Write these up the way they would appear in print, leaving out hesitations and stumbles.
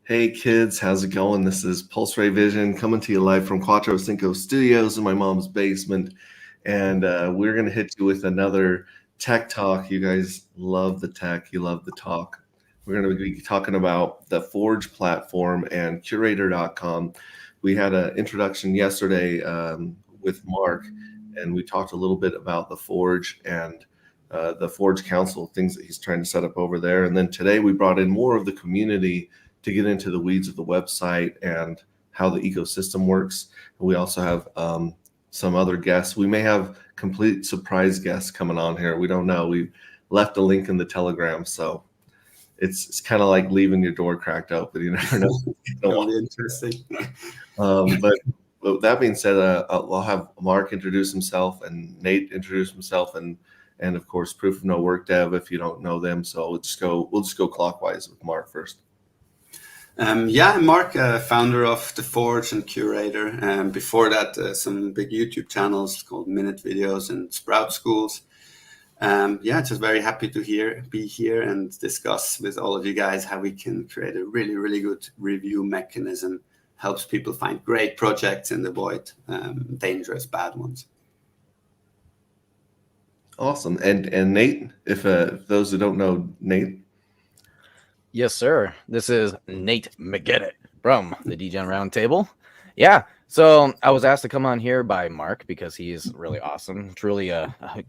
Hey kids, how's it going? This is hexrayvision coming to you live from Cuatro Cinco Studios in my mom's basement. And we're going to hit you with another tech talk. You guys love the tech, you love the talk. We're going to be talking about the Forge platform and Curator.com. We had an introduction yesterday with Mark, and we talked a little bit about the Forge and the Forge Council, things that he's trying to set up over there. And then today we brought in more of the community to get into the weeds of the website and how the ecosystem works. We also have some other guests. We may have complete surprise guests coming on here. We don't know. We left a link in the Telegram, so it's kind of like leaving your door cracked open. You never know. Really interesting. But with that being said, I'll have Mark introduce himself and Nate introduce himself, and of course Proof of No Work Dev if you don't know them. So we'll just go clockwise with Mark first. I'm Mark, founder of The Forge and Curator. Before that, some big YouTube channels called Minute Videos and Sprout Schools. Just very happy to be here and discuss with all of you guys how we can create a really, really good review mechanism. Helps people find great projects and avoid dangerous bad ones. Awesome. And Nate, if those who don't know Nate. Yes, sir. This is Nate McGettit from the DGen Roundtable. Yeah, so I was asked to come on here by Mark because he's really awesome. Truly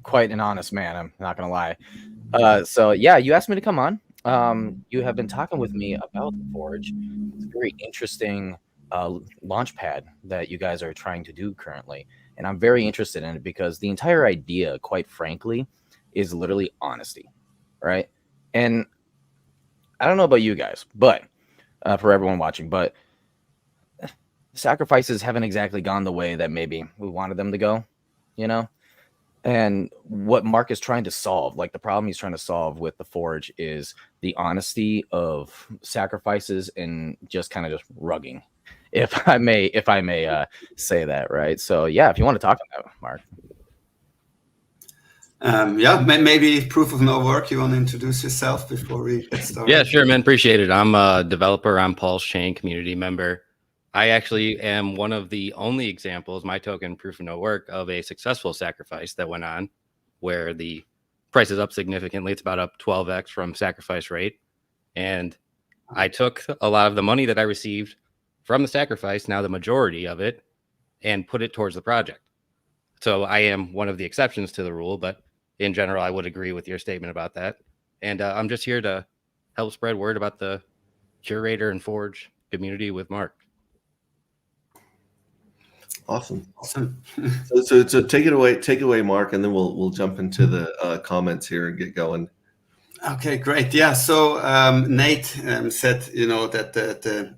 quite an honest man, I'm not going to lie. So, yeah, you asked me to come on. You have been talking with me about the Forge. It's a very interesting launch pad that you guys are trying to do currently. And I'm very interested in it because the entire idea, quite frankly, is literally honesty, right? And I don't know about you guys, but for everyone watching, but sacrifices haven't exactly gone the way that maybe we wanted them to go, you know? And what Mark is trying to solve, like the problem he's trying to solve with the Forge is the honesty of sacrifices and just kind of just rugging, if I may say that, right? So yeah, if you want to talk about it, Mark. Maybe Proof of No Work. You want to introduce yourself before we get started? Yeah, sure, man. Appreciate it. I'm a developer. I'm Paul's Chain community member. I actually am one of the only examples, my token Proof of No Work, of a successful sacrifice that went on where the price is up significantly. It's about up 12x from sacrifice rate. And I took a lot of the money that I received from the sacrifice, now the majority of it, and put it towards the project. So I am one of the exceptions to the rule, but in general, I would agree with your statement about that. And I'm just here to help spread word about the Curator and Forge community with Mark. Awesome. So take it away, Mark, and then we'll jump into the comments here and get going. Okay, great. Yeah. So Nate said, that the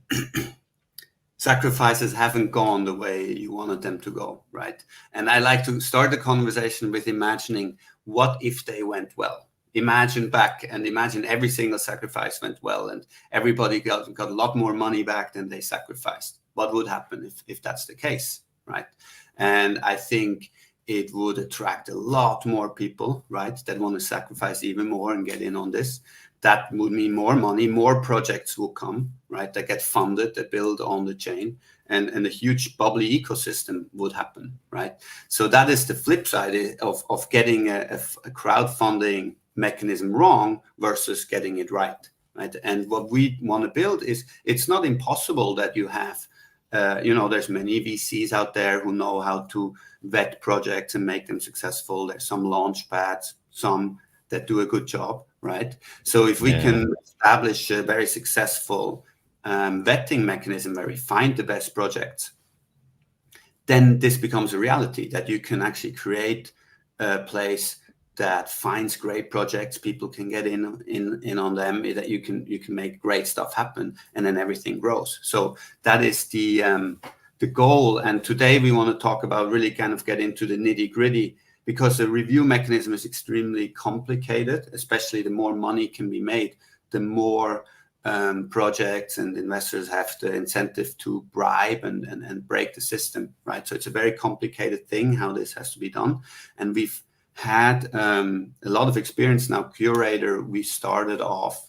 sacrifices haven't gone the way you wanted them to go, right? And I like to start the conversation with imagining what if they went well. Imagine back and imagine every single sacrifice went well and everybody got a lot more money back than they sacrificed. What would happen if that's the case, right? And I think it would attract a lot more people, right, that want to sacrifice even more and get in on this. That would mean more money, more projects will come, right, that get funded, that build on the chain, and a huge bubbly ecosystem would happen, right? So that is the flip side of getting a crowdfunding mechanism wrong versus getting it right, right? And what we want to build is, it's not impossible that you have, there's many VCs out there who know how to vet projects and make them successful. There's some launch pads, some that do a good job, right? So if we can establish a very successful vetting mechanism where we find the best projects then this becomes a reality that you can actually create a place that finds great projects, people can get in on them, that you can make great stuff happen, and then everything grows. So that is the goal. And today we want to talk about, really kind of get into the nitty gritty, because the review mechanism is extremely complicated. Especially the more money can be made, the more projects and investors have the incentive to bribe and break the system, right? So it's a very complicated thing how this has to be done. And we've had a lot of experience now. Curator, we started off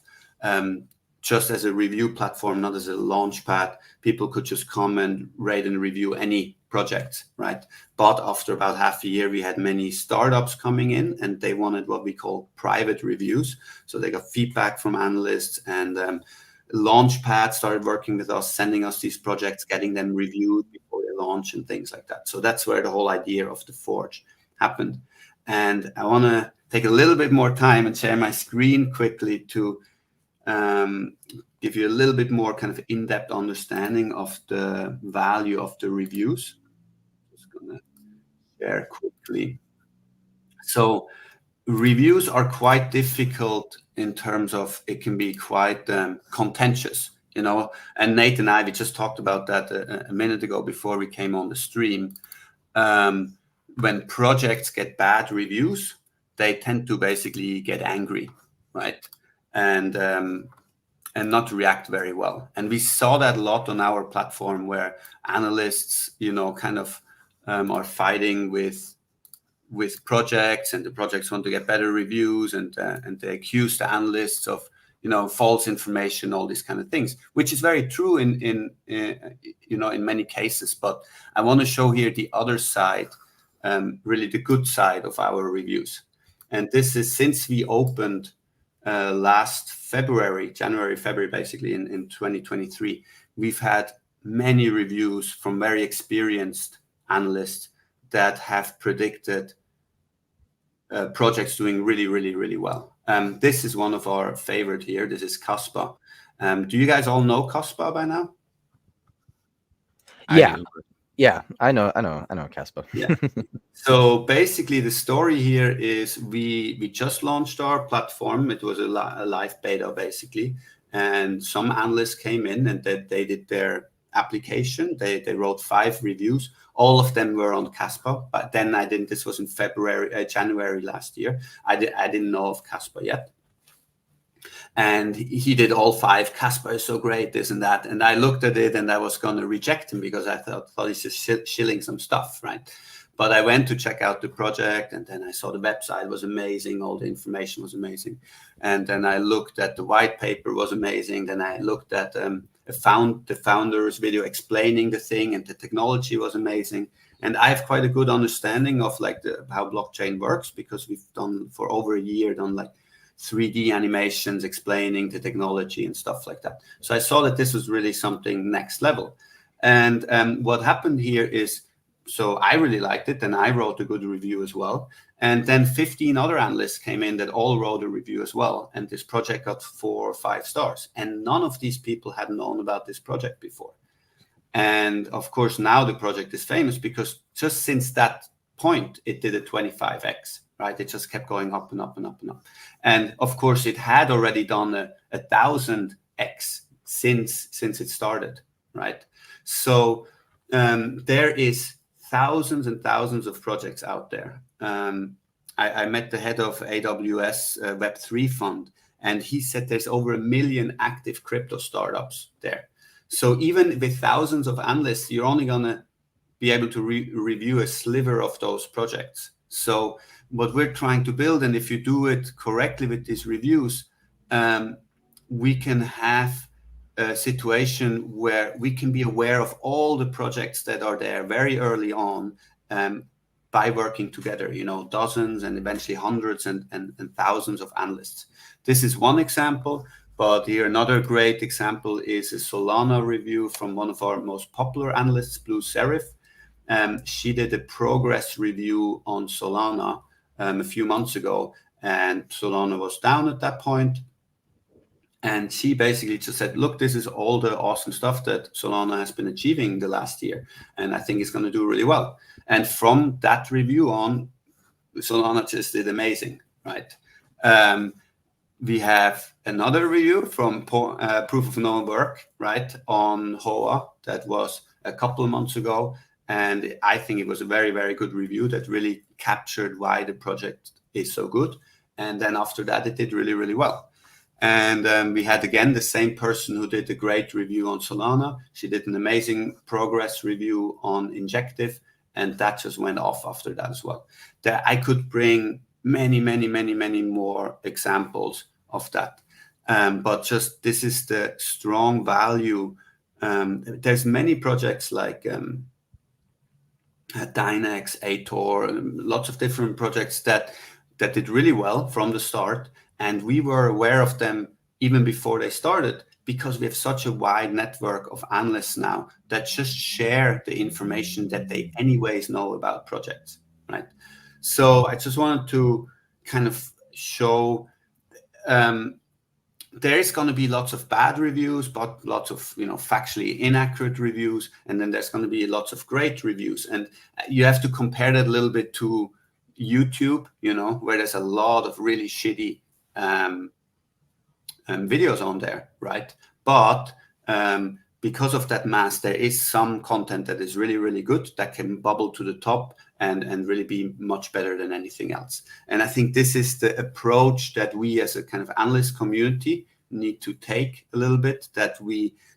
just as a review platform, not as a launch pad. People could just come and rate and review any project, right? But after about half a year, we had many startups coming in, and they wanted what we call private reviews. So they got feedback from analysts, and Launchpad started working with us, sending us these projects, getting them reviewed before they launch and things like that. So that's where the whole idea of the Forge happened. And I want to take a little bit more time and share my screen quickly to give you a little bit more kind of in-depth understanding of the value of the reviews. Just gonna share quickly. So reviews are quite difficult in terms of, it can be quite contentious, you know. And Nate and I, we just talked about that a minute ago before we came on the stream. When projects get bad reviews, they tend to basically get angry, right? And not react very well. And we saw that a lot on our platform, where analysts, you know, kind of are fighting with projects, and the projects want to get better reviews, and they accuse the analysts of, you know, false information, all these kind of things, which is very true in you know, in many cases. But I want to show here the other side, really the good side of our reviews. And this is since we opened last January, February, basically in 2023, we've had many reviews from very experienced analysts that have predicted projects doing really, really, really well. This is one of our favorite here. This is Caspa. Do you guys all know Caspa by now? Yeah, I know Caspa. Yeah. So basically, the story here is we just launched our platform. It was a live beta, basically, and some analysts came in and they did their application. They wrote 5 reviews. All of them were on Caspa, but then I didn't. This was in January last year. I didn't know of Caspa yet. And he did all 5. Caspa is so great, this and that. And I looked at it and I was going to reject him because I thought he's just shilling some stuff, right? But I went to check out the project, and then I saw the website was amazing. All the information was amazing. And then I looked at the white paper, was amazing. Then I looked at the founder's video explaining the thing, and the technology was amazing. And I have quite a good understanding of like how blockchain works, because we've done for over a year, like 3D animations explaining the technology and stuff like that. So I saw that this was really something next level. And what happened here is, so I really liked it, and I wrote a good review as well. And then 15 other analysts came in that all wrote a review as well. And this project got 4 or 5 stars. And none of these people had known about this project before. And of course, now the project is famous because just since that point, it did a 25x. Right, it just kept going up and up and up and up, and of course, it had already done a 1000x since it started. Right, so there is thousands and thousands of projects out there. I met the head of AWS Web3 fund, and he said there's over 1 million active crypto startups there. So even with thousands of analysts, you're only gonna be able to review a sliver of those projects. So what we're trying to build, and if you do it correctly with these reviews, we can have a situation where we can be aware of all the projects that are there very early on, by working together, you know, dozens and eventually hundreds and thousands of analysts. This is one example, but here another great example is a Solana review from one of our most popular analysts, Blue Serif. She did a progress review on Solana a few months ago, and Solana was down at that point. And she basically just said, look, this is all the awesome stuff that Solana has been achieving the last year. And I think it's going to do really well. And from that review on, Solana just did amazing, right? We have another review from Proof of No Work, right, on HOA that was a couple of months ago. And I think it was a very, very good review that really captured why the project is so good. And then after that, it did really, really well. And we had, again, the same person who did a great review on Solana. She did an amazing progress review on Injective, and that just went off after that as well. I could bring many, many, many, many more examples of that. But just this is the strong value. There's many projects like Dynex, Ator, lots of different projects that did really well from the start. And we were aware of them even before they started, because we have such a wide network of analysts now that just share the information that they anyways know about projects, right? So I just wanted to kind of show there is going to be lots of bad reviews, but lots of, factually inaccurate reviews. And then there's going to be lots of great reviews. And you have to compare that a little bit to YouTube, where there's a lot of really shitty videos on there, right? But because of that mass, there is some content that is really, really good that can bubble to the top and really be much better than anything else. And I think this is the approach that we as a kind of analyst community need to take a little bit, that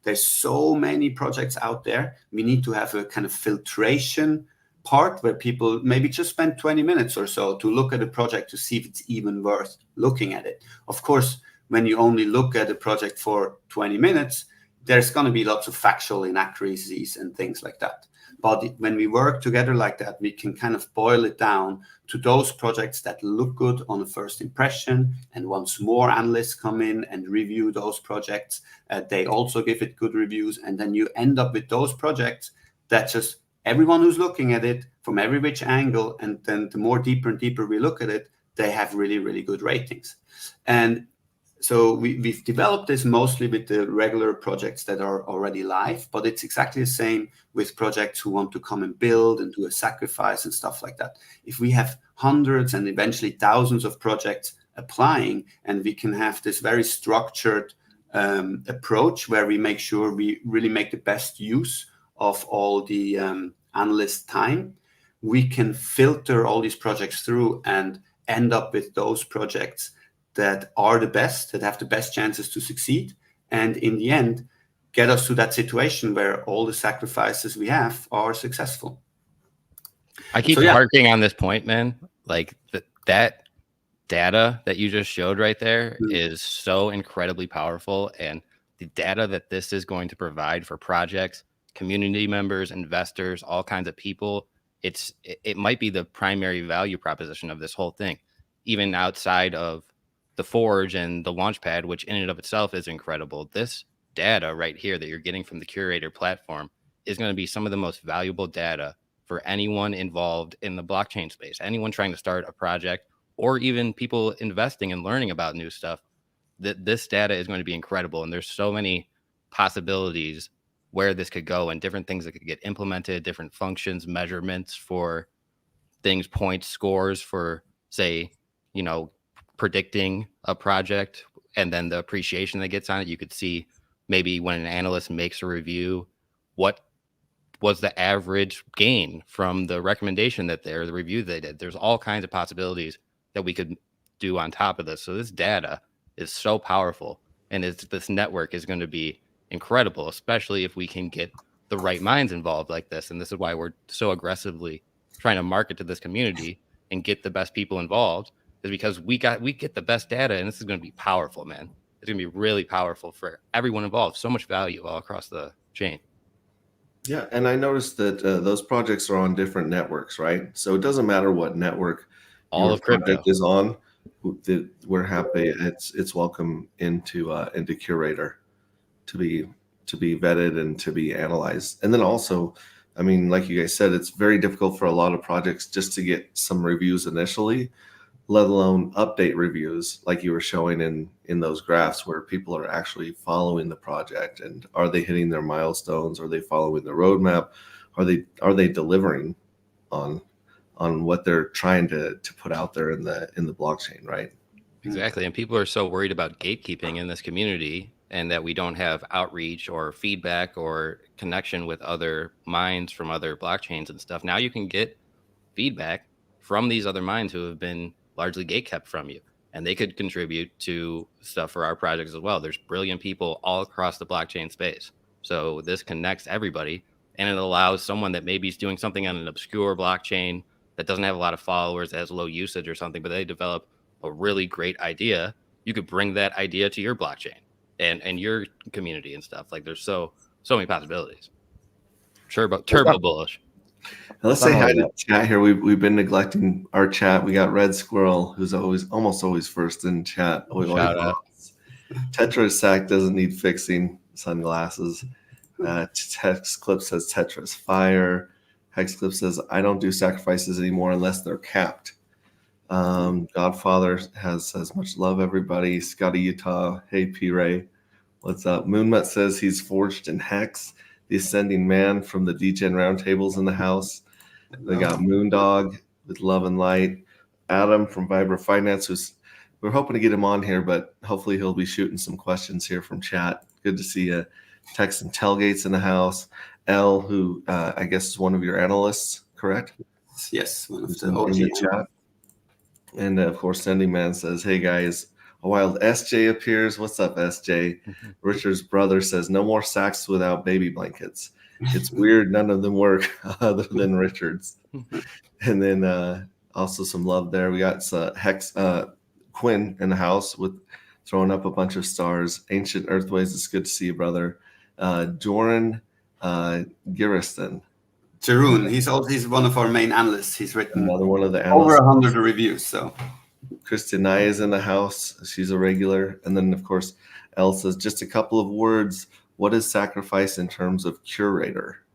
there's so many projects out there. We need to have a kind of filtration part where people maybe just spend 20 minutes or so to look at a project to see if it's even worth looking at it. Of course, when you only look at a project for 20 minutes, there's going to be lots of factual inaccuracies and things like that. But when we work together like that, we can kind of boil it down to those projects that look good on a first impression. And once more analysts come in and review those projects, they also give it good reviews. And then you end up with those projects that just everyone who's looking at it from every which angle, and then the more deeper and deeper we look at it, they have really, really good ratings. And so we've developed this mostly with the regular projects that are already live, but it's exactly the same with projects who want to come and build and do a sacrifice and stuff like that. If we have hundreds and eventually thousands of projects applying, and we can have this very structured approach where we make sure we really make the best use of all the analyst time, we can filter all these projects through and end up with those projects that are the best, that have the best chances to succeed, and in the end, get us to that situation where all the sacrifices we have are successful. I keep harking on this point, man. Like that data that you just showed right there is so incredibly powerful, and the data that this is going to provide for projects, community members, investors, all kinds of people, it might be the primary value proposition of this whole thing, even outside of the Forge and the Launchpad, which in and of itself is incredible. This data right here that you're getting from the Curator platform is going to be some of the most valuable data for anyone involved in the blockchain space, anyone trying to start a project, or even people investing and learning about new stuff. This data is going to be incredible. And there's so many possibilities where this could go and different things that could get implemented, different functions, measurements for things, points, scores for, say, predicting a project, and then the appreciation that gets on it. You could see maybe when an analyst makes a review, what was the average gain from the recommendation the review they did. There's all kinds of possibilities that we could do on top of this. So this data is so powerful, and this network is going to be incredible, especially if we can get the right minds involved like this. And this is why we're so aggressively trying to market to this community and get the best people involved, is because we get the best data, and this is going to be powerful, man. It's going to be really powerful for everyone involved. So much value all across the chain. Yeah, and I noticed that those projects are on different networks, right? So it doesn't matter what network all of crypto project is on. We're happy. It's welcome into Curator to be vetted and to be analyzed. And then also, I mean, like you guys said, it's very difficult for a lot of projects just to get some reviews initially. let alone update reviews like you were showing in those graphs where people are actually following the project, and are they hitting their milestones? Are they following the roadmap? Are they delivering on what they're trying to put out there in the blockchain, right? Exactly. And people are so worried about gatekeeping in this community, and that we don't have outreach or feedback or connection with other minds from other blockchains and stuff. Now you can get feedback from these other minds who have been largely gatekept from you, and they could contribute to stuff for our projects as well. There's brilliant people all across the blockchain space. So this connects everybody, and it allows someone that maybe is doing something on an obscure blockchain that doesn't have a lot of followers, that has low usage or something, but they develop a really great idea. You could bring that idea to your blockchain and your community and stuff. Like there's so many possibilities. Turbo bullish. Now let's say hi to chat here. We've been neglecting our chat. We got Red Squirrel, who's almost always first in chat. Shout out. Tetris Sack doesn't need fixing. Sunglasses. Text Clip says Tetris fire. Hex Clip says I don't do sacrifices anymore unless they're capped. Godfather says much love, everybody. Scotty Utah, hey P Ray, what's up? Moonmut says he's forged in Hex, the ascending man from the DGen roundtables in the house. They got Moondog with love and light. Adam from Vibra Finance, we're hoping to get him on here, but hopefully he'll be shooting some questions here from chat. Good to see you. Texan Tailgates in the house. L, who I guess is one of your analysts, correct? Yes, one of the in OG the chat. And of course, Sending Man says, hey guys, a wild SJ appears. What's up, SJ? Richard's brother says, no more sacks without baby blankets. It's weird. None of them work other than Richard's. And then also some love there. We got Hex Quinn in the house with throwing up a bunch of stars. Ancient Earthways, it's good to see you, brother. Joran Giriston. Jeroen, he's one of our main analysts. He's written another one of the analysts. Over 100 reviews. So Christian Nye is in the house. She's a regular. And then, of course, Elle says, just a couple of words. What is sacrifice in terms of curator?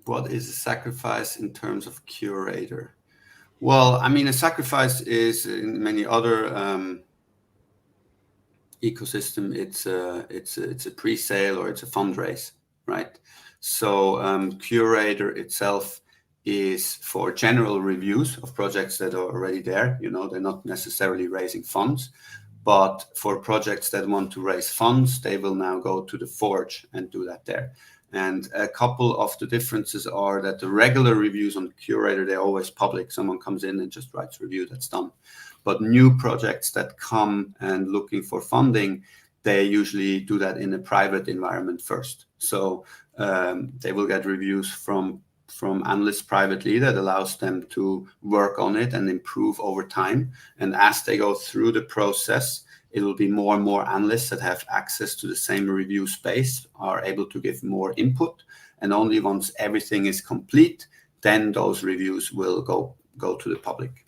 What is a sacrifice in terms of curator? Well, I mean, a sacrifice is in many other ecosystem. It's a pre-sale or it's a fundraise, right? So curator itself is for general reviews of projects that are already there. You know, they're not necessarily raising funds, but for projects that want to raise funds, they will now go to the Forge and do that there. And a couple of the differences are that the regular reviews on the curator, they're always public. Someone comes in and just writes a review, that's done. But new projects that come and looking for funding, they usually do that in a private environment first. So they will get reviews from analysts privately that allows them to work on it and improve over time. And as they go through the process, it will be more and more analysts that have access to the same review space are able to give more input. And only once everything is complete, then those reviews will go to the public.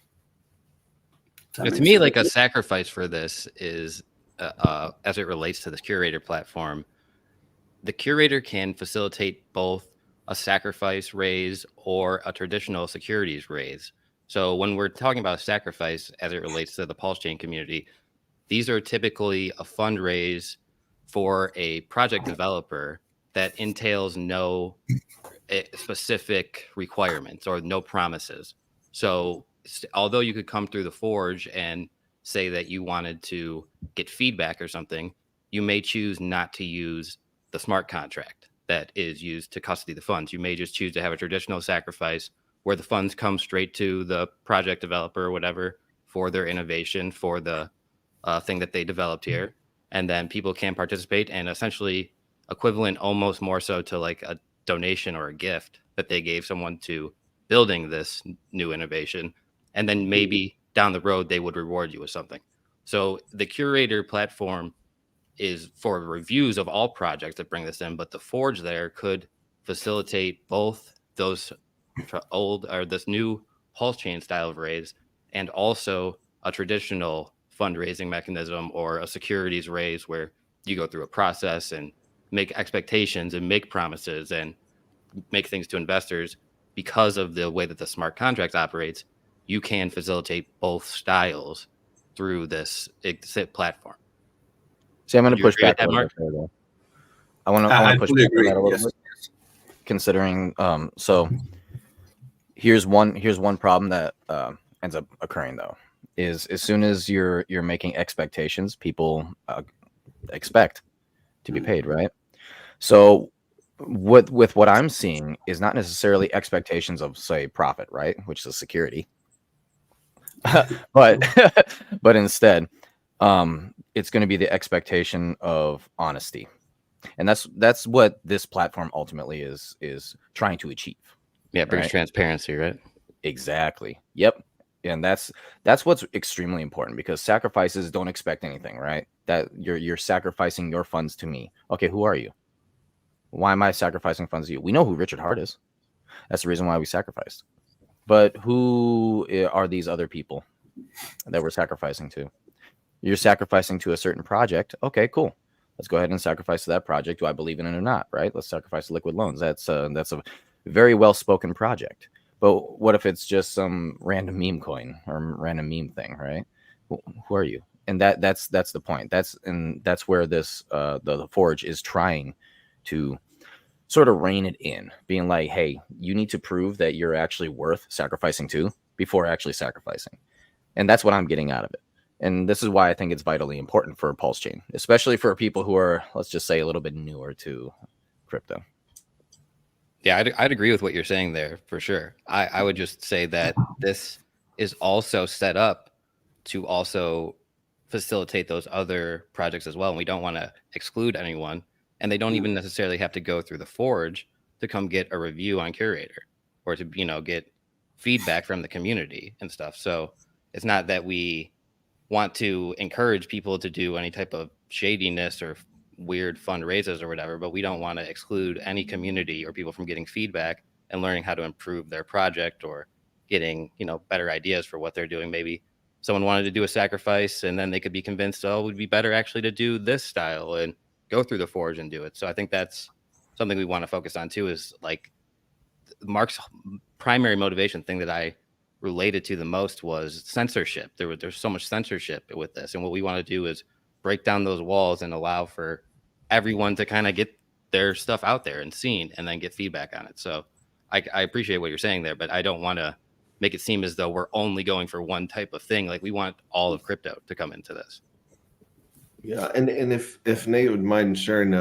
To me, like a sacrifice for this is, as it relates to this curator platform, the curator can facilitate both a sacrifice raise or a traditional securities raise. So when we're talking about sacrifice as it relates to the Pulse Chain community, these are typically a fundraise for a project developer that entails no specific requirements or no promises. So although you could come through the Forge and say that you wanted to get feedback or something, you may choose not to use the smart contract that is used to custody the funds. You may just choose to have a traditional sacrifice where the funds come straight to the project developer or whatever for their innovation, for the thing that they developed here. And then people can participate, and essentially equivalent almost more so to like a donation or a gift that they gave someone to building this new innovation. And then maybe down the road, they would reward you with something. So the curator platform is for reviews of all projects that bring this in, but the Forge there could facilitate both those old or this new Pulse Chain style of raise and also a traditional fundraising mechanism or a securities raise where you go through a process and make expectations and make promises and make things to investors. Because of the way that the smart contract operates, you can facilitate both styles through this platform. See, I'm going Would to you push agree with back a that, little Mark? bit there, though. I want I to push fully back on agree. that a little Yes. bit, considering so here's one problem that ends up occurring, though, is as soon as you're making expectations, people expect to be paid, right? So with what I'm seeing is not necessarily expectations of, say, profit, right, which is security, but but instead it's going to be the expectation of honesty, and that's what this platform ultimately is trying to achieve. Yeah, it brings Right? transparency, right? Exactly. Yep. And that's what's extremely important, because sacrifices don't expect anything, right? That you're sacrificing your funds to me. Okay, who are you? Why am I sacrificing funds to you? We know who Richard Hart is. That's the reason why we sacrificed. But who are these other people that we're sacrificing to? You're sacrificing to a certain project. Okay, cool. Let's go ahead and sacrifice to that project. Do I believe in it or not? Right? Let's sacrifice liquid loans. That's a very well spoken project. But what if it's just some random meme coin or random meme thing, right? Who are you? And that's the point. That's where this the Forge is trying to sort of rein it in, being like, hey, you need to prove that you're actually worth sacrificing to before actually sacrificing. And that's what I'm getting out of it. And this is why I think it's vitally important for Pulse Chain, especially for people who are, let's just say, a little bit newer to crypto. Yeah, I'd agree with what you're saying there for sure. I would just say that this is also set up to also facilitate those other projects as well. And we don't want to exclude anyone. And they don't even necessarily have to go through the Forge to come get a review on Curator or to, get feedback from the community and stuff. So it's not that we want to encourage people to do any type of shadiness or weird fundraisers or whatever, but we don't want to exclude any community or people from getting feedback and learning how to improve their project or getting, better ideas for what they're doing. Maybe someone wanted to do a sacrifice and then they could be convinced, oh, it would be better actually to do this style and go through the Forge and do it. So I think that's something we want to focus on too, is like Mark's primary motivation thing that I related to the most was censorship. There's so much censorship with this. And what we want to do is break down those walls and allow for everyone to kind of get their stuff out there and seen and then get feedback on it. So I appreciate what you're saying there, but I don't want to make it seem as though we're only going for one type of thing. Like we want all of crypto to come into this. Yeah, and if Nate would mind sharing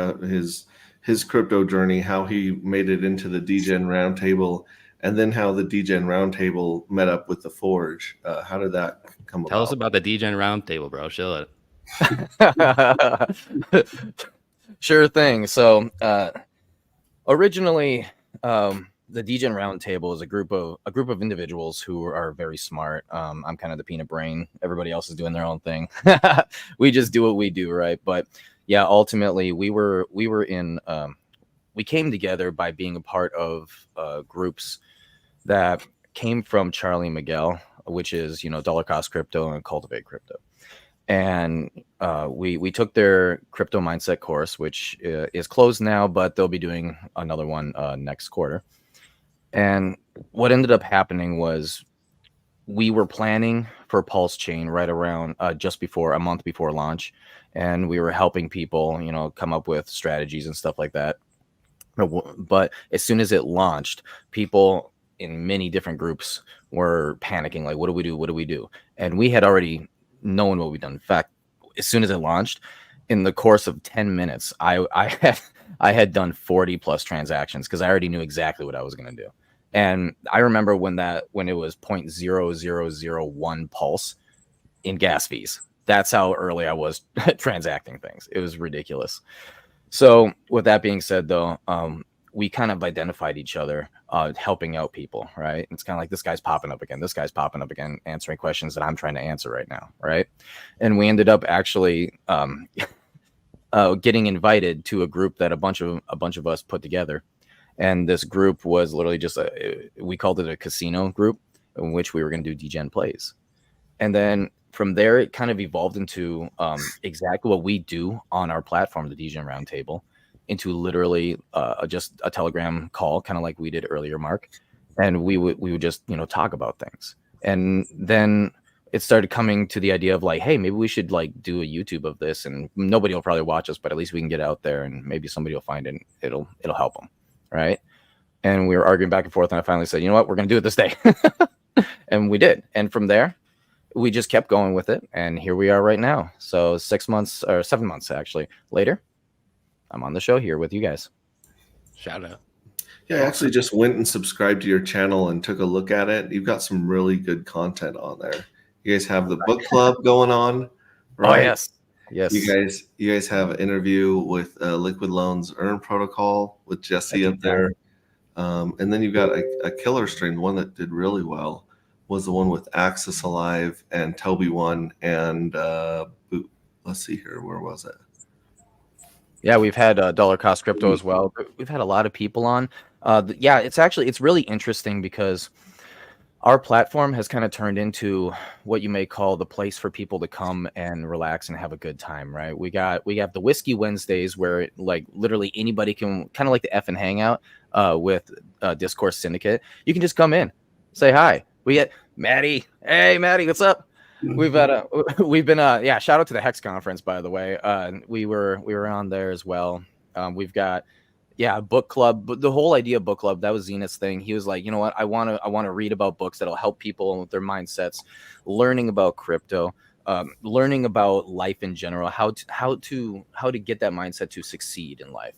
his crypto journey, how he made it into the DGen Roundtable, and then how the DGen Roundtable met up with the Forge. How did that come about? Tell us about the DGen Roundtable, bro. Show it. Sure thing. So originally, the DGen Roundtable is a group of individuals who are very smart. I'm kind of the peanut brain. Everybody else is doing their own thing. We just do what we do, right? But yeah, ultimately, we came together by being a part of groups that came from Charlie Miguel, which is Dollar Cost Crypto and Cultivate Crypto. And we took their crypto mindset course, which is closed now, but they'll be doing another one next quarter. And what ended up happening was we were planning for Pulse Chain right around just a month before launch, and we were helping people, come up with strategies and stuff like that. But as soon as it launched, people in many different groups were panicking, like, what do we do? What do we do? And we had already known what we'd done. In fact, as soon as it launched, in the course of 10 minutes, I had done 40 plus transactions because I already knew exactly what I was going to do. And I remember when it was 0.0001 pulse in gas fees. That's how early I was transacting things. It was ridiculous. So with that being said, though, we kind of identified each other helping out people, right? It's kind of like, this guy's popping up again, answering questions that I'm trying to answer right now, right? And we ended up actually getting invited to a group that a bunch of us put together. And this group was literally just we called it a casino group in which we were going to do DGen plays. And then from there, it kind of evolved into exactly what we do on our platform, the DGen Roundtable, into literally just a Telegram call, kind of like we did earlier, Mark. And we would just, talk about things. And then it started coming to the idea of like, hey, maybe we should like do a YouTube of this, and nobody will probably watch us, but at least we can get out there and maybe somebody will find it. And it'll help them, right? And we were arguing back and forth, and I finally said, you know what, we're gonna do it this day. And we did. And from there, we just kept going with it, and here we are right now. So 7 months actually later, I'm on the show here with you guys. Shout out. Yeah, I actually just went and subscribed to your channel and took a look at it. You've got some really good content on there. You guys have the book club going on, right? Oh, yes. You guys have an interview with Liquid Loans Earn Protocol with Jesse up there. And then you've got a killer stream. The one that did really well was the one with Axis Alive and Toby One and let's see here, where was it? Yeah, we've had dollar cost crypto as well. We've had a lot of people on. Yeah, it's really interesting because our platform has kind of turned into what you may call the place for people to come and relax and have a good time, right? We have the Whiskey Wednesdays where like literally anybody can, kind of like the F and Hangout with Discourse Syndicate. You can just come in, say hi. We get Maddie. Hey, Maddie, what's up? We've been yeah, shout out to the Hex conference, by the way. We were on there as well. We've got book club, but the whole idea of book club, that was Zenith's thing. He was like, you know what, I want to read about books that'll help people with their mindsets, learning about crypto, learning about life in general, how to get that mindset to succeed in life.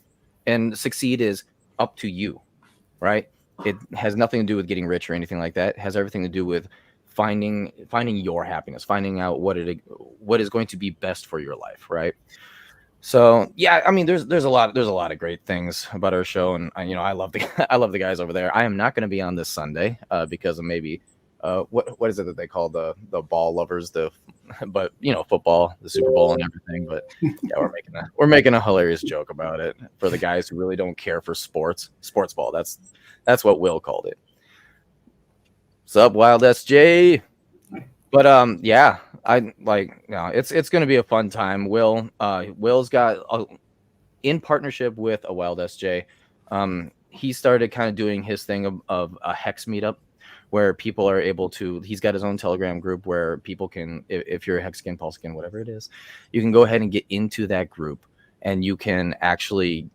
And succeed is up to you, right? It has nothing to do with getting rich or anything like that. It has everything to do with finding your happiness, finding out what is going to be best for your life, right? So yeah, I mean, there's a lot of great things about our show, and I love the guys over there. I am not going to be on this Sunday because of maybe what is it that they call the ball lovers, but football, the Super Bowl and everything. But yeah, we're making a hilarious joke about it for the guys who really don't care for sports ball. That's what Will called it. What's up, Wild SJ? But yeah, it's going to be a fun time. Will's got in partnership with a Wild SJ. He started kind of doing his thing of a Hex meetup where people are able to. He's got his own Telegram group where people can, if you're a Hexkin, Pulskin, whatever it is, you can go ahead and get into that group, and you can actually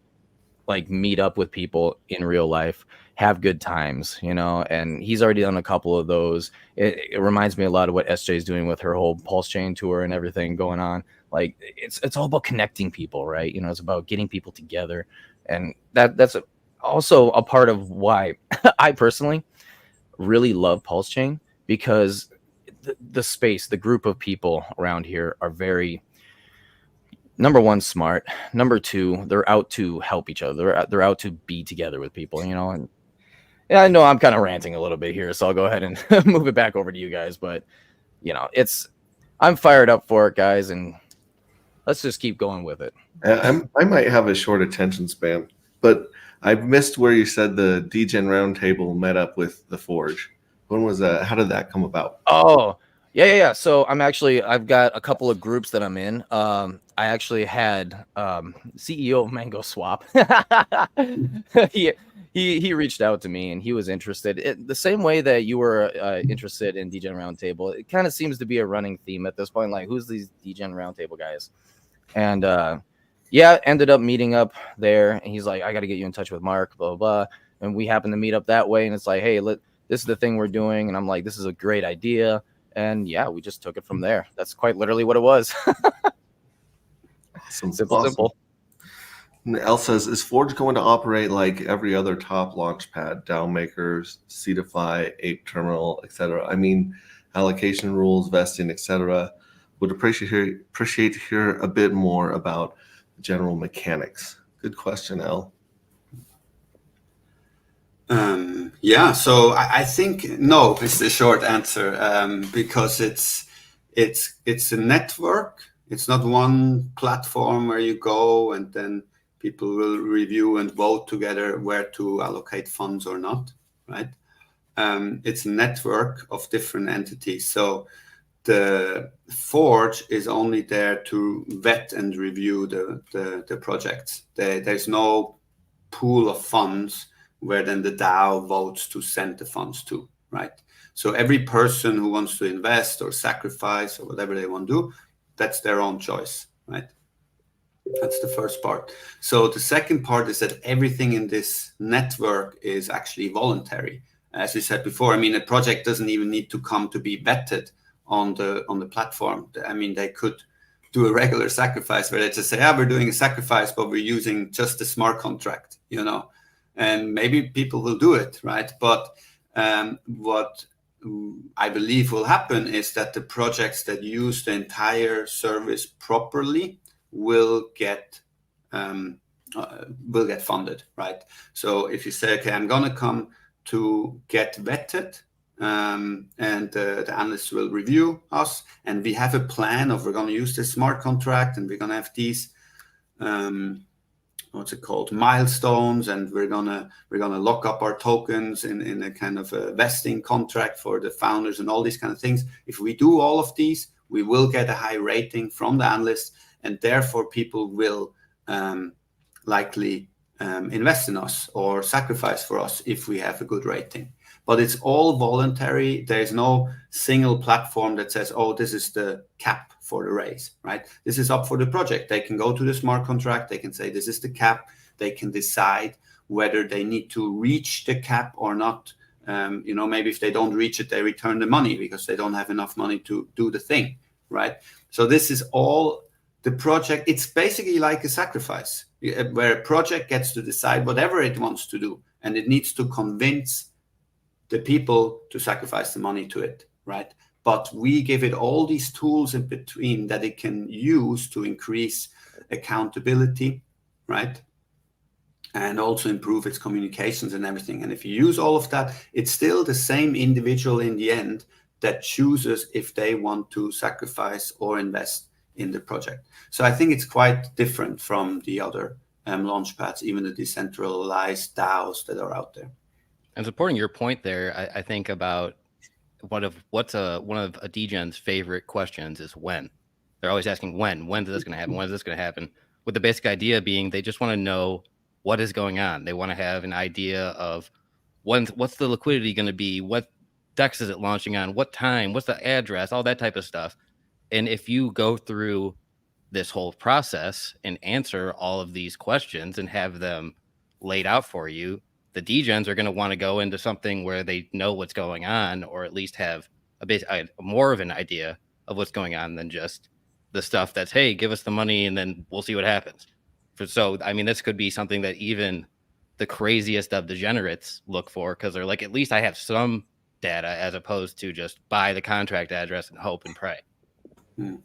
like meet up with people in real life, have good times, and he's already done a couple of those. It reminds me a lot of what SJ is doing with her whole Pulse Chain tour and everything going on. Like it's all about connecting people, right? It's about getting people together, and that's also a part of why I personally really love Pulse Chain, because the space, the group of people around here are very, number one, smart. Number two, they're out to help each other. They're out to be together with people, and yeah, I know I'm kind of ranting a little bit here, so I'll go ahead and move it back over to you guys. But I'm fired up for it, guys, and let's just keep going with it. I might have a short attention span, but I missed where you said the DGen Roundtable met up with the Forge. When was that? How did that come about? Oh, yeah. So I've got a couple of groups that I'm in. I actually had CEO of Mango Swap. He reached out to me and he was interested. The same way that you were interested in DGen Roundtable. It kind of seems to be a running theme at this point. Like, who's these DGen Roundtable guys? And ended up meeting up there. And he's like, I got to get you in touch with Mark, blah, blah, blah. And we happened to meet up that way. And it's like, hey, this is the thing we're doing. And I'm like, this is a great idea. And yeah, we just took it from there. That's quite literally what it was. Awesome. Simple. El says, is Forge going to operate like every other top launchpad, DAO makers, Seedify, Ape Terminal, etc.? I mean, allocation rules, vesting, etc. Would appreciate to hear a bit more about the general mechanics. Good question, El. Yeah, so I think no is the short answer, because it's a network. It's not one platform where you go and then people will review and vote together where to allocate funds or not, right? It's a network of different entities. So the Forge is only there to vet and review the projects. There's no pool of funds where then the DAO votes to send the funds to, right? So every person who wants to invest or sacrifice or whatever they want to do, that's their own choice, right? That's the first part. So the second part is that everything in this network is actually voluntary. As we said before, I mean, a project doesn't even need to come to be vetted on the platform. I mean, they could do a regular sacrifice where they just say, yeah, we're doing a sacrifice, but we're using just a smart contract, you know, and maybe people will do it, right? But what I believe will happen is that the projects that use the entire service properly will get funded, right? So if you say, okay, I'm gonna come to get vetted, and the analysts will review us, and we have a plan of we're going to use this smart contract, and we're going to have these what's it called, milestones, and we're gonna lock up our tokens in a kind of a vesting contract for the founders and all these kind of things. If we do all of these, we will get a high rating from the analysts, and therefore people will likely invest in us or sacrifice for us if we have a good rating. But it's all voluntary. There's no single platform that says, oh, this is the cap for the raise, right? This is up for the project. They can go to the smart contract. They can say, this is the cap. They can decide whether they need to reach the cap or not. You know, maybe if they don't reach it, they return the money because they don't have enough money to do the thing, right? So this is all the project. It's basically like a sacrifice where a project gets to decide whatever it wants to do, and it needs to convince the people to sacrifice the money to it, right? But we give it all these tools in between that it can use to increase accountability, right? And also improve its communications and everything. And if you use all of that, it's still the same individual in the end that chooses if they want to sacrifice or invest in the project. So I think it's quite different from the other launchpads, even the decentralized DAOs that are out there. And supporting your point there, I think about one of a degen's favorite questions is when. They're always asking when is this going to happen? When is this going to happen? With the basic idea being they just want to know what is going on. They want to have an idea of what's the liquidity going to be? What DEX is it launching on? What time? What's the address? All that type of stuff. And if you go through this whole process and answer all of these questions and have them laid out for you, the degens are going to want to go into something where they know what's going on, or at least have more of an idea of what's going on than just the stuff that's, hey, give us the money and then we'll see what happens. So, I mean, this could be something that even the craziest of degenerates look for, because they're like, at least I have some data, as opposed to just buy the contract address and hope and pray.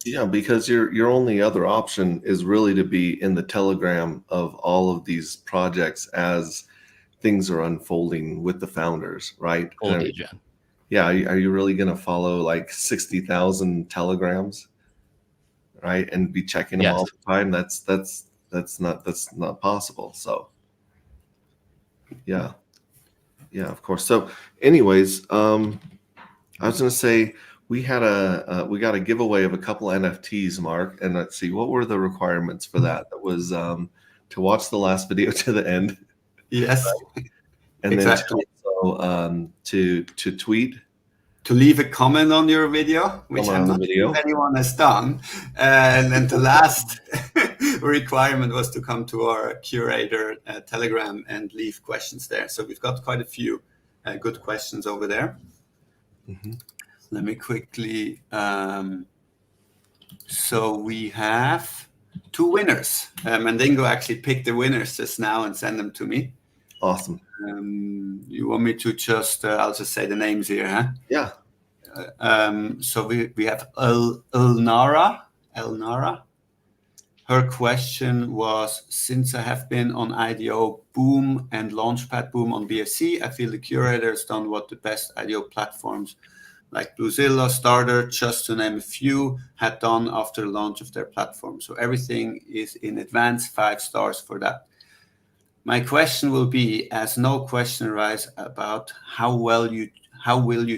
Yeah, because your only other option is really to be in the Telegram of all of these projects as things are unfolding with the founders, right? Old degen. Yeah, are you really going to follow like 60,000 telegrams, right, and be checking them all the time? That's not possible. So, yeah, of course. So, anyways, I was going to say we got a giveaway of a couple NFTs, Mark, and let's see, what were the requirements for that? That was to watch the last video to the end. Yes, right? And exactly. Then also to tweet, to leave a comment on your video, which I'm not sure if anyone has done. And then the last requirement was to come to our curator Telegram and leave questions there. So we've got quite a few good questions over there. Mm-hmm. Let me quickly. So we have 2 winners. Mandingo actually picked the winners just now and sent them to me. Awesome. You want me to just, I'll just say the names here, huh? Yeah. So we have Elnara. Her question was, since I have been on IDO Boom and Launchpad Boom on BSC, I feel the curator has done what the best IDO platforms like Bluezilla, Starter, just to name a few, had done after the launch of their platform. So everything is in advance, 5 stars for that. My question will be, as no question arises about how will you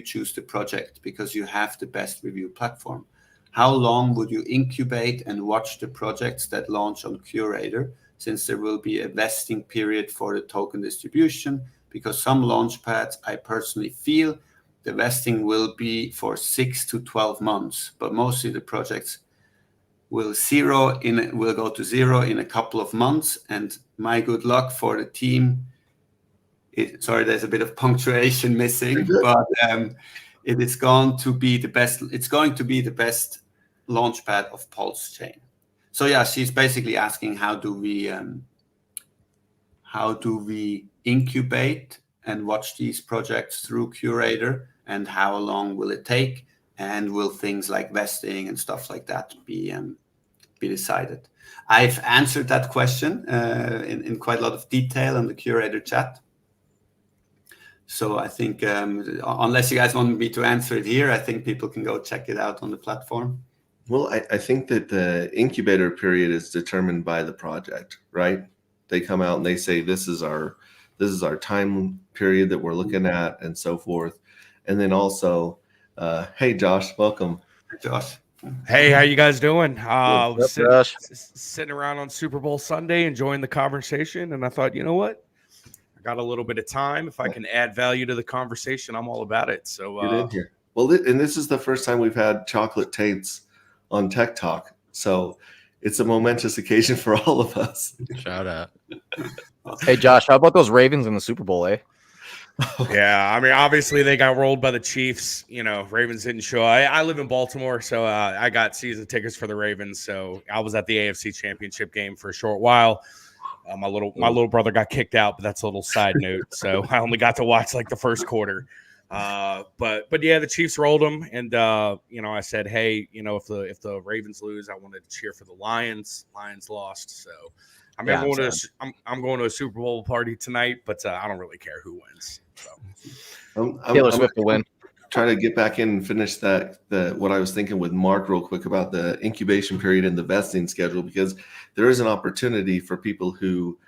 choose the project because you have the best review platform. How long would you incubate and watch the projects that launch on Curator, since there will be a vesting period for the token distribution? Because some launchpads, I personally feel the vesting will be for 6 to 12 months, but mostly the projects will go to zero in a couple of months. And my good luck for the team. Sorry, there's a bit of punctuation missing, but it is going to be the best. It's going to be the best launchpad of Pulse Chain. So yeah, she's basically asking how do we incubate and watch these projects through Curator, and how long will it take, and will things like vesting and stuff like that be decided? I've answered that question in quite a lot of detail in the Curator chat. So I think unless you guys want me to answer it here, I think people can go check it out on the platform. Well, I think that the incubator period is determined by the project, right? They come out and they say, this is our time period that we're looking at, and so forth. And then also, hey, Josh, welcome. Josh. Hey, how you guys doing? What's up, Josh? Sitting around on Super Bowl Sunday, enjoying the conversation, and I thought, you know what? I got a little bit of time. If I can add value to the conversation, I'm all about it. So get in here. Well, and this is the first time we've had Chocolate Tates on Tech Talk, so it's a momentous occasion for all of us. Shout out. Hey, Josh, how about those Ravens in the Super Bowl, eh? yeah, I mean, obviously they got rolled by the Chiefs. You know, Ravens didn't show. I live in Baltimore, so I got season tickets for the Ravens. So I was at the AFC Championship game for a short while. My little brother got kicked out, but that's a little side note. So I only got to watch like the first quarter. But yeah, the Chiefs rolled them, and I said, hey, if the Ravens lose, I wanted to cheer for the Lions. Lions lost, so I mean, I'm going to a Super Bowl party tonight, but I don't really care who wins. So Taylor Swift will win. Try to get back in and finish what I was thinking with Mark real quick about the incubation period and the vesting schedule, because there is an opportunity for people who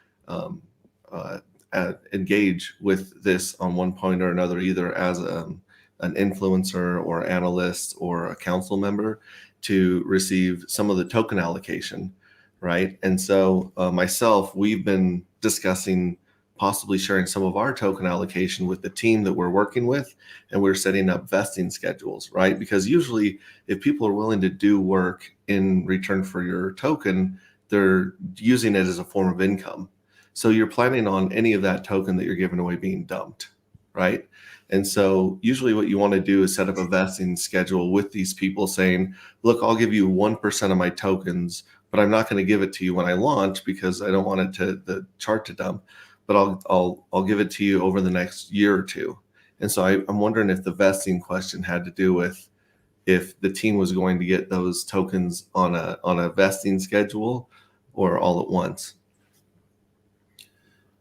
engage with this on one point or another, either as an influencer or analyst or a council member, to receive some of the token allocation, right? And so myself, we've been discussing possibly sharing some of our token allocation with the team that we're working with, and we're setting up vesting schedules, right? Because usually if people are willing to do work in return for your token, they're using it as a form of income. So you're planning on any of that token that you're giving away being dumped, right? And so usually what you want to do is set up a vesting schedule with these people saying, look, I'll give you 1% of my tokens, but I'm not going to give it to you when I launch because I don't want the chart to dump, but I'll give it to you over the next year or two. And so I'm wondering if the vesting question had to do with if the team was going to get those tokens on a vesting schedule or all at once.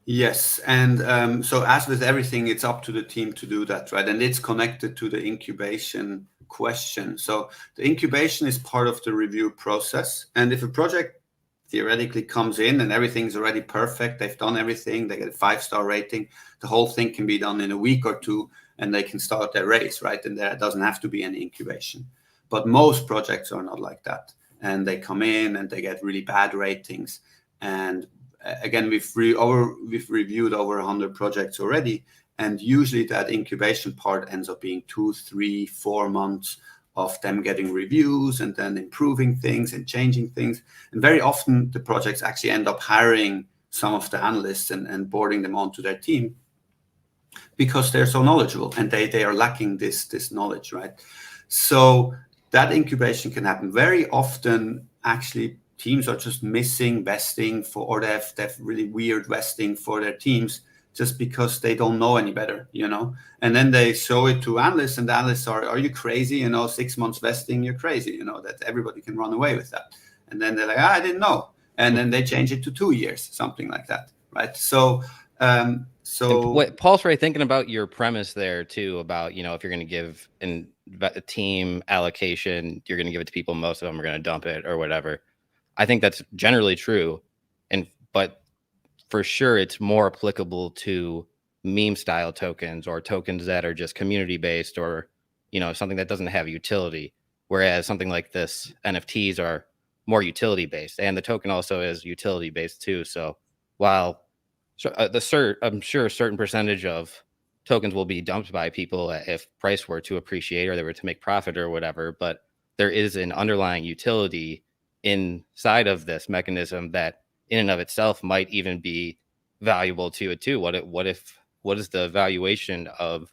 Yes, and so as with everything, it's up to the team to do that, right? And it's connected to the incubation question. So the incubation is part of the review process. And if a project theoretically comes in and everything's already perfect, they've done everything, they get a 5-star rating, the whole thing can be done in a week or two, and they can start their race, right? And there doesn't have to be any incubation. But most projects are not like that. And they come in and they get really bad ratings. And again, we've reviewed over 100 projects already, and usually that incubation part ends up being 2, 3, 4 months of them getting reviews and then improving things and changing things. And very often the projects actually end up hiring some of the analysts and boarding them onto their team because they're so knowledgeable and they are lacking this knowledge, right? So that incubation can happen. Very often, actually, teams are just missing vesting or they have really weird vesting for their teams just because they don't know any better, and then they show it to analysts, and the analysts are you crazy? 6 months vesting, you're crazy, that everybody can run away with that. And then they're like, I didn't know. And then they change it to 2 years, something like that, right? So Paul's right, thinking about your premise there too, about, if you're going to give a team allocation, you're going to give it to people, most of them are going to dump it or whatever. I think that's generally true. But for sure, it's more applicable to meme style tokens or tokens that are just community based or, something that doesn't have utility. Whereas something like this, NFTs are more utility based, and the token also is utility based too. So while I'm sure a certain percentage of tokens will be dumped by people if price were to appreciate or they were to make profit or whatever. But there is an underlying utility inside of this mechanism that in and of itself might even be valuable to it too. What is the valuation of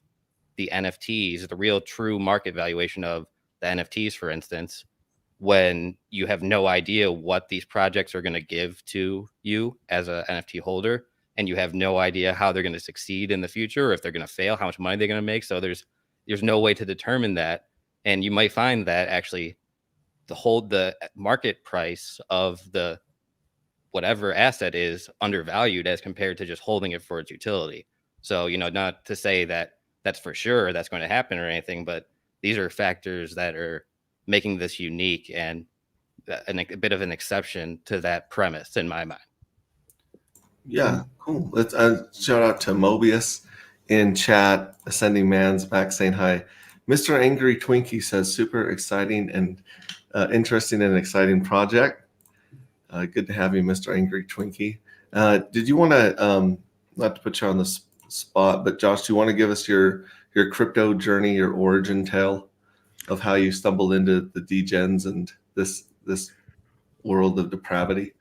the NFTs, the real true market valuation of the NFTs, for instance, when you have no idea what these projects are going to give to you as an NFT holder, and you have no idea how they're going to succeed in the future, or if they're going to fail, how much money they're going to make. So there's no way to determine that. And you might find that actually the market price of the whatever asset is undervalued as compared to just holding it for its utility. So, not to say that that's for sure that's going to happen or anything, but these are factors that are making this unique and a bit of an exception to that premise in my mind. Yeah, cool. Let's shout out to Mobius in chat. Ascending Man's back saying hi. Mr. Angry Twinkie says super exciting and interesting and exciting project. Good to have you, Mr. Angry Twinkie. Did you want to, not to put you on the spot, but Josh, do you want to give us your crypto journey, your origin tale of how you stumbled into the degens and this world of depravity?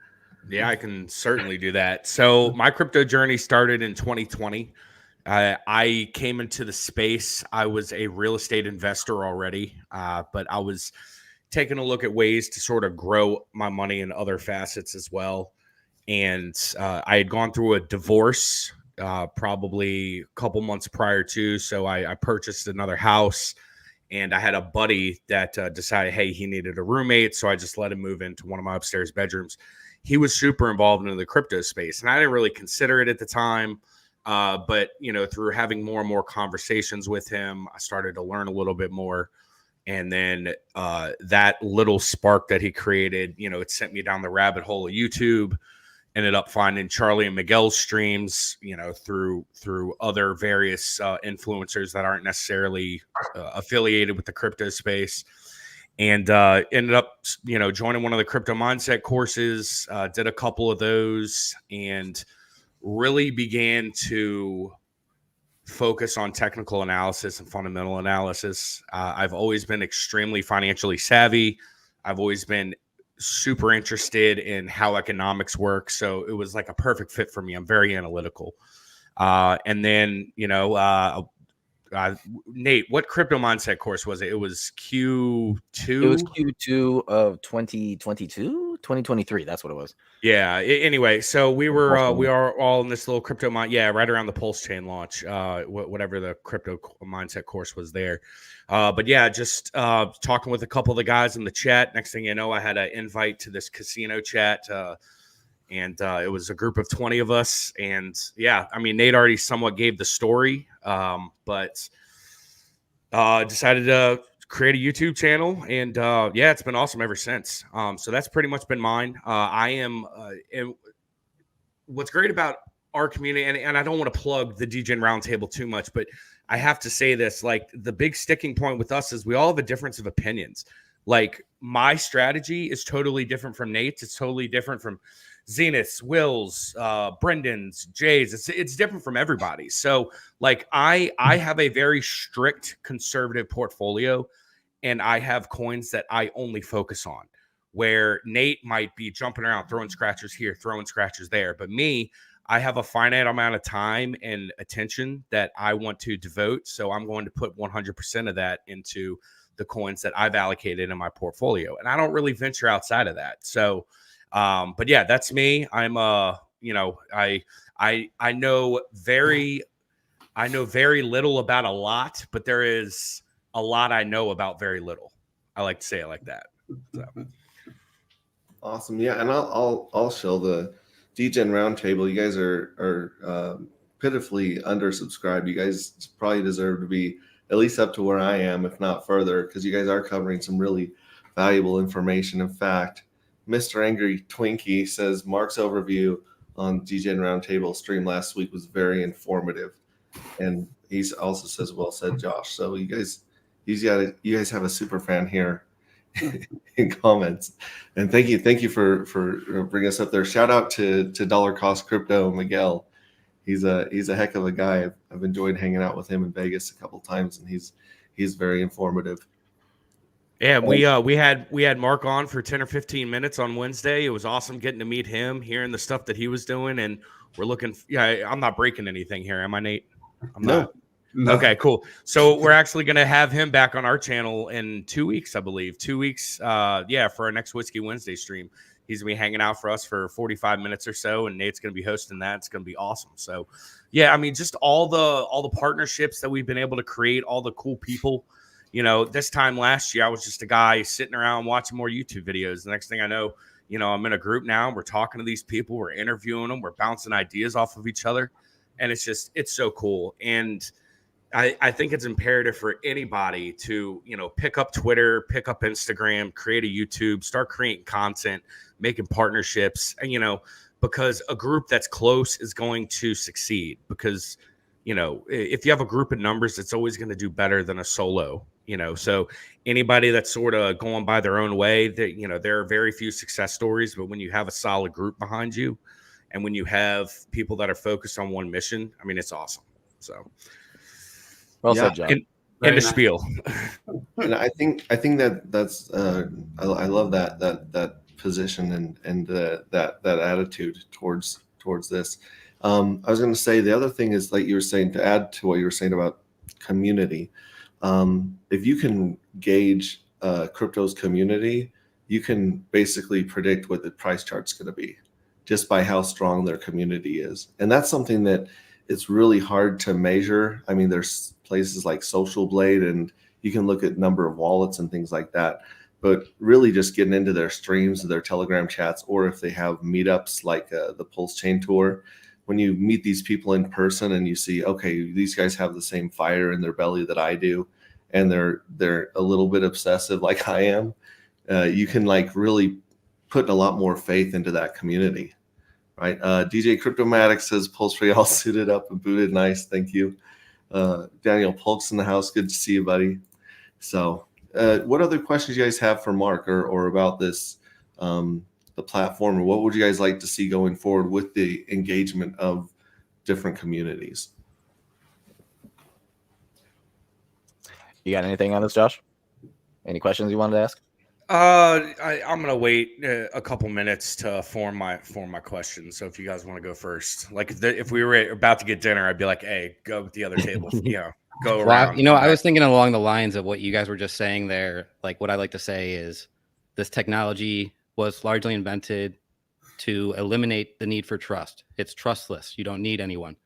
Yeah, I can certainly do that. So my crypto journey started in 2020. I came into the space. I was a real estate investor already, but I was taking a look at ways to sort of grow my money in other facets as well. And I had gone through a divorce probably a couple months prior to, so I purchased another house. And I had a buddy that decided, hey, he needed a roommate, so I just let him move into one of my upstairs bedrooms. He was super involved in the crypto space, and I didn't really consider it at the time. But, through having more and more conversations with him, I started to learn a little bit more. And then that little spark that he created, it sent me down the rabbit hole of YouTube. Ended up finding Charlie and Miguel's streams, through other various influencers that aren't necessarily affiliated with the crypto space. And ended up, joining one of the crypto mindset courses, did a couple of those, and really began to focus on technical analysis and fundamental analysis. I've always been extremely financially savvy. I've always been super interested in how economics work. So it was like a perfect fit for me. I'm very analytical. And then, Nate, what crypto mindset course was it? It was Q2. It was Q2 of 2023. That's what it was. Yeah. Anyway, so we are all in this little crypto mind. Yeah, right around the Pulse Chain launch, whatever the crypto mindset course was there. But yeah, just talking with a couple of the guys in the chat. Next thing you know, I had an invite to this casino chat. And it was a group of 20 of us. And yeah, I mean, Nate already somewhat gave the story, but decided to create a YouTube channel. And yeah, it's been awesome ever since. So that's pretty much been mine. And what's great about our community, and I don't want to plug the DGen Roundtable too much, but I have to say this, like the big sticking point with us is we all have a difference of opinions. Like my strategy is totally different from Nate's. It's totally different from Zenith's, Will's, Brendan's, Jay's. It's different from everybody. So like I have a very strict conservative portfolio, and I have coins that I only focus on, where Nate might be jumping around, throwing scratchers here, throwing scratchers there. But me, I have a finite amount of time and attention that I want to devote. So I'm going to put 100% of that into the coins that I've allocated in my portfolio. And I don't really venture outside of that. So, but yeah, that's me. I'm, I know very little about a lot, but there is a lot I know about very little. I like to say it like that. So. Awesome. Yeah. And I'll show the DGen Roundtable. You guys are pitifully undersubscribed. You guys probably deserve to be at least up to where I am, if not further, because you guys are covering some really valuable information. In fact, Mr. Angry Twinkie says Mark's overview on DGen Roundtable stream last week was very informative. And he also says, well said, Josh. So you guys have a super fan here in comments. And thank you for bringing us up there. Shout out to Dollar Cost Crypto, Miguel, He's a heck of a guy. I've enjoyed hanging out with him in Vegas a couple times, and he's very informative. Yeah, we had Mark on for 10 or 15 minutes on Wednesday. It was awesome getting to meet him, hearing the stuff that he was doing, and we're looking. Yeah, I'm not breaking anything here, am I, Nate? I'm not. No. Okay, cool. So we're actually going to have him back on our channel in 2 weeks, I believe. 2 weeks, for our next Whiskey Wednesday stream. He's going to be hanging out for us for 45 minutes or so, and Nate's going to be hosting that. It's going to be awesome. So, yeah, I mean, just all the partnerships that we've been able to create, all the cool people. You know, this time last year, I was just a guy sitting around watching more YouTube videos. The next thing I know, you know, I'm in a group now. We're talking to these people. We're interviewing them. We're bouncing ideas off of each other. And it's so cool. And I think it's imperative for anybody to, you know, pick up Twitter, pick up Instagram, create a YouTube, start creating content, making partnerships, and, you know, because a group that's close is going to succeed. Because, you know, if you have a group of numbers, it's always going to do better than a solo, you know. So anybody that's sort of going by their own way, that, you know, there are very few success stories, but when you have a solid group behind you and when you have people that are focused on one mission, I mean, it's awesome. So. Well said, John. In the spiel. And I think that's I love that position and that attitude towards this. I was going to say the other thing is, like you were saying, to add to what you were saying about community. If you can gauge crypto's community, you can basically predict what the price chart's going to be just by how strong their community is, and that's something that it's really hard to measure. I mean, there's places like Social Blade, and you can look at number of wallets and things like that. But really just getting into their streams, their Telegram chats, or if they have meetups like the Pulse Chain Tour, when you meet these people in person and you see, okay, these guys have the same fire in their belly that I do, and they're a little bit obsessive like I am, you can like really put a lot more faith into that community. Right. DJ Cryptomatic says Pulse Ray all suited up and booted. Nice. Thank you. Daniel Polk's in the house. Good to see you, buddy. So what other questions you guys have for Mark or about this, the platform, or what would you guys like to see going forward with the engagement of different communities? You got anything on this, Josh? Any questions you wanted to ask? I'm gonna wait a couple minutes to form my question. So if you guys want to go first, like if we were about to get dinner, I'd be like, "Hey, go with the other table." You know, go around. You know, I was thinking along the lines of what you guys were just saying there. Like, what I like to say is, this technology was largely invented to eliminate the need for trust. It's trustless. You don't need anyone.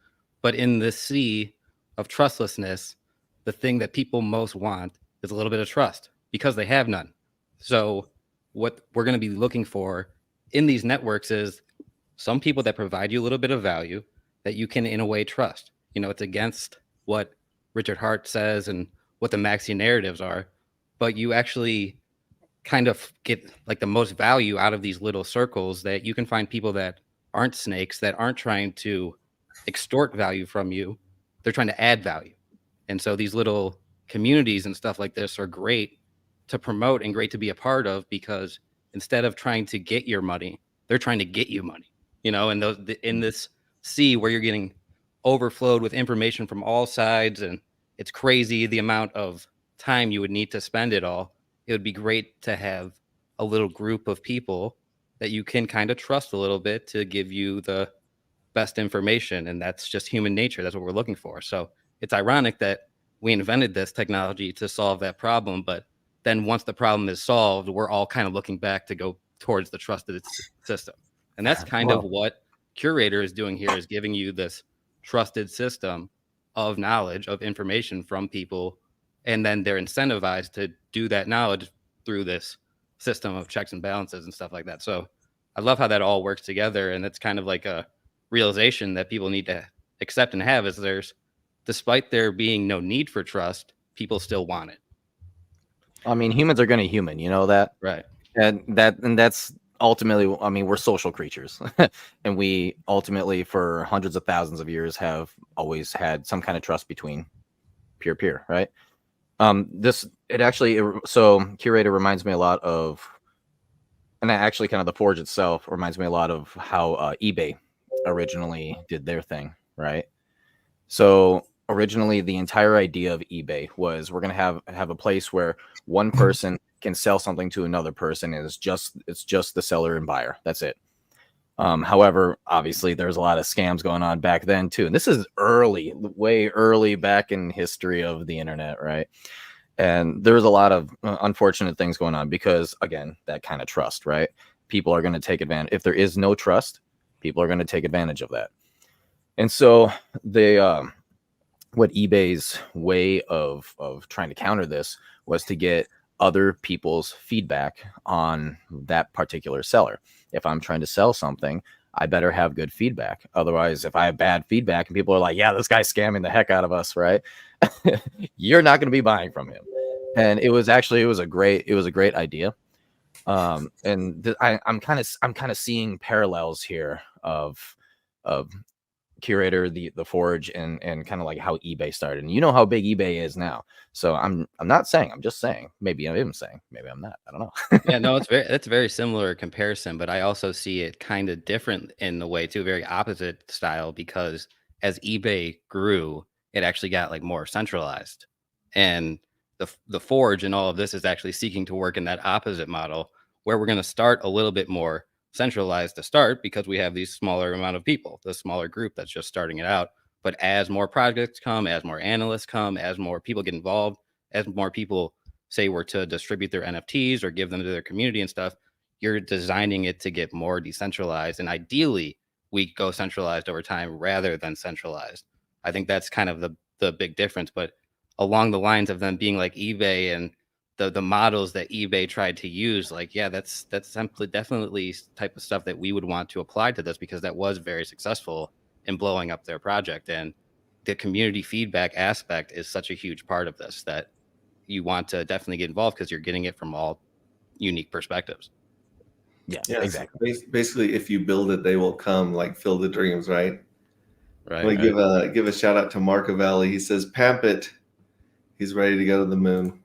But in this sea of trustlessness, the thing that people most want is a little bit of trust because they have none. So what we're going to be looking for in these networks is some people that provide you a little bit of value that you can, in a way, trust. You know, it's against what Richard Hart says and what the Maxi narratives are, but you actually kind of get like the most value out of these little circles, that you can find people that aren't snakes, that aren't trying to extort value from you. They're trying to add value. And so these little communities and stuff like this are great to promote and great to be a part of, because instead of trying to get your money, they're trying to get you money, you know, and in this sea where you're getting overflowed with information from all sides, and it's crazy the amount of time you would need to spend it all. It would be great to have a little group of people that you can kind of trust a little bit to give you the best information. And that's just human nature. That's what we're looking for. So it's ironic that we invented this technology to solve that problem, but then once the problem is solved, we're all kind of looking back to go towards the trusted system. And that's kind of what Curator is doing here, is giving you this trusted system of knowledge, of information from people. And then they're incentivized to do that knowledge through this system of checks and balances and stuff like that. So I love how that all works together. And it's kind of like a realization that people need to accept and have, is despite there being no need for trust, people still want it. I mean, humans are going to human, you know that? Right. And that's ultimately, I mean, we're social creatures. And we ultimately, for hundreds of thousands of years, have always had some kind of trust between peer, right? So Curator reminds me a lot of, and actually kind of the Forge itself reminds me a lot of how eBay originally did their thing. right? So originally, the entire idea of eBay was we're going to have a place where one person can sell something to another person, and it's just the seller and buyer. That's it. However, obviously, there's a lot of scams going on back then too, and this is early, way early back in history of the internet, right? And there's a lot of unfortunate things going on because, again, that kind of trust, right? People are going to take advantage. If there is no trust, people are going to take advantage of that. And so they, what eBay's way of trying to counter this was to get other people's feedback on that particular seller. If I'm trying to sell something, I better have good feedback. Otherwise, if I have bad feedback and people are like, yeah, this guy's scamming the heck out of us, right? You're not going to be buying from him. And it was a great idea. And I'm kind of seeing parallels here of Curator, the Forge, and kind of like how eBay started. And you know how big eBay is now. So I'm just saying, maybe I am saying, maybe I'm not. I don't know. Yeah, no, it's a very similar comparison, but I also see it kind of different in the way too, very opposite style, because as eBay grew, it actually got like more centralized. And the Forge and all of this is actually seeking to work in that opposite model, where we're going to start a little bit more centralized to start because we have these smaller amount of people, the smaller group that's just starting it out. But as more projects come, as more analysts come, as more people get involved, as more people say were to distribute their NFTs or give them to their community and stuff, you're designing it to get more decentralized. And ideally, we go centralized over time rather than centralized. I think that's kind of the big difference. But along the lines of them being like eBay and the models that eBay tried to use, like, yeah, that's simply definitely type of stuff that we would want to apply to this, because that was very successful in blowing up their project. And the community feedback aspect is such a huge part of this that you want to definitely get involved because you're getting it from all unique perspectives. Yeah, Yeah, exactly. so basically, if you build it, they will come. Like Fill the Dreams, right? Right. I'm gonna give a shout out to Mark Avelli. He says, "Pamp it." He's ready to go to the moon.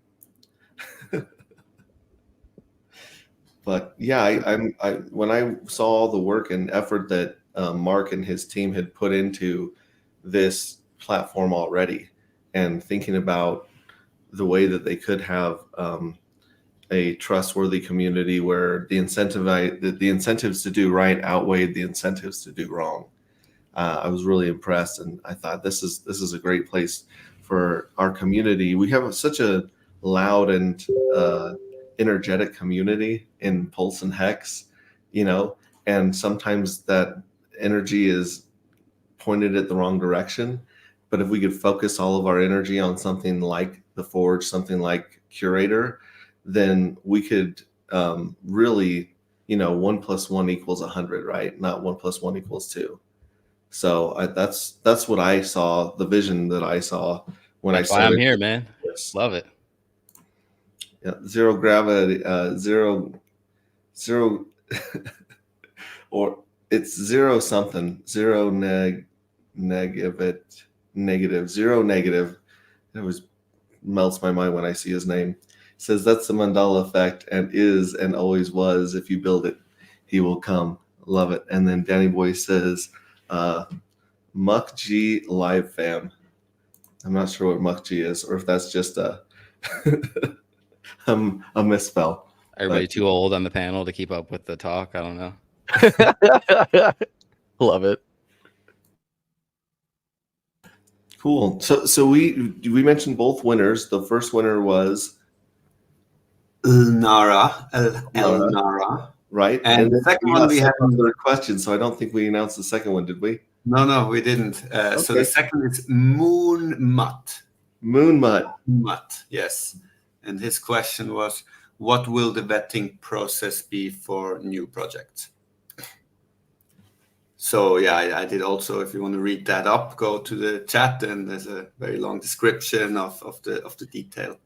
But yeah, I when I saw all the work and effort that Mark and his team had put into this platform already, and thinking about the way that they could have a trustworthy community where the incentives to do right outweighed the incentives to do wrong. I was really impressed, and I thought this is a great place for our community. We have such a loud and energetic community in Pulse and Hex, and sometimes that energy is pointed at the wrong direction. But if we could focus all of our energy on something like the Forge, something like Curator, then we could really, 1 + 1 = 100, right? Not 1 + 1 = 2. So that's what I saw, the vision that I saw when That's I why started. I'm here, man. This. Love it. Yeah, zero gravity, zero, or it's zero something, zero negative, zero negative. It always melts my mind when I see his name. It says that's the Mandela effect, and is and always was. If you build it, he will come. Love it. And then Danny Boy says, Muck G Live Fam. I'm not sure what Muck G is, or if that's just a misspell. Everybody too old on the panel to keep up with the talk. I don't know. Love it. Cool. So we mentioned both winners. The first winner was Elnara. Right. And the second one we had another question, so I don't think we announced the second one, did we? No, we didn't. Okay. So the second is Moon Mutt. Moon Mutt. Mutt, yes. And his question was, what will the vetting process be for new projects? So yeah, I did also, if you want to read that up, go to the chat, and there's a very long description of the detail.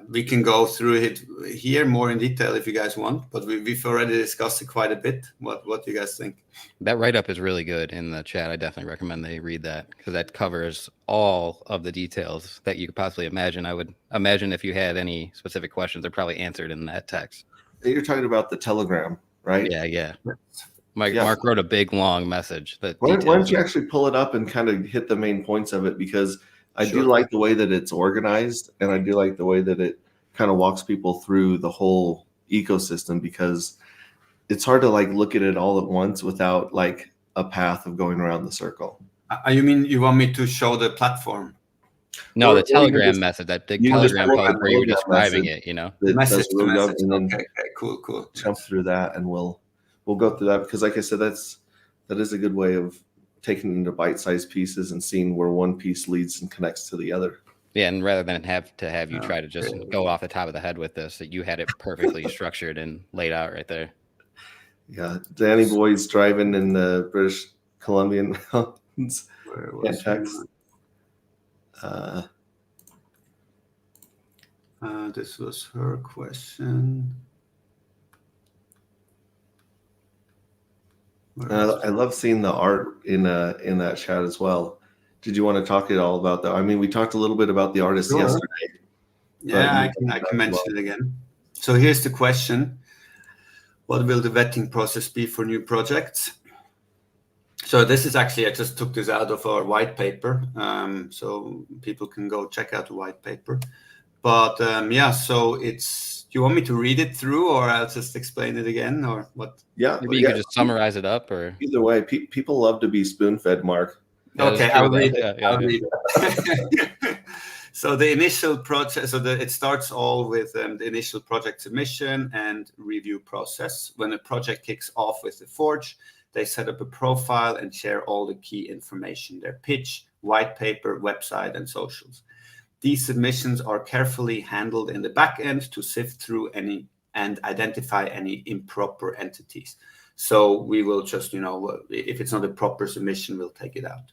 We can go through it here more in detail if you guys want, but we've already discussed it quite a bit. What do you guys think? That write-up is really good in the chat. I definitely recommend they read that, because that covers all of the details that you could possibly imagine. I would imagine if you had any specific questions, they're probably answered in that text. You're talking about the Telegram, right? Yeah. Mark wrote a big long message that Why details don't you actually pull it up and kind of hit the main points of it? Because I do like the way that it's organized, and I do like the way that it kind of walks people through the whole ecosystem, because it's hard to like look at it all at once without like a path of going around the circle. You mean you want me to show the platform? No, Or the you can Telegram just- message, that big you can just Telegram pull post that where you were Telegram describing message. it, you know? The message That's to really good, message. and then Okay, cool. jump through that, and we'll go through that, because like I said, that is a good way of taking it into bite-sized pieces and seeing where one piece leads and connects to the other. Yeah, and rather than have you try to just go off the top of the head with this, that you had it perfectly structured and laid out right there. Yeah, Danny Boy's driving in the British Columbian mountains. Can't text. This was her question. I love seeing the art in that chat as well. Did you want to talk at all about that? I mean, we talked a little bit about the artist yesterday. Yeah, I can mention it again. So here's the question. What will the vetting process be for new projects? So this is actually, I just took this out of our white paper. So people can go check out the white paper. But so it's, do you want me to read it through, or I'll just explain it again, or what? Yeah. Maybe you could just summarize it up, or either way, people love to be spoon-fed, Mark. Okay, I'll read it. I'll read it. So the initial project, it starts all with the initial project submission and review process. When a project kicks off with the Forge, they set up a profile and share all the key information, their pitch, white paper, website, and socials. These submissions are carefully handled in the back end to sift through any and identify any improper entities. So we will just, if it's not a proper submission, we'll take it out.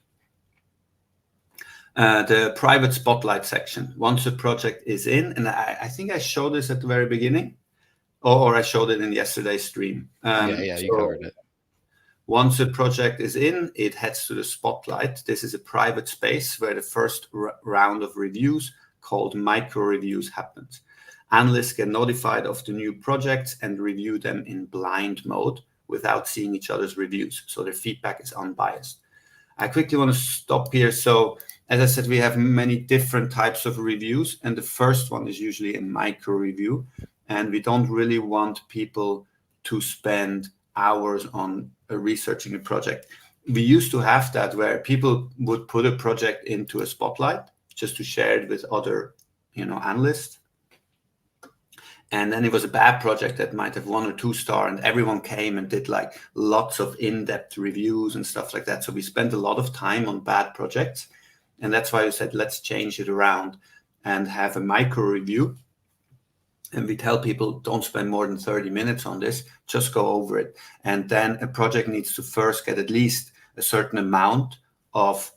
The private spotlight section. Once a project is in, and I think I showed this at the very beginning, or I showed it in yesterday's stream. You covered it. Once a project is in, it heads to the spotlight. This is a private space where the first round of reviews, called micro reviews, happens. Analysts get notified of the new projects and review them in blind mode without seeing each other's reviews. So their feedback is unbiased. I quickly want to stop here. So as I said, we have many different types of reviews, and the first one is usually a micro review. And we don't really want people to spend hours on researching a project. We used to have that where people would put a project into a spotlight just to share it with other, analysts. And then it was a bad project that might have 1 or 2 star, and everyone came and did like lots of in-depth reviews and stuff like that. So we spent a lot of time on bad projects. And that's why we said, let's change it around and have a micro review. And we tell people, don't spend more than 30 minutes on this, just go over it. And then a project needs to first get at least a certain amount of,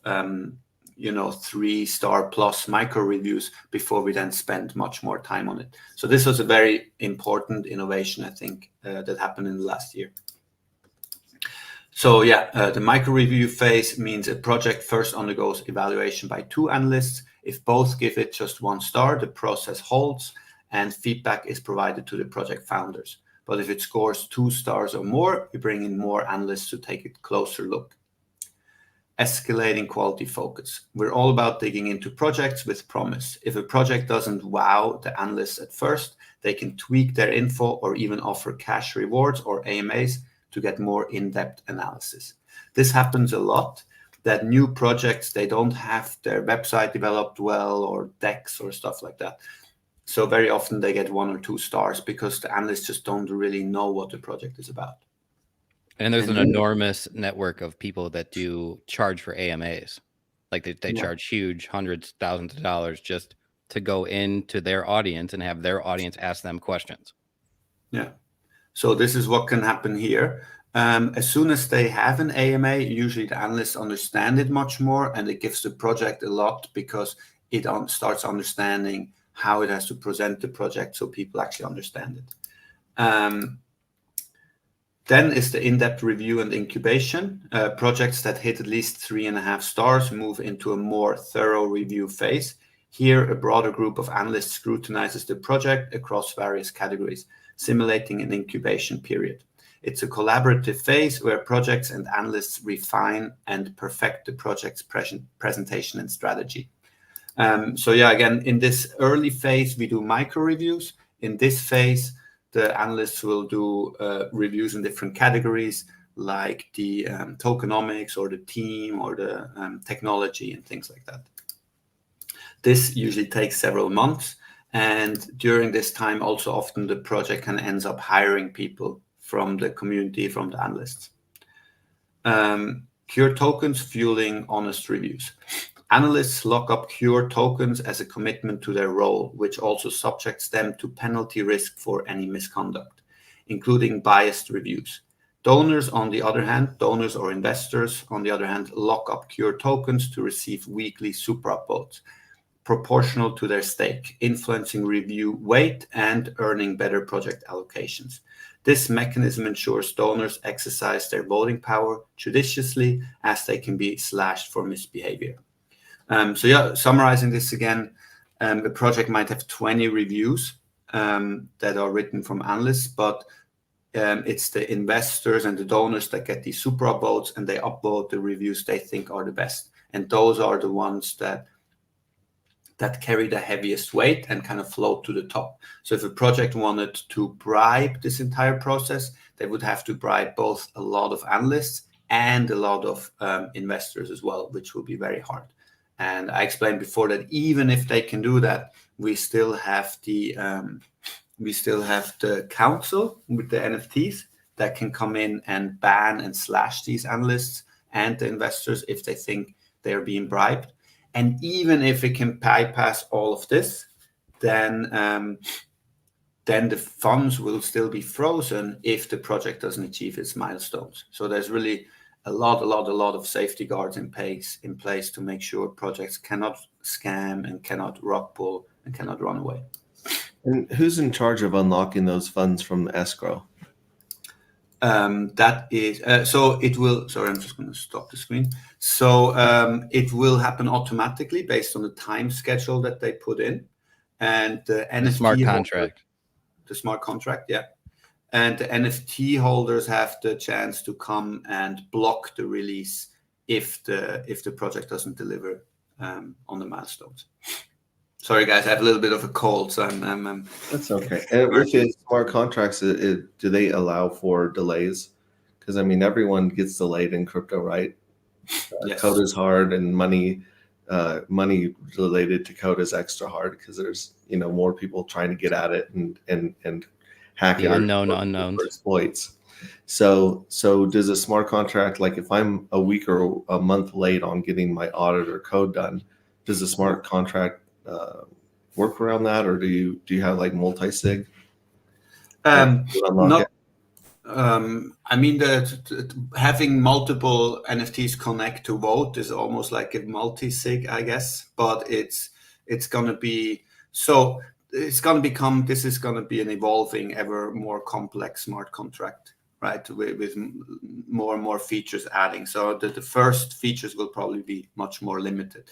3-star plus micro reviews before we then spend much more time on it. So this was a very important innovation, I think, that happened in the last year. So the micro review phase means a project first undergoes evaluation by 2 analysts. If both give it just 1 star, the process holds, and feedback is provided to the project founders. But if it scores 2 stars or more, we bring in more analysts to take a closer look. Escalating quality focus. We're all about digging into projects with promise. If a project doesn't wow the analysts at first, they can tweak their info or even offer cash rewards or AMAs to get more in-depth analysis. This happens a lot, that new projects, they don't have their website developed well, or decks or stuff like that. So very often they get 1 or 2 stars because the analysts just don't really know what the project is about. And there's an enormous network of people that do charge for AMAs. Like they charge huge hundreds, thousands of dollars just to go into their audience and have their audience ask them questions. Yeah. So this is what can happen here. As soon as they have an AMA, usually the analysts understand it much more, and it gives the project a lot because it starts understanding how it has to present the project so people actually understand it. Then is the in-depth review and incubation. Projects that hit at least 3.5 stars move into a more thorough review phase. Here, a broader group of analysts scrutinizes the project across various categories, simulating an incubation period. It's a collaborative phase where projects and analysts refine and perfect the project's presentation and strategy. So yeah, again, in this early phase, we do micro reviews. In this phase, the analysts will do reviews in different categories, like the tokenomics or the team or the technology and things like that. This usually takes several months. And during this time, also often the project kind of ends up hiring people from the community, from the analysts. Cure tokens fueling honest reviews. Analysts lock up Cure tokens as a commitment to their role, which also subjects them to penalty risk for any misconduct, including biased reviews. Donors, on the other hand, donors or investors, on the other hand, lock up Cure tokens to receive weekly super upvotes, proportional to their stake, influencing review weight and earning better project allocations. This mechanism ensures donors exercise their voting power judiciously, as they can be slashed for misbehavior. So yeah, summarizing this again, a project might have 20 reviews that are written from analysts, but it's the investors and the donors that get these super upvotes, and they upvote the reviews they think are the best. And those are the ones that carry the heaviest weight and kind of float to the top. So if a project wanted to bribe this entire process, they would have to bribe both a lot of analysts and a lot of investors as well, which will be very hard. And I explained before that even if they can do that, we still have the council with the NFTs that can come in and ban and slash these analysts and the investors if they think they're being bribed. And even if it can bypass all of this, then the funds will still be frozen if the project doesn't achieve its milestones. So there's really a lot of safety guards in place to make sure projects cannot scam and cannot rug pull and cannot run away. And who's in charge of unlocking those funds from escrow? That is so it will. Sorry, I'm just going to stop the screen. So it will happen automatically based on the time schedule that they put in, and the NFT smart contract. The smart contract, yeah. And the NFT holders have the chance to come and block the release if the project doesn't deliver on the milestones. Sorry, guys, I have a little bit of a cold, so I'm That's okay. And with the smart contracts, do they allow for delays? Because I mean, everyone gets delayed in crypto, right? Yes. Code is hard, and money related to code is extra hard because there's more people trying to get at it and hack The it unknown or unknowns. exploits. So does a smart contract, like if I'm a week or a month late on getting my audit or code done, does a smart contract work around that, or do you have like multi-sig? not. I mean, having multiple NFTs connect to vote is almost like a multi-sig, I guess. But it's going to be so. It's going to become. This is going to be an evolving, ever more complex smart contract, right? With more and more features adding. So the first features will probably be much more limited.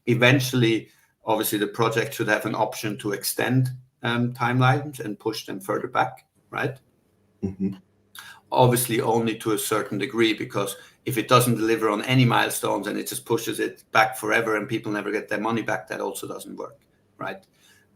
Eventually, obviously, the project should have an option to extend timelines and push them further back, right? Mm-hmm. Obviously, only to a certain degree, because if it doesn't deliver on any milestones and it just pushes it back forever and people never get their money back, that also doesn't work, right?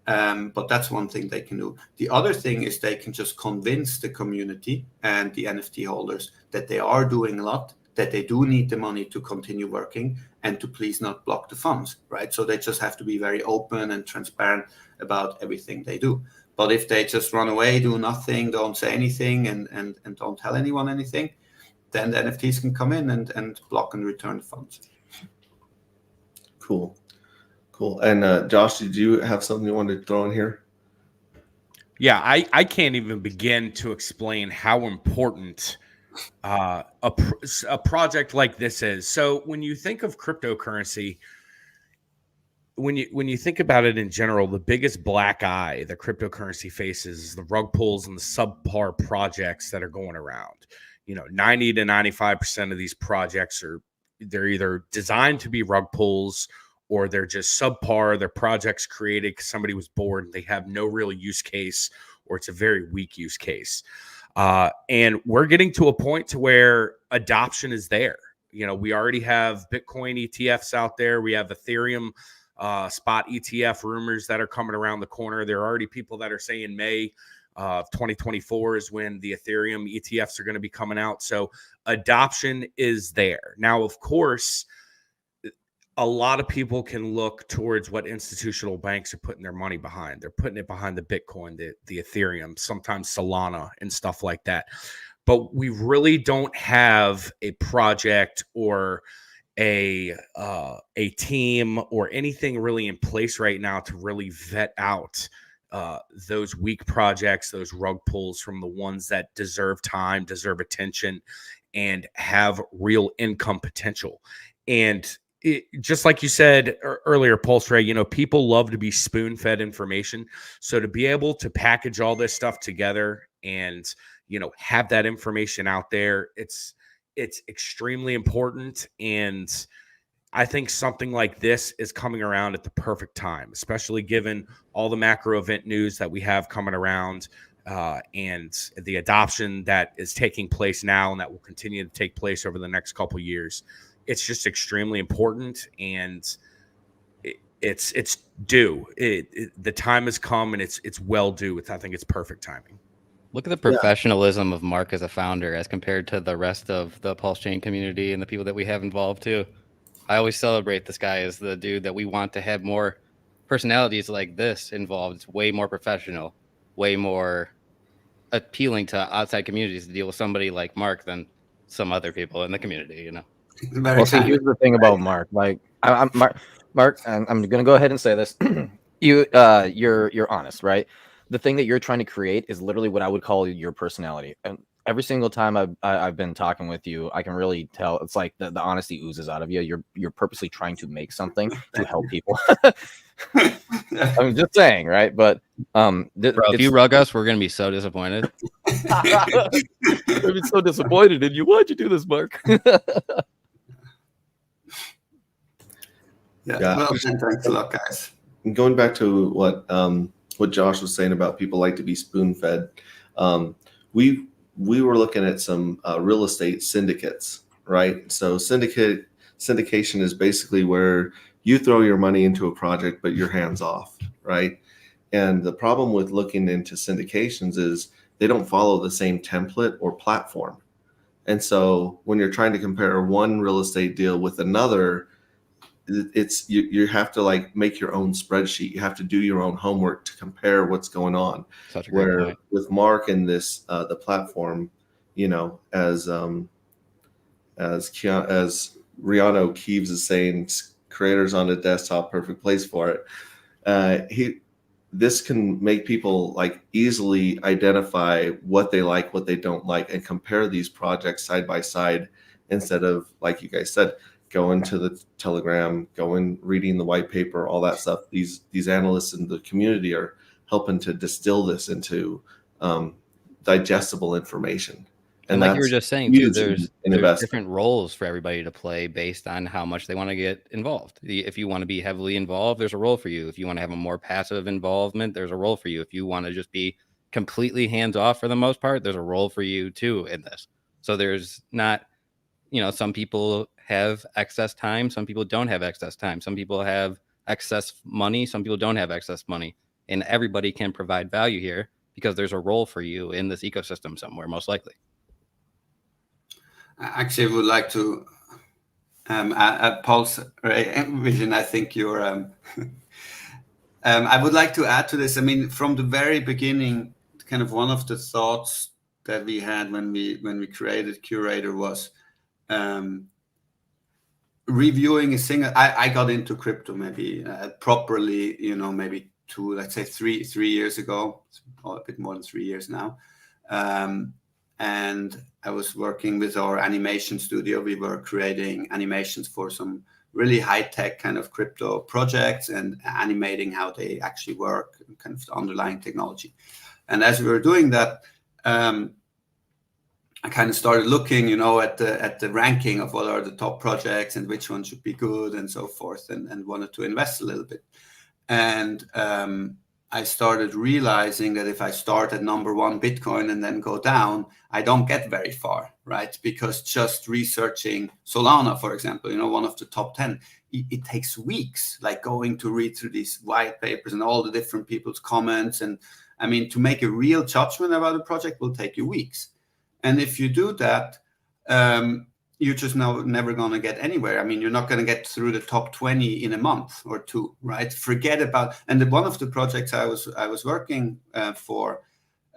But that's one thing they can do. The other thing is they can just convince the community and the NFT holders that they are doing a lot, that they do need the money to continue working, and to please not block the funds, right? So they just have to be very open and transparent about everything they do. But if they just run away, do nothing, don't say anything, and don't tell anyone anything, then the NFTs can come in and block and return the funds. Cool. And Josh, did you have something you wanted to throw in here? Yeah, I can't even begin to explain how important a project like this is. So when you think of cryptocurrency, when you think about it in general, the biggest black eye the cryptocurrency faces is the rug pulls and the subpar projects that are going around. 90 to 95% of these projects they're either designed to be rug pulls, or they're just subpar. Their projects created because somebody was bored and they have no real use case, or it's a very weak use case. And we're getting to a point to where adoption is there. We already have Bitcoin ETFs out there. We have Ethereum spot ETF rumors that are coming around the corner. There are already people that are saying May of 2024 is when the Ethereum ETFs are going to be coming out. So adoption is there. Now, of course, a lot of people can look towards what institutional banks are putting their money behind. They're putting it behind the Bitcoin, the Ethereum, sometimes Solana and stuff like that. But we really don't have a project or a team or anything really in place right now to really vet out those weak projects, those rug pulls from the ones that deserve time, deserve attention, and have real income potential. And just like you said earlier, Pulse Ray, people love to be spoon-fed information. So to be able to package all this stuff together and, have that information out there, it's extremely important. And I think something like this is coming around at the perfect time, especially given all the macro event news that we have coming around and the adoption that is taking place now and that will continue to take place over the next couple of years. It's just extremely important, and it's due. The time has come, and it's well due. I think it's perfect timing. Look at the professionalism of Mark as a founder as compared to the rest of the Pulse Chain community and the people that we have involved too. I always celebrate this guy as the dude that we want to have more personalities like this involved. It's way more professional, way more appealing to outside communities to deal with somebody like Mark than some other people in the community, Well, see, here's the thing about Mark. Like, I'm Mark, and I'm gonna go ahead and say this. You're honest, right? The thing that you're trying to create is literally what I would call your personality. And every single time I've been talking with you, I can really tell. It's like the honesty oozes out of you. You're purposely trying to make something to help people. I'm just saying, right? But bro, if you rug us, we're gonna be so disappointed. I'd be so disappointed in you. Why'd you do this, Mark? Yeah. Well, thanks a lot, guys. Going back to what Josh was saying about people like to be spoon-fed, we were looking at some real estate syndicates, right? So syndication is basically where you throw your money into a project, but your hands off, right? And the problem with looking into syndications is they don't follow the same template or platform. And so when you're trying to compare one real estate deal with another, it's you have to like make your own spreadsheet. You have to do your own homework to compare what's going on. Such a great point. With Mark and this the platform, as Rihanna Keeves is saying, creators on the desktop, perfect place for it. This can make people like easily identify what they like, what they don't like, and compare these projects side by side instead of, like you guys said, going to the Telegram, reading the white paper, all that stuff. These analysts in the community are helping to distill this into digestible information. And like you were just saying too, there's different roles for everybody to play based on how much they want to get involved. If you want to be heavily involved, there's a role for you. If you want to have a more passive involvement, there's a role for you. If you want to just be completely hands off for the most part, there's a role for you too in this. So there's not, some people have excess time. Some people don't have excess time. Some people have excess money. Some people don't have excess money. And everybody can provide value here because there's a role for you in this ecosystem somewhere, most likely. Actually, I would like to at Pulse Vision, I think you're. I would like to add to this. I mean, from the very beginning, kind of one of the thoughts that we had when we created Curator was reviewing a single. I got into crypto maybe properly, maybe let's say three years ago, or a bit more than 3 years now. And I was working with our animation studio. We were creating animations for some really high-tech kind of crypto projects and animating how they actually work, kind of the underlying technology. And as we were doing that, I kind of started looking, at the ranking of what are the top projects and which ones should be good and so forth, and wanted to invest a little bit. And I started realizing that if I start at number one Bitcoin and then go down, I don't get very far, right? Because just researching Solana, for example, one of the top 10, it takes weeks, like going to read through these white papers and all the different people's comments. And I mean, to make a real judgment about a project will take you weeks. And if you do that, you're just never going to get anywhere. I mean, you're not going to get through the top 20 in a month or two, right? Forget about. And one of the projects I was working for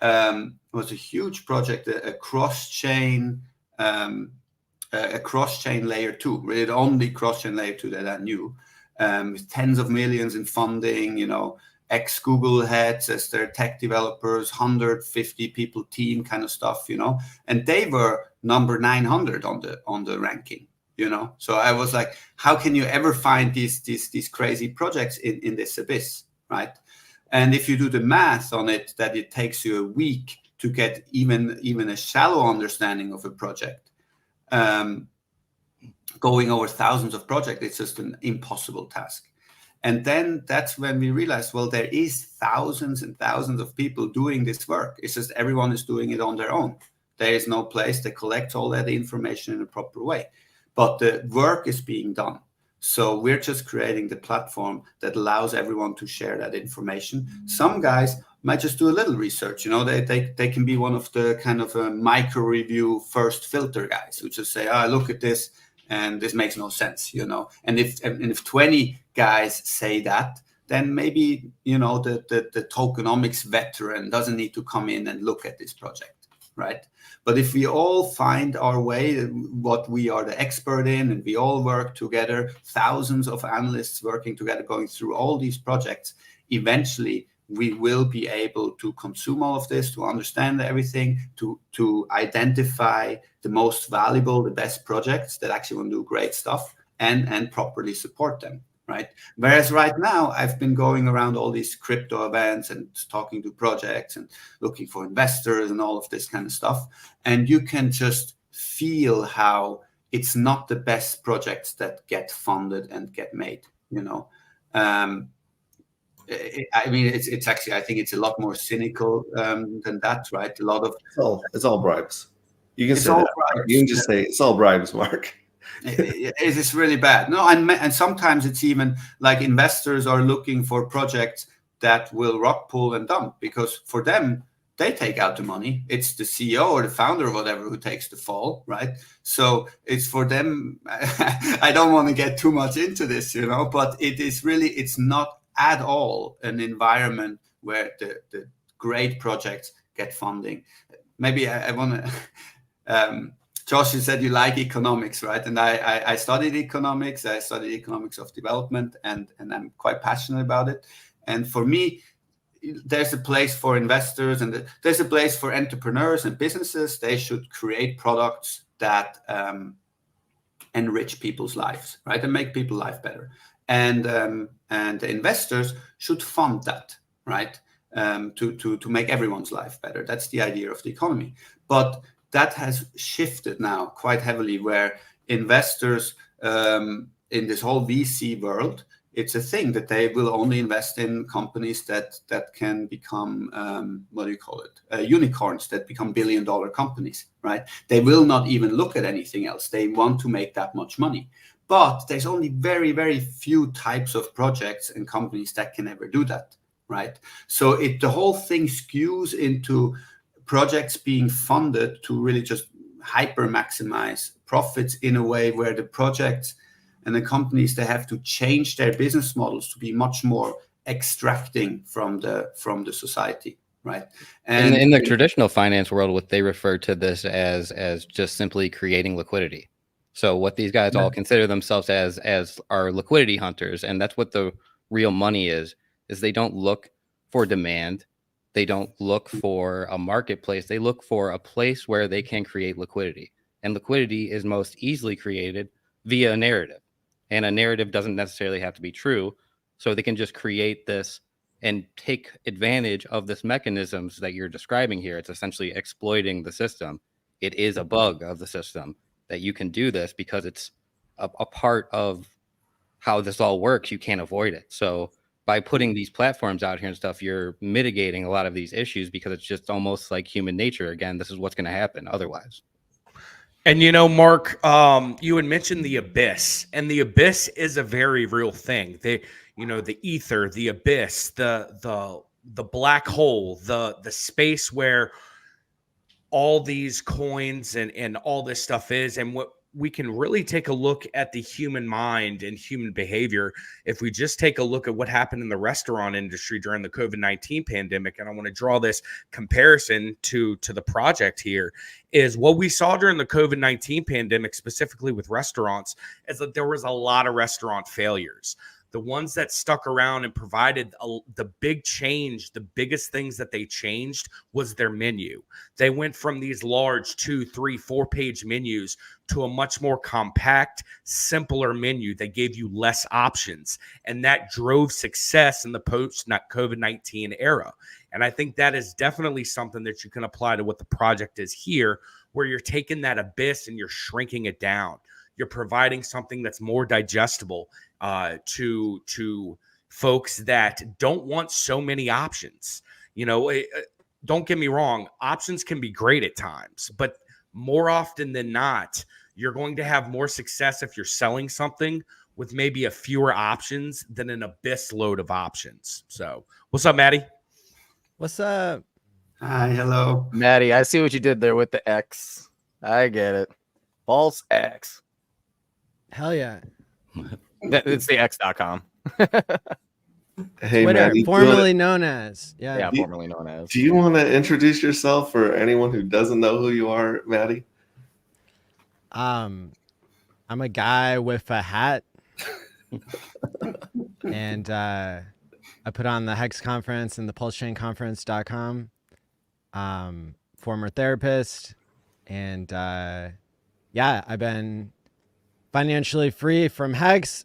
was a huge project, a cross-chain layer 2, really the only cross-chain layer 2 that I knew, with tens of millions in funding, ex-Google heads as their tech developers, 150 people team kind of stuff, and they were number 900 on the ranking, So I was like, how can you ever find these crazy projects in this abyss, right? And if you do the math on it, that it takes you a week to get even a shallow understanding of a project, going over thousands of projects, it's just an impossible task. And then that's when we realized, well, there is thousands and thousands of people doing this work. It's just everyone is doing it on their own. There is no place that collects all that information in a proper way. But the work is being done. So we're just creating the platform that allows everyone to share that information. Some guys might just do a little research. They can be one of the kind of micro review first filter guys who just say, look at this, and this makes no sense, And if 20 guys say that, then maybe the tokenomics veteran doesn't need to come in and look at this project, right? But if we all find our way, what we are the expert in, and we all work together, thousands of analysts working together, going through all these projects, eventually we will be able to consume all of this, to understand everything, to identify the most valuable, the best projects that actually want to do great stuff, and properly support them, right? Whereas right now, I've been going around all these crypto events and talking to projects and looking for investors and all of this kind of stuff. And you can just feel how it's not the best projects that get funded and get made, I mean, it's actually, I think it's a lot more cynical than that, right? A lot of it's all bribes. You can say that. Bribes. You can just say it's all bribes, Mark. It is really bad. No, and sometimes it's even like investors are looking for projects that will rock pull and dump, because for them, they take out the money. It's the CEO or the founder or whatever who takes the fall, right? So it's for them. I don't want to get too much into this, but it is really, it's not at all an environment where the great projects get funding. Maybe I want to, Josh, you said you like economics, right? And I studied economics. I studied economics of development, and I'm quite passionate about it. And for me, there's a place for investors, and there's a place for entrepreneurs and businesses. They should create products that enrich people's lives, right? And make people's life better. And the investors should fund that, right? To make everyone's life better. That's the idea of the economy. But that has shifted now quite heavily, where investors in this whole VC world, it's a thing that they will only invest in companies that can become, unicorns, that become billion-dollar companies, right? They will not even look at anything else. They want to make that much money. But there's only very, very few types of projects and companies that can ever do that, right? So the whole thing skews into projects being funded to really just hyper maximize profits in a way where the projects and the companies, they have to change their business models to be much more extracting from the society, right? And in the traditional finance world, what they refer to this as just simply creating liquidity. So what these guys all consider themselves as are liquidity hunters, and that's what the real money is they don't look for demand. They don't look for a marketplace. They look for a place where they can create liquidity. And liquidity is most easily created via a narrative. And a narrative doesn't necessarily have to be true. So they can just create this and take advantage of this mechanisms that you're describing here. It's essentially exploiting the system. It is a bug of the system that you can do this because it's a part of how this all works. You can't avoid it. So by putting these platforms out here and stuff, you're mitigating a lot of these issues because it's just almost like human nature. Again, this is what's going to happen otherwise. And Mark, you had mentioned the abyss, and the abyss is a very real thing. The ether, the abyss, the black hole, the space where all these coins and all this stuff is. And what we can really take a look at the human mind and human behavior if we just take a look at what happened in the restaurant industry during the COVID-19 pandemic. And I want to draw this comparison to the project here, is what we saw during the COVID-19 pandemic, specifically with restaurants, is that there was a lot of restaurant failures. The ones that stuck around and provided the big change, the biggest things that they changed was their menu. They went from these large 2, 3, 4-page menus to a much more compact, simpler menu that gave you less options. And that drove success in the post-COVID-19 era. And I think that is definitely something that you can apply to what the project is here, where you're taking that abyss and you're shrinking it down. You're providing something that's more digestible to folks that don't want so many options. Don't get me wrong, options can be great at times, but more often than not, you're going to have more success if you're selling something with maybe a fewer options than an abyss load of options. So, what's up, Maddie? What's up? Hi, hello. Maddie, I see what you did there with the X. I get it. False X. Hell yeah. It's the X.com. Hey, Twitter, Maddie, formerly known as. Yeah, formerly known as. do you want to introduce yourself for anyone who doesn't know who you are, Maddie? I'm a guy with a hat. And I put on the Hex conference and the pulsechainconference.com. Former therapist. And I've been financially free from Hex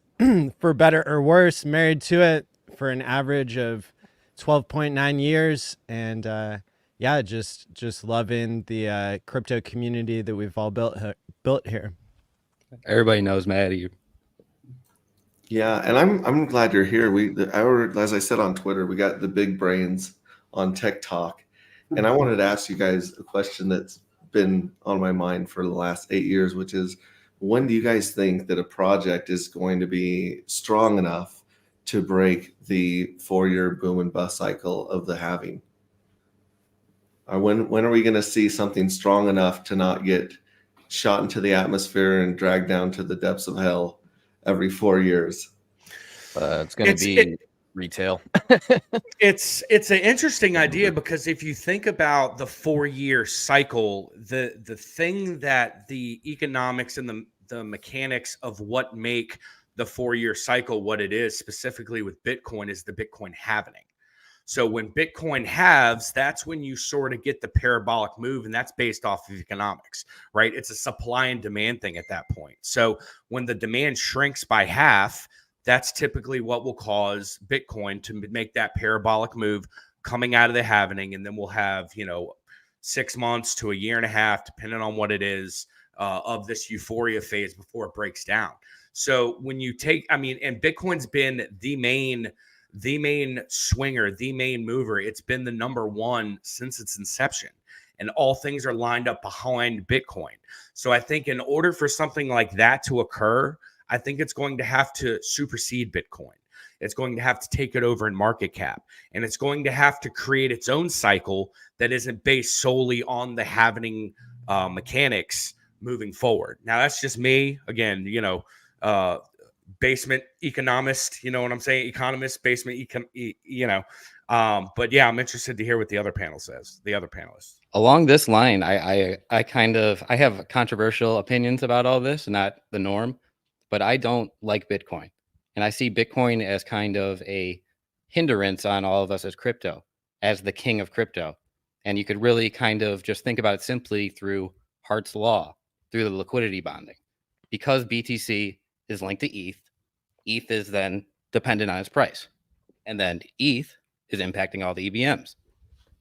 for better or worse, married to it for an average of 12.9 years. And just loving the crypto community that we've all built here. Everybody knows Maddie. Yeah, and I'm glad you're here. As I said on Twitter, we got the big brains on Tech Talk, and I wanted to ask you guys a question that's been on my mind for the last 8 years, which is, when do you guys think that a project is going to be strong enough to break the 4-year boom and bust cycle of the halving? When are we going to see something strong enough to not get shot into the atmosphere and dragged down to the depths of hell every 4 years? It's going to be retail. It's an interesting idea, because if you think about the 4-year cycle, the thing that the economics and the mechanics of what make the 4-year cycle what it is, specifically with Bitcoin, is the Bitcoin halving. So when Bitcoin halves, that's when you sort of get the parabolic move, and that's based off of economics, right? It's a supply and demand thing at that point. So when the demand shrinks by half, that's typically what will cause Bitcoin to make that parabolic move coming out of the halving. And then we'll have, 6 months to a year and a half, depending on what it is, of this euphoria phase before it breaks down. So when you and Bitcoin's been the main swinger, the main mover. It's been the number one since its inception, and all things are lined up behind Bitcoin. So I think in order for something like that to occur, I think it's going to have to supersede Bitcoin. It's going to have to take it over in market cap, and it's going to have to create its own cycle that isn't based solely on the halving mechanics moving forward. Now, that's just me. Again, basement economist, you know what I'm saying? Economist, basement, but yeah, I'm interested to hear what the other panel says, the other panelists. Along this line, I have controversial opinions about all this, not the norm, but I don't like Bitcoin. And I see Bitcoin as kind of a hindrance on all of us as crypto, as the king of crypto. And you could really kind of just think about it simply through Hart's law, through the liquidity bonding. Because BTC is linked to ETH, ETH is then dependent on its price. And then ETH is impacting all the EVMs.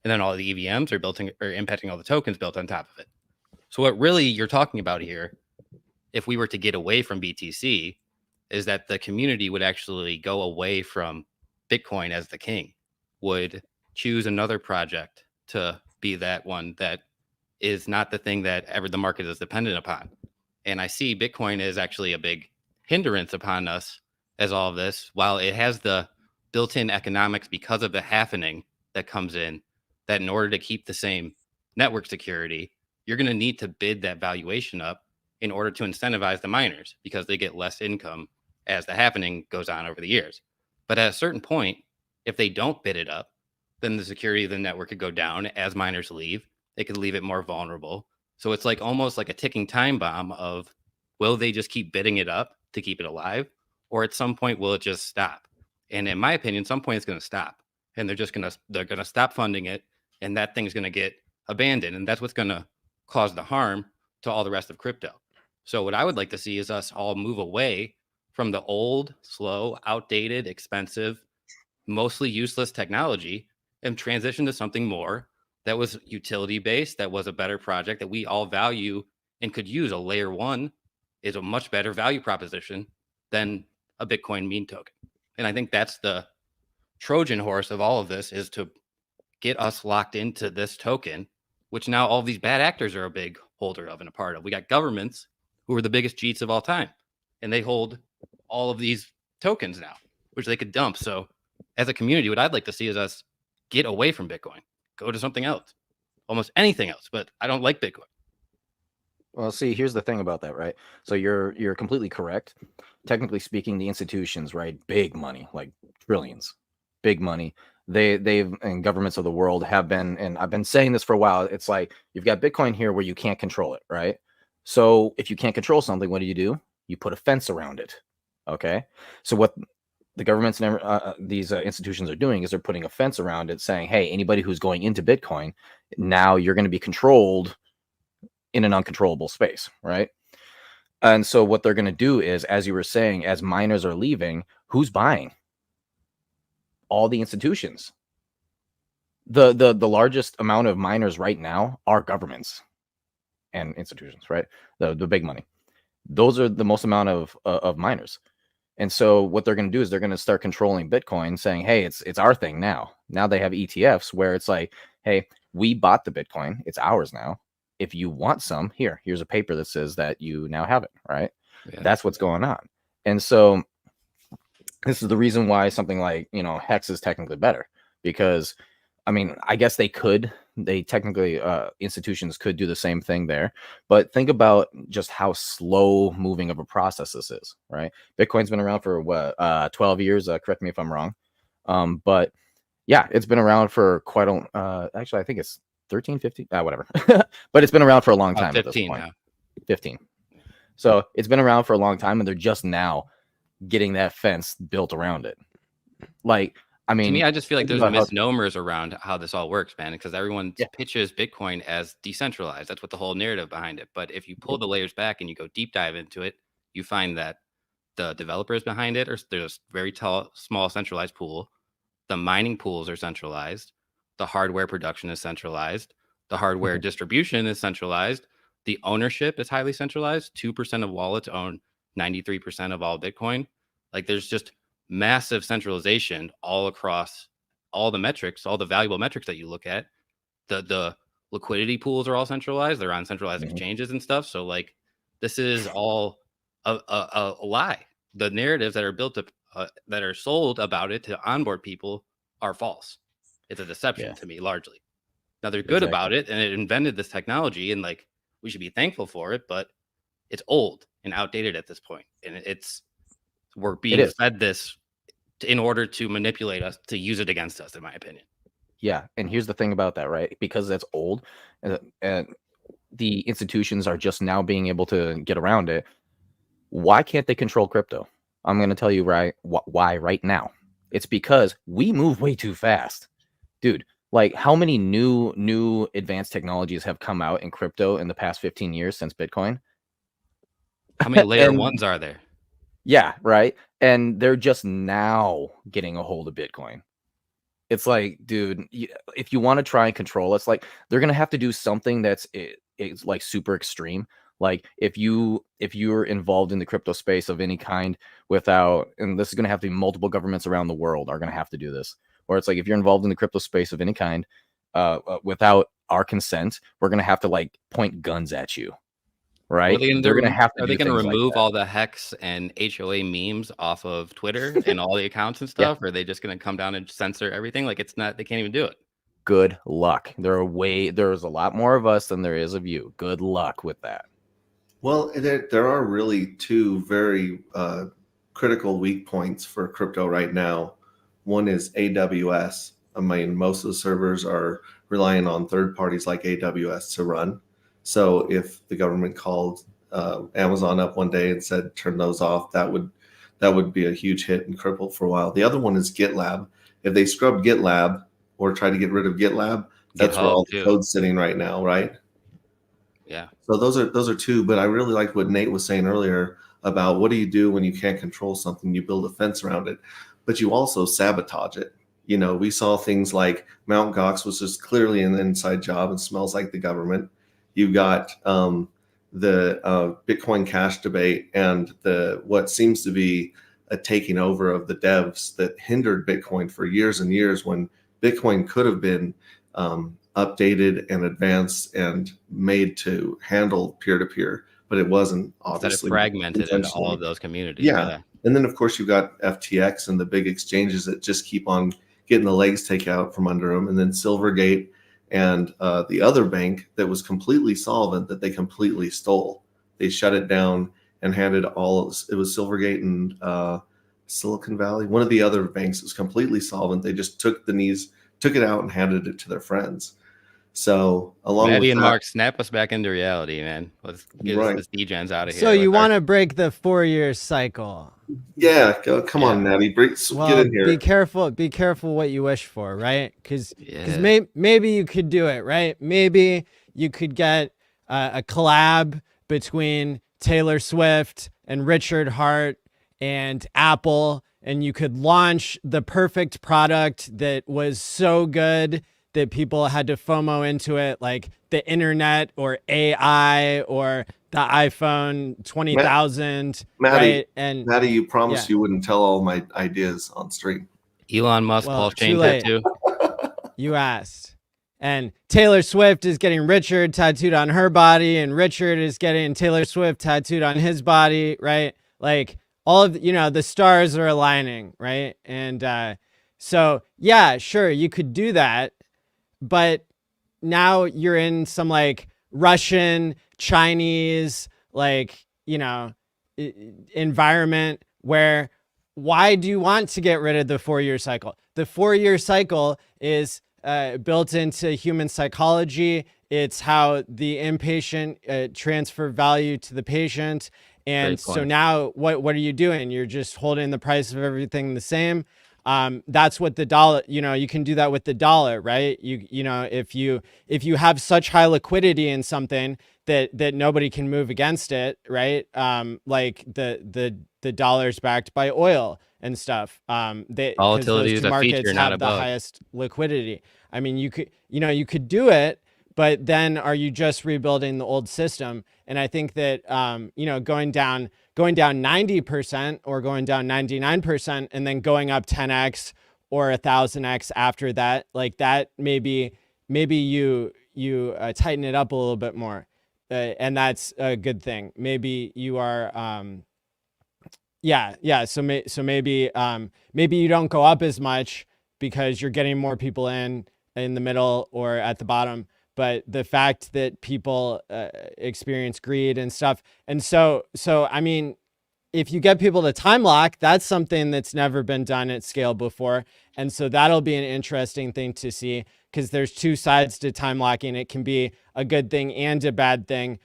And then all the EVMs are impacting all the tokens built on top of it. So what really you're talking about here, if we were to get away from BTC, is that the community would actually go away from Bitcoin as the king would choose another project to be that one that is not the thing that ever the market is dependent upon. And I see Bitcoin is actually a big hindrance upon us as all of this, while it has the built-in economics because of the halvening that comes in, that in order to keep the same network security, you're going to need to bid that valuation up in order to incentivize the miners because they get less income as the halvening goes on over the years. But at a certain point, if they don't bid it up, then the security of the network could go down as miners leave. They could leave it more vulnerable. So it's like almost like a ticking time bomb of, will they just keep bidding it up to keep it alive? Or at some point, will it just stop? And in my opinion, some point it's going to stop, and they're going to stop funding it, and that thing's going to get abandoned. And that's what's going to cause the harm to all the rest of crypto. So what I would like to see is us all move away from the old, slow, outdated, expensive, mostly useless technology and transition to something more that was utility based, that was a better project that we all value and could use. A layer one is a much better value proposition than a Bitcoin meme token. And I think that's the Trojan horse of all of this, is to get us locked into this token, which now all these bad actors are a big holder of and a part of. We got governments who are the biggest cheats of all time, and they hold all of these tokens now, which they could dump. So as a community, what I'd like to see is us get away from Bitcoin, go to something else, almost anything else, but I don't like Bitcoin. Well, see, here's the thing about that, right? So you're completely correct. Technically speaking, the institutions, right, big money, like trillions, big money. They've and governments of the world have been, and I've been saying this for a while. It's like you've got Bitcoin here where you can't control it, right? So if you can't control something, what do? You put a fence around it. Okay. So what the governments and these institutions are doing is they're putting a fence around it, saying, hey, anybody who's going into Bitcoin, now you're going to be controlled in an uncontrollable space, right? And so what they're going to do is, as you were saying, as miners are leaving, who's buying? All the institutions. The largest amount of miners right now are governments and institutions, right? The big money. Those are the most amount of miners. And so what they're going to do is they're going to start controlling Bitcoin, saying, hey, it's our thing now. Now they have ETFs where it's like, hey, we bought the Bitcoin. It's ours now. If you want some, here's a paper that says that you now have it, right? Yeah. That's what's going on. And so this is the reason why something like, Hex is technically better, because, I mean, I guess they technically, institutions could do the same thing there, but think about just how slow moving of a process this is, right? Bitcoin's been around for 12 years. Correct me if I'm wrong. But yeah, it's been around for quite a, actually, I think it's 13, 15, whatever. But it's been around for a long time. 15 at this point. now. 15. So it's been around for a long time, and they're just now getting that fence built around it. Like, I mean, to me, I just feel like there's misnomers around how this all works, man, because everyone pitches Bitcoin as decentralized. That's what the whole narrative behind it. But if you pull the layers back and you go deep dive into it, you find that the developers behind it there's very small centralized pool. The mining pools are centralized. The hardware production is centralized. The hardware distribution is centralized. The ownership is highly centralized. 2% of wallets own 93% of all Bitcoin. Like, there's just massive centralization all across all the metrics, all the valuable metrics that you look at. The liquidity pools are all centralized. They're on centralized exchanges and stuff. So, like, this is all a lie. The narratives that are built up, that are sold about it to onboard people are false. It's a deception to me, largely. Now, they're good about it, and it invented this technology, and like, we should be thankful for it, but it's old and outdated at this point. And we're being fed this in order to manipulate us, to use it against us, in my opinion. Yeah. And here's the thing about that, right? Because that's old, and the institutions are just now being able to get around it. Why can't they control crypto? I'm going to tell you why right now. It's because we move way too fast. Dude, like, how many new advanced technologies have come out in crypto in the past 15 years since Bitcoin? How many layer ones are there? Yeah, right. And they're just now getting a hold of Bitcoin. It's like, dude, if you want to try and control us, like, they're going to have to do something that's like super extreme. Like if you're involved in the crypto space of any kind without, and this is going to have to be multiple governments around the world are going to have to do this, or it's like if you're involved in the crypto space of any kind without our consent, we're going to have to like point guns at you, right? They're going to have to. Are they going going to to remove all the hex and HOA memes off of Twitter and all the accounts and stuff? Or are they just going to come down and censor everything? Like it's not. They can't even do it. Good luck. There's a lot more of us than there is of you. Good luck with that. Well, there are really two very critical weak points for crypto right now. One is AWS. I mean, most of the servers are relying on third parties like AWS to run. So if the government called Amazon up one day and said turn those off, that would be a huge hit and cripple for a while. The other one is GitLab. If they scrub GitLab or try to get rid of GitLab, that's where all the code's sitting right now, right? Yeah. So those are two, but I really liked what Nate was saying earlier about what do you do when you can't control something? You build a fence around it, but you also sabotage it. You know, we saw things like Mt. Gox was just clearly an inside job and smells like the government. You've got the Bitcoin Cash debate and what seems to be a taking over of the devs that hindered Bitcoin for years and years when Bitcoin could have been updated and advanced and made to handle peer-to-peer, but it wasn't, obviously. Instead of fragmented into all of those communities. Yeah. And then, of course, you've got FTX and the big exchanges that just keep on getting the legs taken out from under them. And then Silvergate and the other bank that was completely solvent that they completely stole. They shut it down and handed it was Silvergate and Silicon Valley. One of the other banks was completely solvent. They just took it out and handed it to their friends. So along Maddie with and that, Mark, snap us back into reality, man. Let's get this degens out of here. So you want to break the 4-year cycle? Yeah, come on, Maddie, get in here. Be careful what you wish for, right? Because maybe you could do it, right? Maybe you could get a collab between Taylor Swift and Richard Hart and Apple, and you could launch the perfect product that was so good that people had to FOMO into it, like the internet or AI or the iPhone 20,000. Maddie, right? Maddie, you promised you wouldn't tell all my ideas on stream. Elon Musk, Paul Chain tattoo. You asked. And Taylor Swift is getting Richard tattooed on her body, and Richard is getting Taylor Swift tattooed on his body, right? Like all of the stars are aligning, right? And so yeah, sure, you could do that. But now you're in some like Russian, Chinese, environment where why do you want to get rid of the 4-year cycle? The 4-year cycle is built into human psychology. It's how the inpatient transfer value to the patient. And so now what are you doing? You're just holding the price of everything the same. That's what the dollar, you can do that with the dollar, right? If you have such high liquidity in something that nobody can move against it, right? Like the dollar's backed by oil and stuff. Volatility is a feature, not a bug. The highest liquidity. I mean, you could do it, but then are you just rebuilding the old system? And I think that, going down 90% or going down 99% and then going up 10x or 1,000x after that, like that, maybe you tighten it up a little bit more. And that's a good thing. Maybe you are, So maybe you don't go up as much because you're getting more people in the middle or at the bottom. But the fact that people experience greed and stuff. And so, I mean, if you get people to time lock, that's something that's never been done at scale before. And so that'll be an interesting thing to see, because there's two sides to time locking. It can be a good thing and a bad thing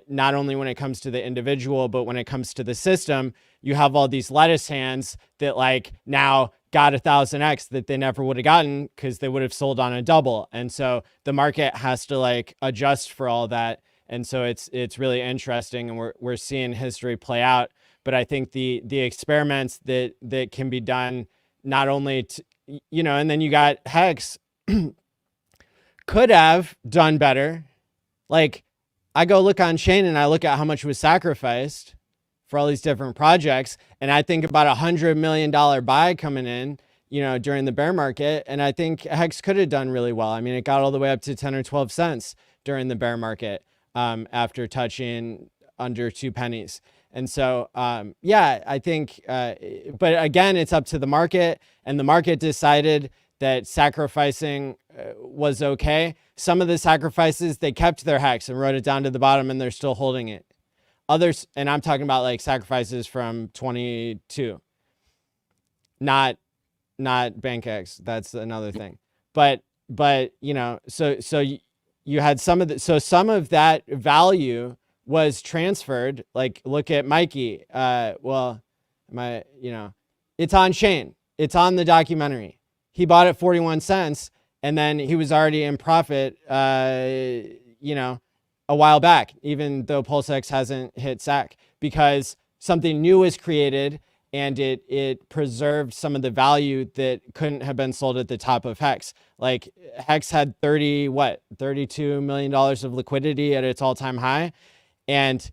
not only when it comes to the individual, but when it comes to the system. You have all these lettuce hands that like now got 1,000x that they never would have gotten because they would have sold on a double. And so the market has to like adjust for all that. And so it's really interesting, and we're seeing history play out. But I think the experiments that can be done, not only and then you got Hex could have done better. Like I go look on chain and I look at how much was sacrificed for all these different projects. And I think about $100 million buy coming in, during the bear market. And I think Hex could have done really well. I mean, it got all the way up to 10 or 12 cents during the bear market after touching under 2 pennies. And so, I think, but again, it's up to the market, and the market decided that sacrificing was okay. Some of the sacrifices, they kept their hex and wrote it down to the bottom, and they're still holding it. Others, and I'm talking about like sacrifices from 22, not BankX. That's another thing. But so you had some of that value was transferred. Like, look at Mikey. It's on chain. It's on the documentary. He bought it 41 cents, and then he was already in profit, a while back, even though PulseX hasn't hit SAC, because something new was created and it preserved some of the value that couldn't have been sold at the top of Hex. Like, Hex had $32 million of liquidity at its all-time high. And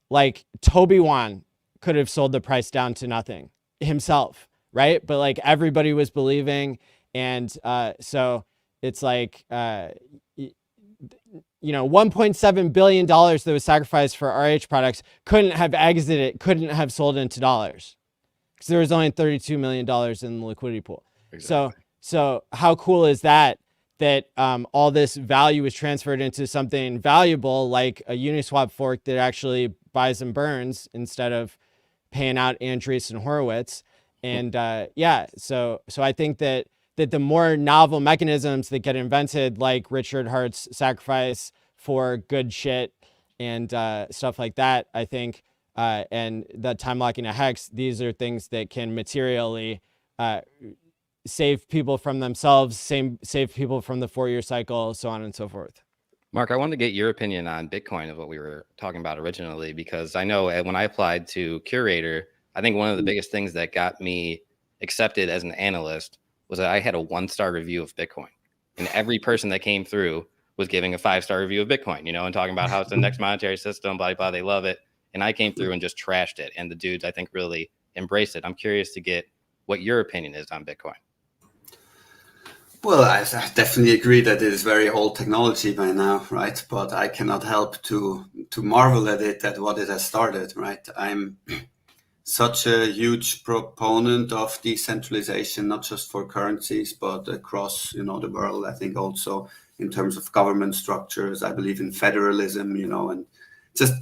like, Toby Wan could have sold the price down to nothing himself, right? But like, everybody was believing. And so it's like, $1.7 billion that was sacrificed for RH products couldn't have exited, couldn't have sold into dollars, because there was only $32 million in the liquidity pool. Exactly. So how cool is that all this value is transferred into something valuable, like a Uniswap fork that actually buys and burns instead of paying out Andreessen and Horowitz. And so I think that the more novel mechanisms that get invented, like Richard Hart's sacrifice for good shit and stuff like that, I think, and that time locking a hex, these are things that can materially save people from themselves, save people from the 4-year cycle, so on and so forth. Mark, I wanted to get your opinion on Bitcoin of what we were talking about originally, because I know when I applied to Curator, I think one of the biggest things that got me accepted as an analyst was that I had a 1-star review of Bitcoin, and every person that came through was giving a 5-star review of Bitcoin, and talking about how it's the next monetary system, blah, blah, they love it. And I came through and just trashed it. And the dudes, I think, really embraced it. I'm curious to get what your opinion is on Bitcoin. Well, I definitely agree that it is very old technology by now, right? But I cannot help to marvel at it, at what it has started, right? I'm such a huge proponent of decentralization, not just for currencies, but across, the world. I think also in terms of government structures, I believe in federalism, and just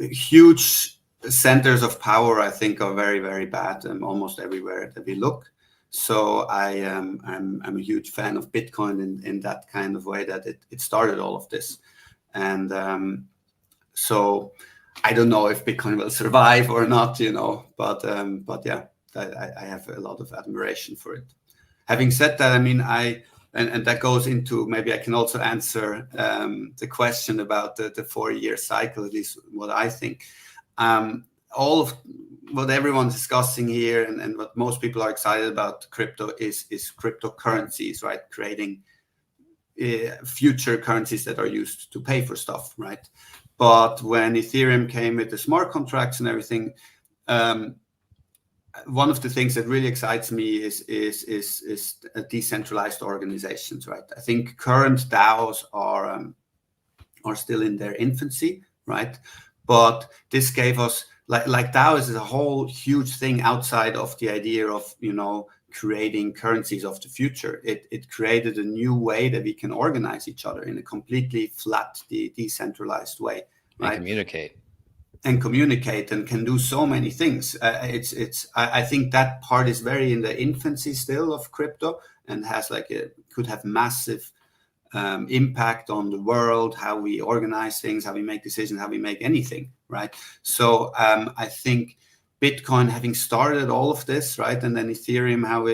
huge centers of power, I think, are very, very bad almost everywhere that we look. So I'm a huge fan of Bitcoin in that kind of way, that it started all of this. And so I don't know if Bitcoin will survive or not, but yeah, I have a lot of admiration for it. Having said that, I mean, and that goes into, maybe I can also answer the question about the 4-year cycle, at least what I think. All of what everyone's discussing here and what most people are excited about crypto is cryptocurrencies, right? Creating future currencies that are used to pay for stuff, right? But when Ethereum came with the smart contracts and everything, one of the things that really excites me is decentralized organizations, right? I think current DAOs are still in their infancy, right? But this gave us, like DAOs is a whole huge thing outside of the idea of, creating currencies of the future. It created a new way that we can organize each other in a completely flat, decentralized way, right? And communicate and can do so many things. I think that part is very in the infancy still of crypto, and has could have massive impact on the world, how we organize things, how we make decisions, how we make anything, right? So I think Bitcoin having started all of this, right, and then Ethereum, how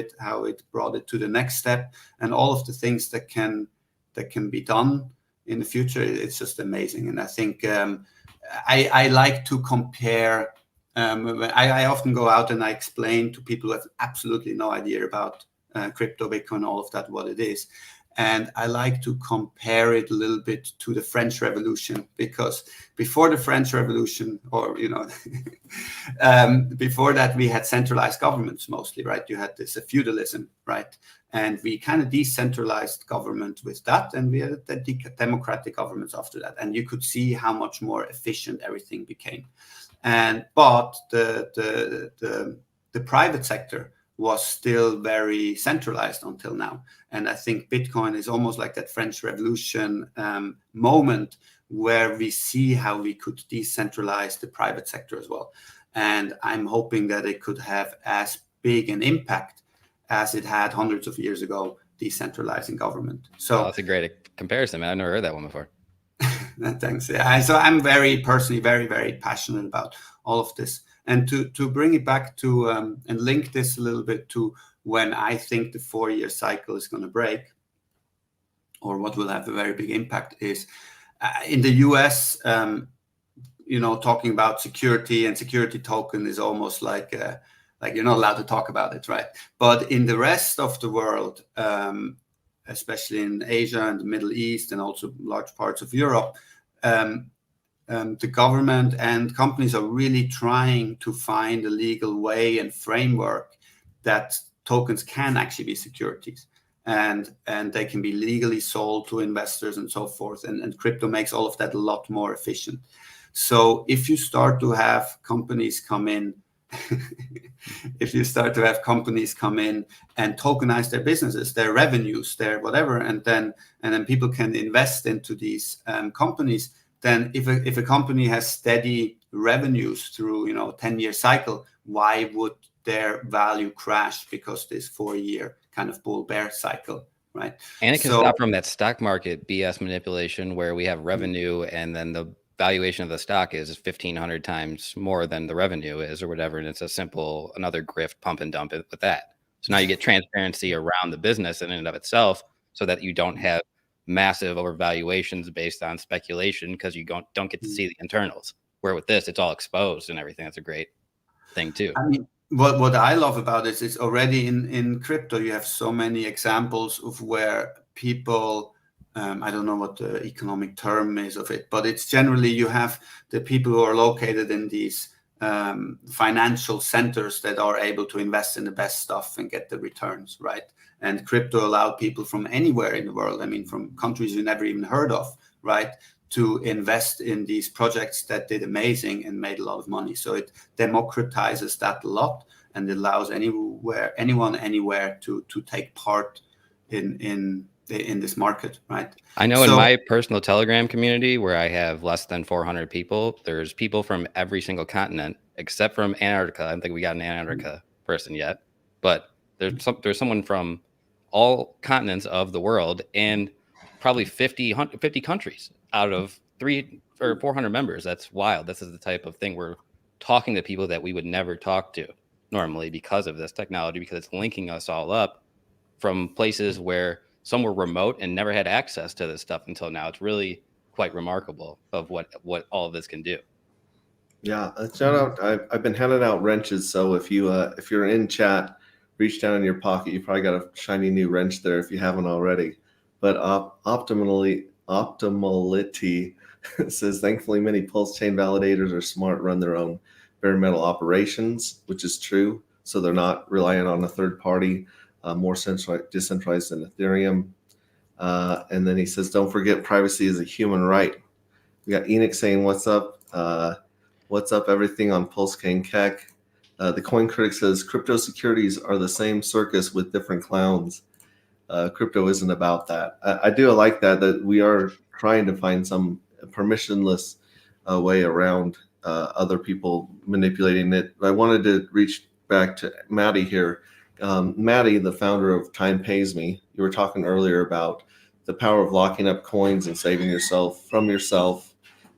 it brought it to the next step, and all of the things that can be done in the future, it's just amazing. And I think I like to compare. I often go out and I explain to people who have absolutely no idea about crypto, Bitcoin, all of that, what it is. And I like to compare it a little bit to the French Revolution, because before the French Revolution, or, before that, we had centralized governments mostly, right? You had this feudalism, right? And we kind of decentralized government with that, and we had the democratic governments after that. And you could see how much more efficient everything became. But the private sector was still very centralized until now. And I think Bitcoin is almost like that French Revolution moment where we see how we could decentralize the private sector as well. And I'm hoping that it could have as big an impact as it had hundreds of years ago, decentralizing government. So that's a great comparison, man. I've never heard that one before. Thanks. Yeah. So I'm personally very, very passionate about all of this. And to bring it back to and link this a little bit to when I think the 4-year cycle is going to break, or what will have a very big impact, is in the US, talking about security and security token is almost like you're not allowed to talk about it, right? But in the rest of the world, especially in Asia and the Middle East and also large parts of Europe, the government and companies are really trying to find a legal way and framework that tokens can actually be securities, and they can be legally sold to investors and so forth. And crypto makes all of that a lot more efficient. So if you start to have companies come in, and tokenize their businesses, their revenues, their whatever, and then people can invest into these companies, then if a company has steady revenues through 10-year cycle, why would their value crash because this 4-year kind of bull bear cycle, right? And it can stop from that stock market BS manipulation where we have revenue and then the valuation of the stock is 1,500 times more than the revenue is or whatever. And it's another grift, pump and dump it with that. So now you get transparency around the business in and of itself so that you don't have massive overvaluations based on speculation because you don't get to see the internals. Where with this, it's all exposed and everything. That's a great thing too. I mean, what I love about this is already in crypto, you have so many examples of where people, I don't know what the economic term is of it, but it's generally you have the people who are located in these financial centers that are able to invest in the best stuff and get the returns, right? And crypto allowed people from anywhere in the world, I mean, from countries you never even heard of, right, to invest in these projects that did amazing and made a lot of money. So it democratizes that a lot and it allows anyone anywhere to take part in this market, right? I know in my personal Telegram community where I have less than 400 people, there's people from every single continent except from Antarctica. I don't think we got an Antarctica person yet, but there's someone from all continents of the world and probably 50 countries out of 300 or 400 members. That's wild. This is the type of thing we're talking to people that we would never talk to normally because of this technology, because it's linking us all up from places where some were remote and never had access to this stuff until now. It's really quite remarkable of what all of this can do. Yeah, shout out. I've been handing out wrenches, so if you're in chat, reach down in your pocket. You probably got a shiny new wrench there if you haven't already. But Optimality says, thankfully, many pulse chain validators are smart, run their own bare metal operations, which is true. So they're not relying on a third party, more decentralized than Ethereum. And then he says, don't forget privacy is a human right. We got Enoch saying, what's up? What's up, everything on Pulse Chain Keck? The Coin Critic says, crypto securities are the same circus with different clowns. Crypto isn't about that. I do like that we are trying to find some permissionless way around other people manipulating it. I wanted to reach back to Maddie here. Maddie, the founder of Time Pays Me, you were talking earlier about the power of locking up coins and saving yourself from yourself.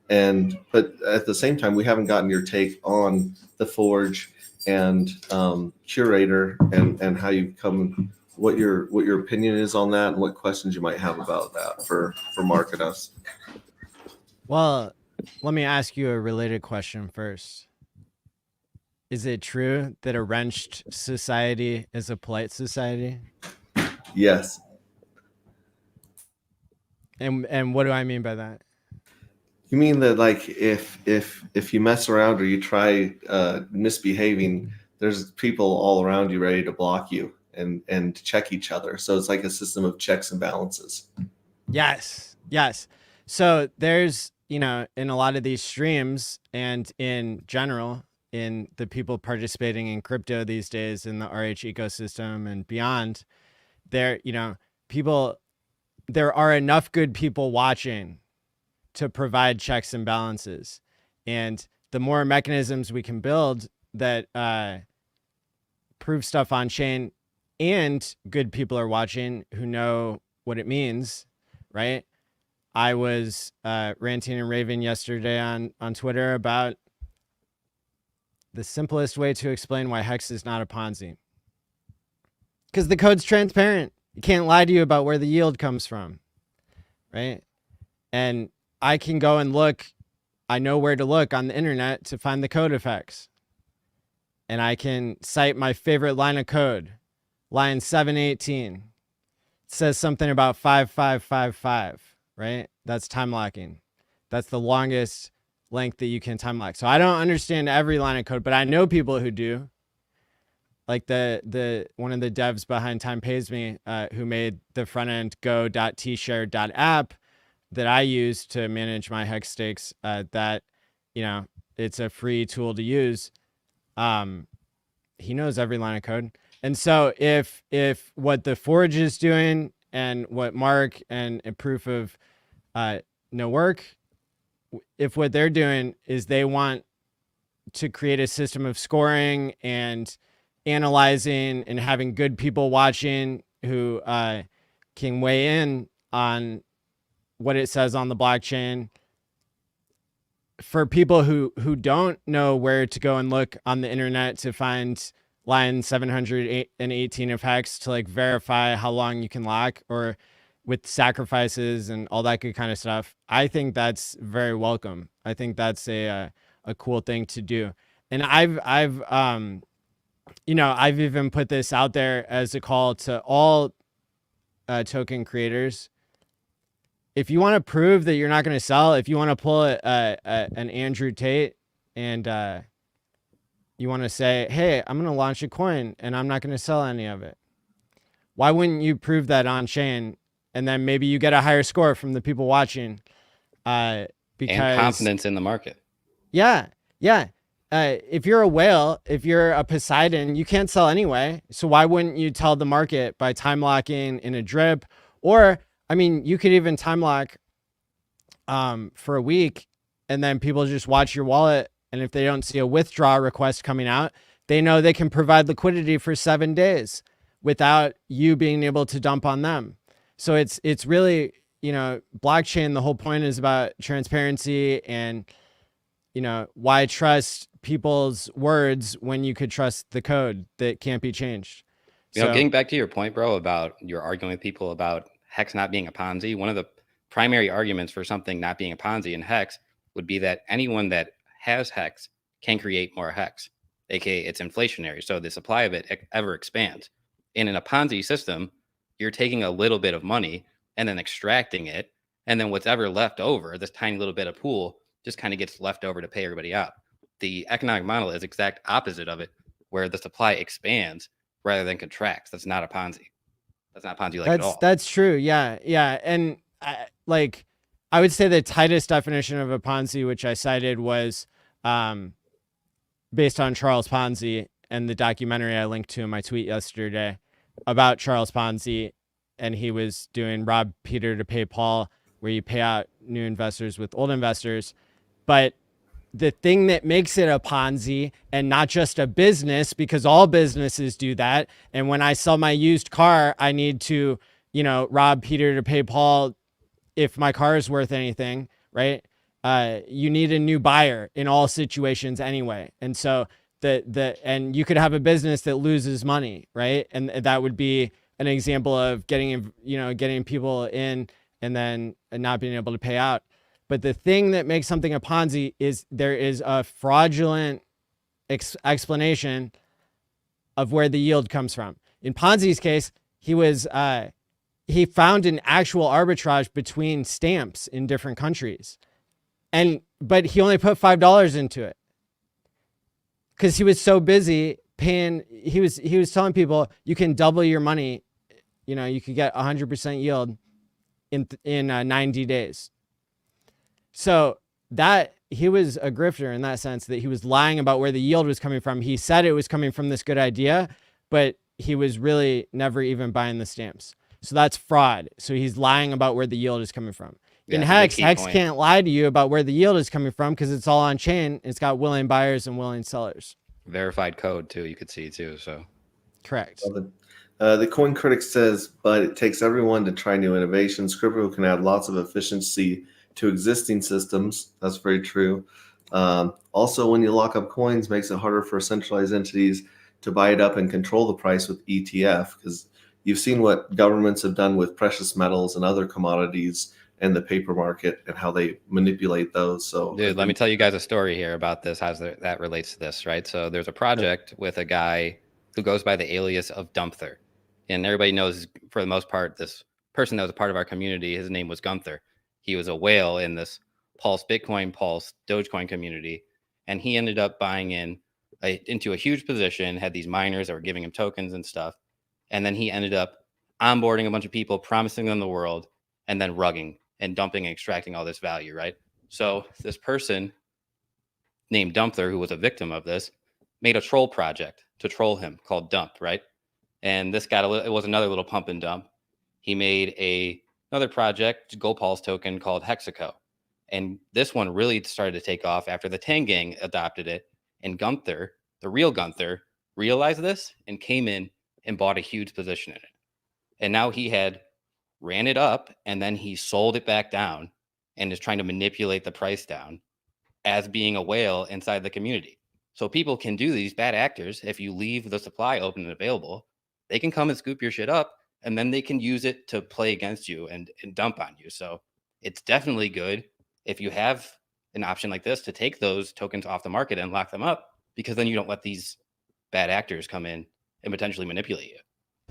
But at the same time, we haven't gotten your take on the Forge and Curator and how you've come, what your opinion is on that and what questions you might have about that for Mark and us. Well, let me ask you a related question first. Is it true that a wrenched society is a polite society? Yes. And what do I mean by that? You mean that like if you mess around or you try misbehaving, there's people all around you ready to block you and check each other. So it's like a system of checks and balances. Yes. Yes. So there's, in a lot of these streams and in general, in the people participating in crypto these days in the RH ecosystem and beyond, there, there are enough good people watching to provide checks and balances. And the more mechanisms we can build that prove stuff on chain and good people are watching who know what it means, right? I was ranting and raving yesterday on Twitter about the simplest way to explain why Hex is not a Ponzi. Because the code's transparent. It can't lie to you about where the yield comes from, right? And I can go and look. I know where to look on the internet to find the code effects. And I can cite my favorite line of code, line 718. It says something about 5555, right? That's time locking. That's the longest length that you can time lock. So I don't understand every line of code, but I know people who do. Like the one of the devs behind Time Pays Me, who made the front end go.tshare.app that I use to manage my hex stakes. That it's a free tool to use. He knows every line of code, and so if what the Forge is doing and what Mark and Proof of No Work, if what they're doing is they want to create a system of scoring and analyzing and having good people watching who can weigh in on what it says on the blockchain, for people who don't know where to go and look on the internet to find line 718 of Hex to like verify how long you can lock, or with sacrifices and all that good kind of stuff, I think that's very welcome. I think that's a cool thing to do. And I've even put this out there as a call to all token creators. If you want to prove that you're not going to sell, if you want to pull an Andrew Tate and you want to say, hey, I'm going to launch a coin and I'm not going to sell any of it, why wouldn't you prove that on chain? And then maybe you get a higher score from the people watching. Because and confidence in the market. Yeah. Yeah. If you're a whale, if you're a Poseidon, you can't sell anyway. So why wouldn't you tell the market by time locking in a drip? Or, I mean, you could even time lock for a week and then people just watch your wallet. And if they don't see a withdrawal request coming out, they know they can provide liquidity for 7 days without you being able to dump on them. So it's really, blockchain, the whole point is about transparency and, why trust people's words when you could trust the code that can't be changed. Getting back to your point, bro, about you're arguing with people about Hex not being a Ponzi. One of the primary arguments for something not being a Ponzi in Hex would be that anyone that has Hex can create more Hex, aka it's inflationary. So the supply of it ever expands. And in a Ponzi system, you're taking a little bit of money and then extracting it. And then what's ever left over, this tiny little bit of pool, just kind of gets left over to pay everybody out. The economic model is exact opposite of it, where the supply expands rather than contracts. That's not a Ponzi. That's not Ponzi at all. That's true. Yeah. Yeah. And I would say the tightest definition of a Ponzi, which I cited, was based on Charles Ponzi and the documentary I linked to in my tweet yesterday about Charles Ponzi. And he was doing rob Peter to pay Paul, where you pay out new investors with old investors. But the thing that makes it a Ponzi and not just a business, because all businesses do that. And when I sell my used car, I need to, rob Peter to pay Paul if my car is worth anything, right? You need a new buyer in all situations anyway. And so and you could have a business that loses money, right? And that would be an example of getting people in and then not being able to pay out. But the thing that makes something a Ponzi is there is a fraudulent explanation of where the yield comes from. In Ponzi's case, he was he found an actual arbitrage between stamps in different countries. But he only put $5 into it because he was so busy paying. He was telling people you can double your money. You know, you could get 100% yield in 90 days. So that he was a grifter in that sense, that he was lying about where the yield was coming from. He said it was coming from this good idea, but he was really never even buying the stamps. So that's fraud. So he's lying about where the yield is coming from. In Hex, Hex can't lie to you about where the yield is coming from because it's all on chain. It's got willing buyers and willing sellers. Verified code too, you could see too. So correct. The coin critic says, but it takes everyone to try new innovations. Crypto can add lots of efficiency to existing systems. That's very true. Also, when you lock up coins, makes it harder for centralized entities to buy it up and control the price with ETF, because you've seen what governments have done with precious metals and other commodities and the paper market and how they manipulate those. So, dude, let me tell you guys a story here about this, how that relates to this, right? So there's a project with a guy who goes by the alias of Dumpther. And everybody knows, for the most part, this person that was a part of our community, his name was Gunther. He was a whale in this Pulse Bitcoin, Pulse Dogecoin community. And he ended up buying into a huge position, had these miners that were giving him tokens and stuff. And then he ended up onboarding a bunch of people, promising them the world, and then rugging and dumping and extracting all this value, right? So this person named Dumpther, who was a victim of this, made a troll project to troll him called Dump, right? And this it was another little pump and dump. He made another project, GoPulse token, called Hexaco. And this one really started to take off after the Tang Gang adopted it. And Gunther, the real Gunther, realized this and came in and bought a huge position in it. And now he had ran it up, and then he sold it back down and is trying to manipulate the price down as being a whale inside the community. So people can do these bad actors. If you leave the supply open and available, they can come and scoop your shit up, and then they can use it to play against you and dump on you. So it's definitely good if you have an option like this to take those tokens off the market and lock them up, because then you don't let these bad actors come in and potentially manipulate you.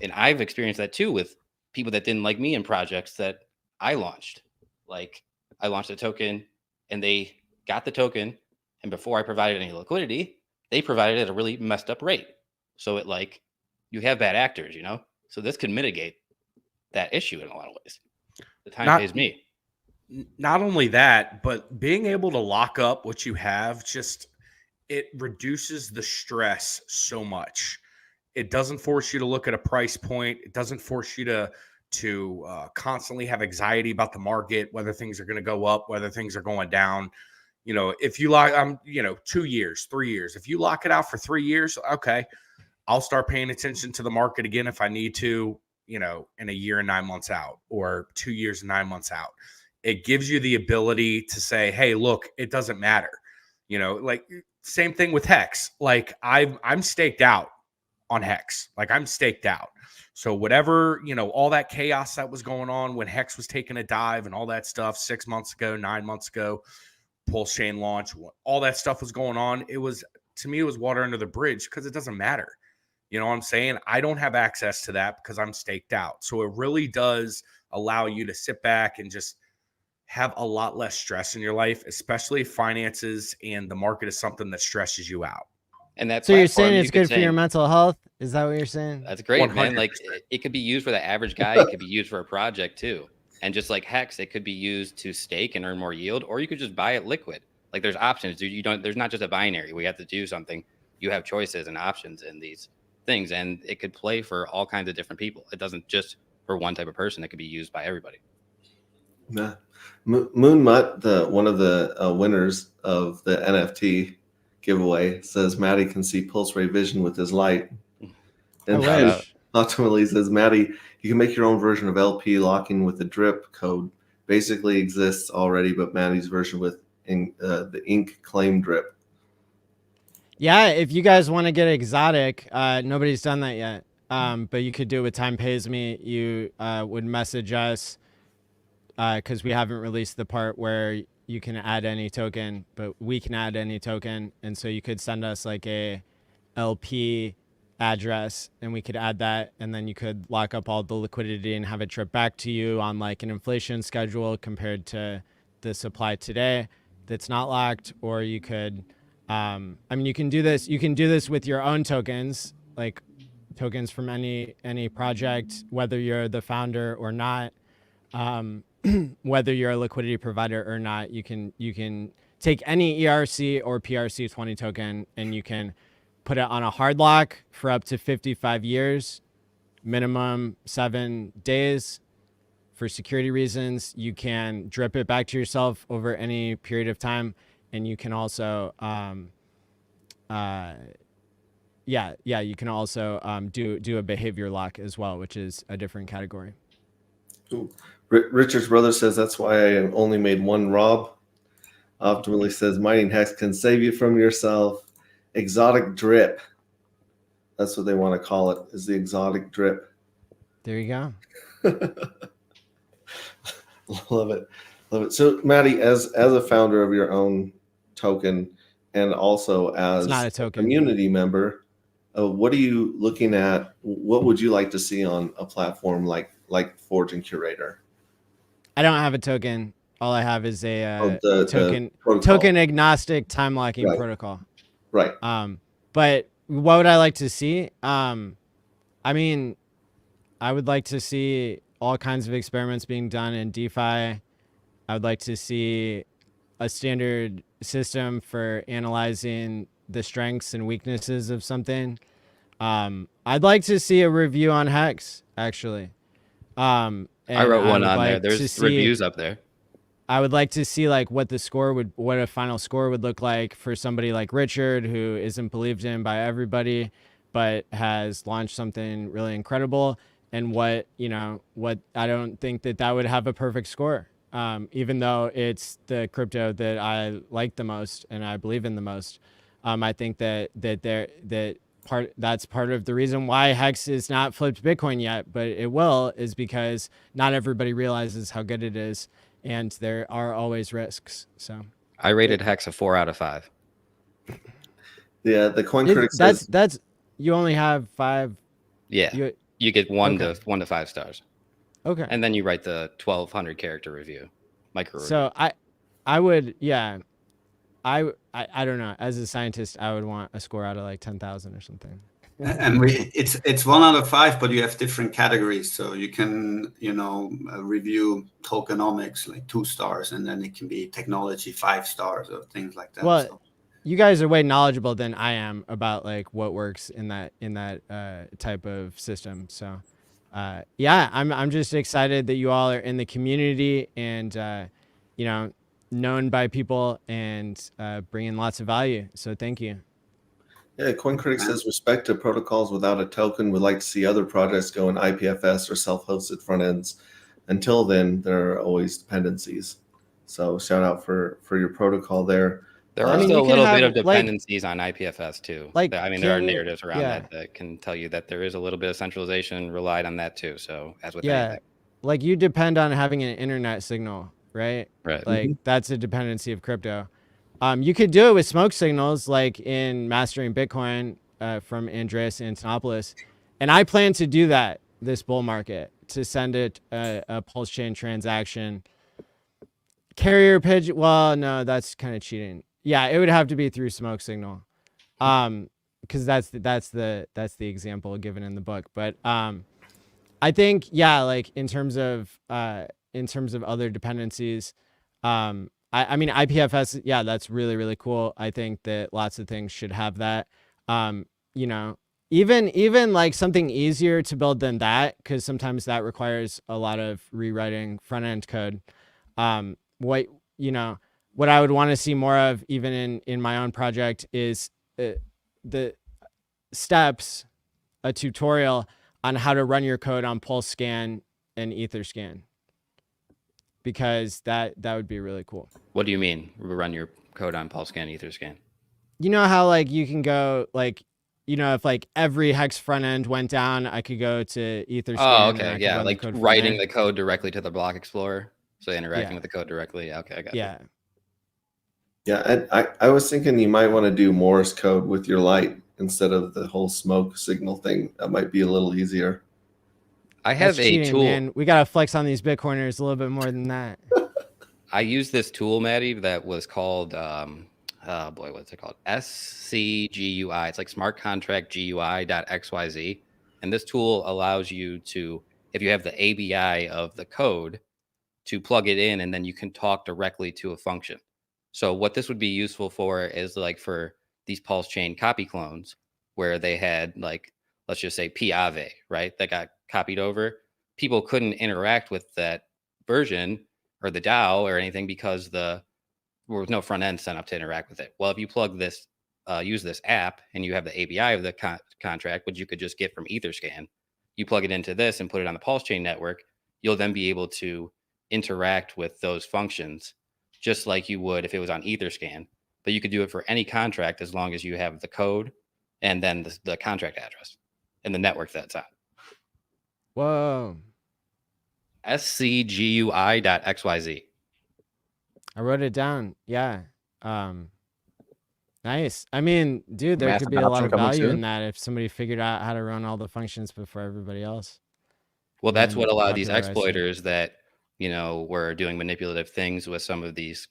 And I've experienced that too with people that didn't like me in projects that I launched. Like, I launched a token and they got the token, and before I provided any liquidity, they provided it at a really messed up rate. So you have bad actors, so this can mitigate that issue in a lot of ways. The time pays me. Not only that, but being able to lock up what you have, it reduces the stress so much. It doesn't force you to look at a price point. It doesn't force you to constantly have anxiety about the market, whether things are going to go up, whether things are going down. If you lock, 2 years, 3 years, if you lock it out for 3 years, okay, I'll start paying attention to the market again if I need to, in a year and 9 months out, or 2 years and 9 months out. It gives you the ability to say, hey, look, it doesn't matter. Like, same thing with Hex. Like, I'm staked out on Hex. Like, I'm staked out. So whatever, all that chaos that was going on when Hex was taking a dive and all that stuff 6 months ago, 9 months ago, Pulse Chain launch, all that stuff was going on. To me, it was water under the bridge, because it doesn't matter. You know what I'm saying? I don't have access to that because I'm staked out. So it really does allow you to sit back and just have a lot less stress in your life, especially if finances and the market is something that stresses you out. And that's so you're saying it's good for your mental health? Is that what you're saying? That's great, 100%. Man. Like, it could be used for the average guy. It could be used for a project too. And just like Hex, it could be used to stake and earn more yield, or you could just buy it liquid. Like, there's options. There's not just a binary. We have to do something. You have choices and options in these things, and it could play for all kinds of different people. It doesn't just for one type of person. It could be used by everybody. Yeah. Moonmutt, one of the winners of the NFT giveaway, says Maddie can see pulse ray vision with his light. And ultimately says, Maddie, you can make your own version of LP locking with the drip code. Basically exists already, but Maddie's version with the ink claim drip. Yeah, if you guys want to get exotic, nobody's done that yet. But you could do it with Time Pays Me. You would message us, because we haven't released the part where you can add any token, but we can add any token. And so you could send us like a LP address, and we could add that, and then you could lock up all the liquidity and have it drip back to you on like an inflation schedule compared to the supply today that's not locked. Or you could, I mean, you can do this. You can do this with your own tokens, like tokens from any project, whether you're the founder or not, whether you're a liquidity provider or not. You can take any ERC or PRC20 token, and you can put it on a hard lock for up to 55 years, minimum 7 days. For security reasons, you can drip it back to yourself over any period of time, and you can also, you can also do a behavior lock as well, which is a different category. Ooh. Richard's brother says that's why I only made one Rob. Optimally says mining hex can save you from yourself. Exotic drip. That's what they want to call it, is the exotic drip. There you go. Love it. Love it. So Maddie, as a founder of your own token and also as It's not a token. community member, what are you looking at? What would you like to see on a platform like Forge and Curator? I don't have a token. All I have is a the token agnostic time locking Right. protocol. Right. But what would I like to see? I mean, I would like to see all kinds of experiments being done in DeFi. I would like to see a standard system for analyzing the strengths and weaknesses of something. I'd like to see a review on Hex, actually. I wrote one on there. There's reviews up there. I would like to see like what a final score would look like for somebody like Richard, who isn't believed in by everybody, but has launched something really incredible. And what I don't think that would have a perfect score, even though it's the crypto that I like the most and I believe in the most. I think that's part of the reason why Hex is not flipped Bitcoin yet, but it will, is because not everybody realizes how good it is. And there are always risks. So I rated Hex a 4 out of 5. Yeah, the coin critic says that's you only have 5. Yeah, you get 1 Okay. to 5 stars, Okay. and then you write the 1,200 character review, micro review. So I would, yeah, I don't know. As a scientist, I would want a score out of like 10,000 or something. And it's 1 out of 5, but you have different categories. So you can, review tokenomics like 2 stars, and then it can be technology 5 stars or things like that. Well, so. You guys are way knowledgeable than I am about like what works in that type of system. So, yeah, I'm just excited that you all are in the community and known by people and bringing lots of value. So thank you. Yeah, Coin Critic says respect to protocols without a token. Would like to see other projects go in IPFS or self-hosted front ends. Until then, there are always dependencies. So shout out for your protocol there. There are still a little bit of dependencies on IPFS too. Like, I mean, there are narratives around that can tell you that there is a little bit of centralization relied on that too. So as with anything. Like you depend on having an internet signal, right? Right. Like that's a dependency of crypto. You could do it with smoke signals, like in Mastering Bitcoin from Andreas Antonopoulos. And I plan to do that this bull market, to send it a pulse chain transaction. Carrier pigeon. Well, no, that's kind of cheating. Yeah, it would have to be through smoke signal, because that's the example given in the book. But I think like in terms of other dependencies, I mean IPFS, yeah, that's really, really cool. I think that lots of things should have that. Even like something easier to build than that, because sometimes that requires a lot of rewriting front end code. What I would want to see more of, even in my own project, is the steps, a tutorial on how to run your code on Pulse Scan and Etherscan, because that would be really cool. What do you mean, run your code on Pulse Scan, Etherscan? You know how like you can go like, if like every Hex front end went down, I could go to Etherscan. Oh, okay, yeah, like writing the code directly to the block explorer, so interacting with the code directly. Okay, I got it. Yeah, and I was thinking you might want to do Morse code with your light instead of the whole smoke signal thing. That might be a little easier. I have That's a cheating, tool. man. We gotta flex on these Bitcoiners a little bit more than that. I use this tool, Maddie, that was called, oh boy, what's it called? SCGUI. It's like smart contract GUI.xyz. And this tool allows you to, if you have the ABI of the code, to plug it in, and then you can talk directly to a function. So what this would be useful for is like for these pulse chain copy clones, where they had like, let's just say Piave, right? That got copied over. People couldn't interact with that version or the DAO or anything because there was no front end set up to interact with it. Well, if you plug this, use this app, and you have the ABI of the contract, which you could just get from Etherscan, you plug it into this and put it on the Pulse Chain network, you'll then be able to interact with those functions just like you would if it was on Etherscan. But you could do it for any contract as long as you have the code and then the contract address and the network that's on. Whoa. SCGUI.xyz. I wrote it down. Yeah. Nice. I mean, dude, there Mass could be a lot adoption of coming value soon. in that if somebody figured out how to run all the functions before everybody else. Well, that's And what a lot of these popularized it. exploiters that, were doing manipulative things with some of these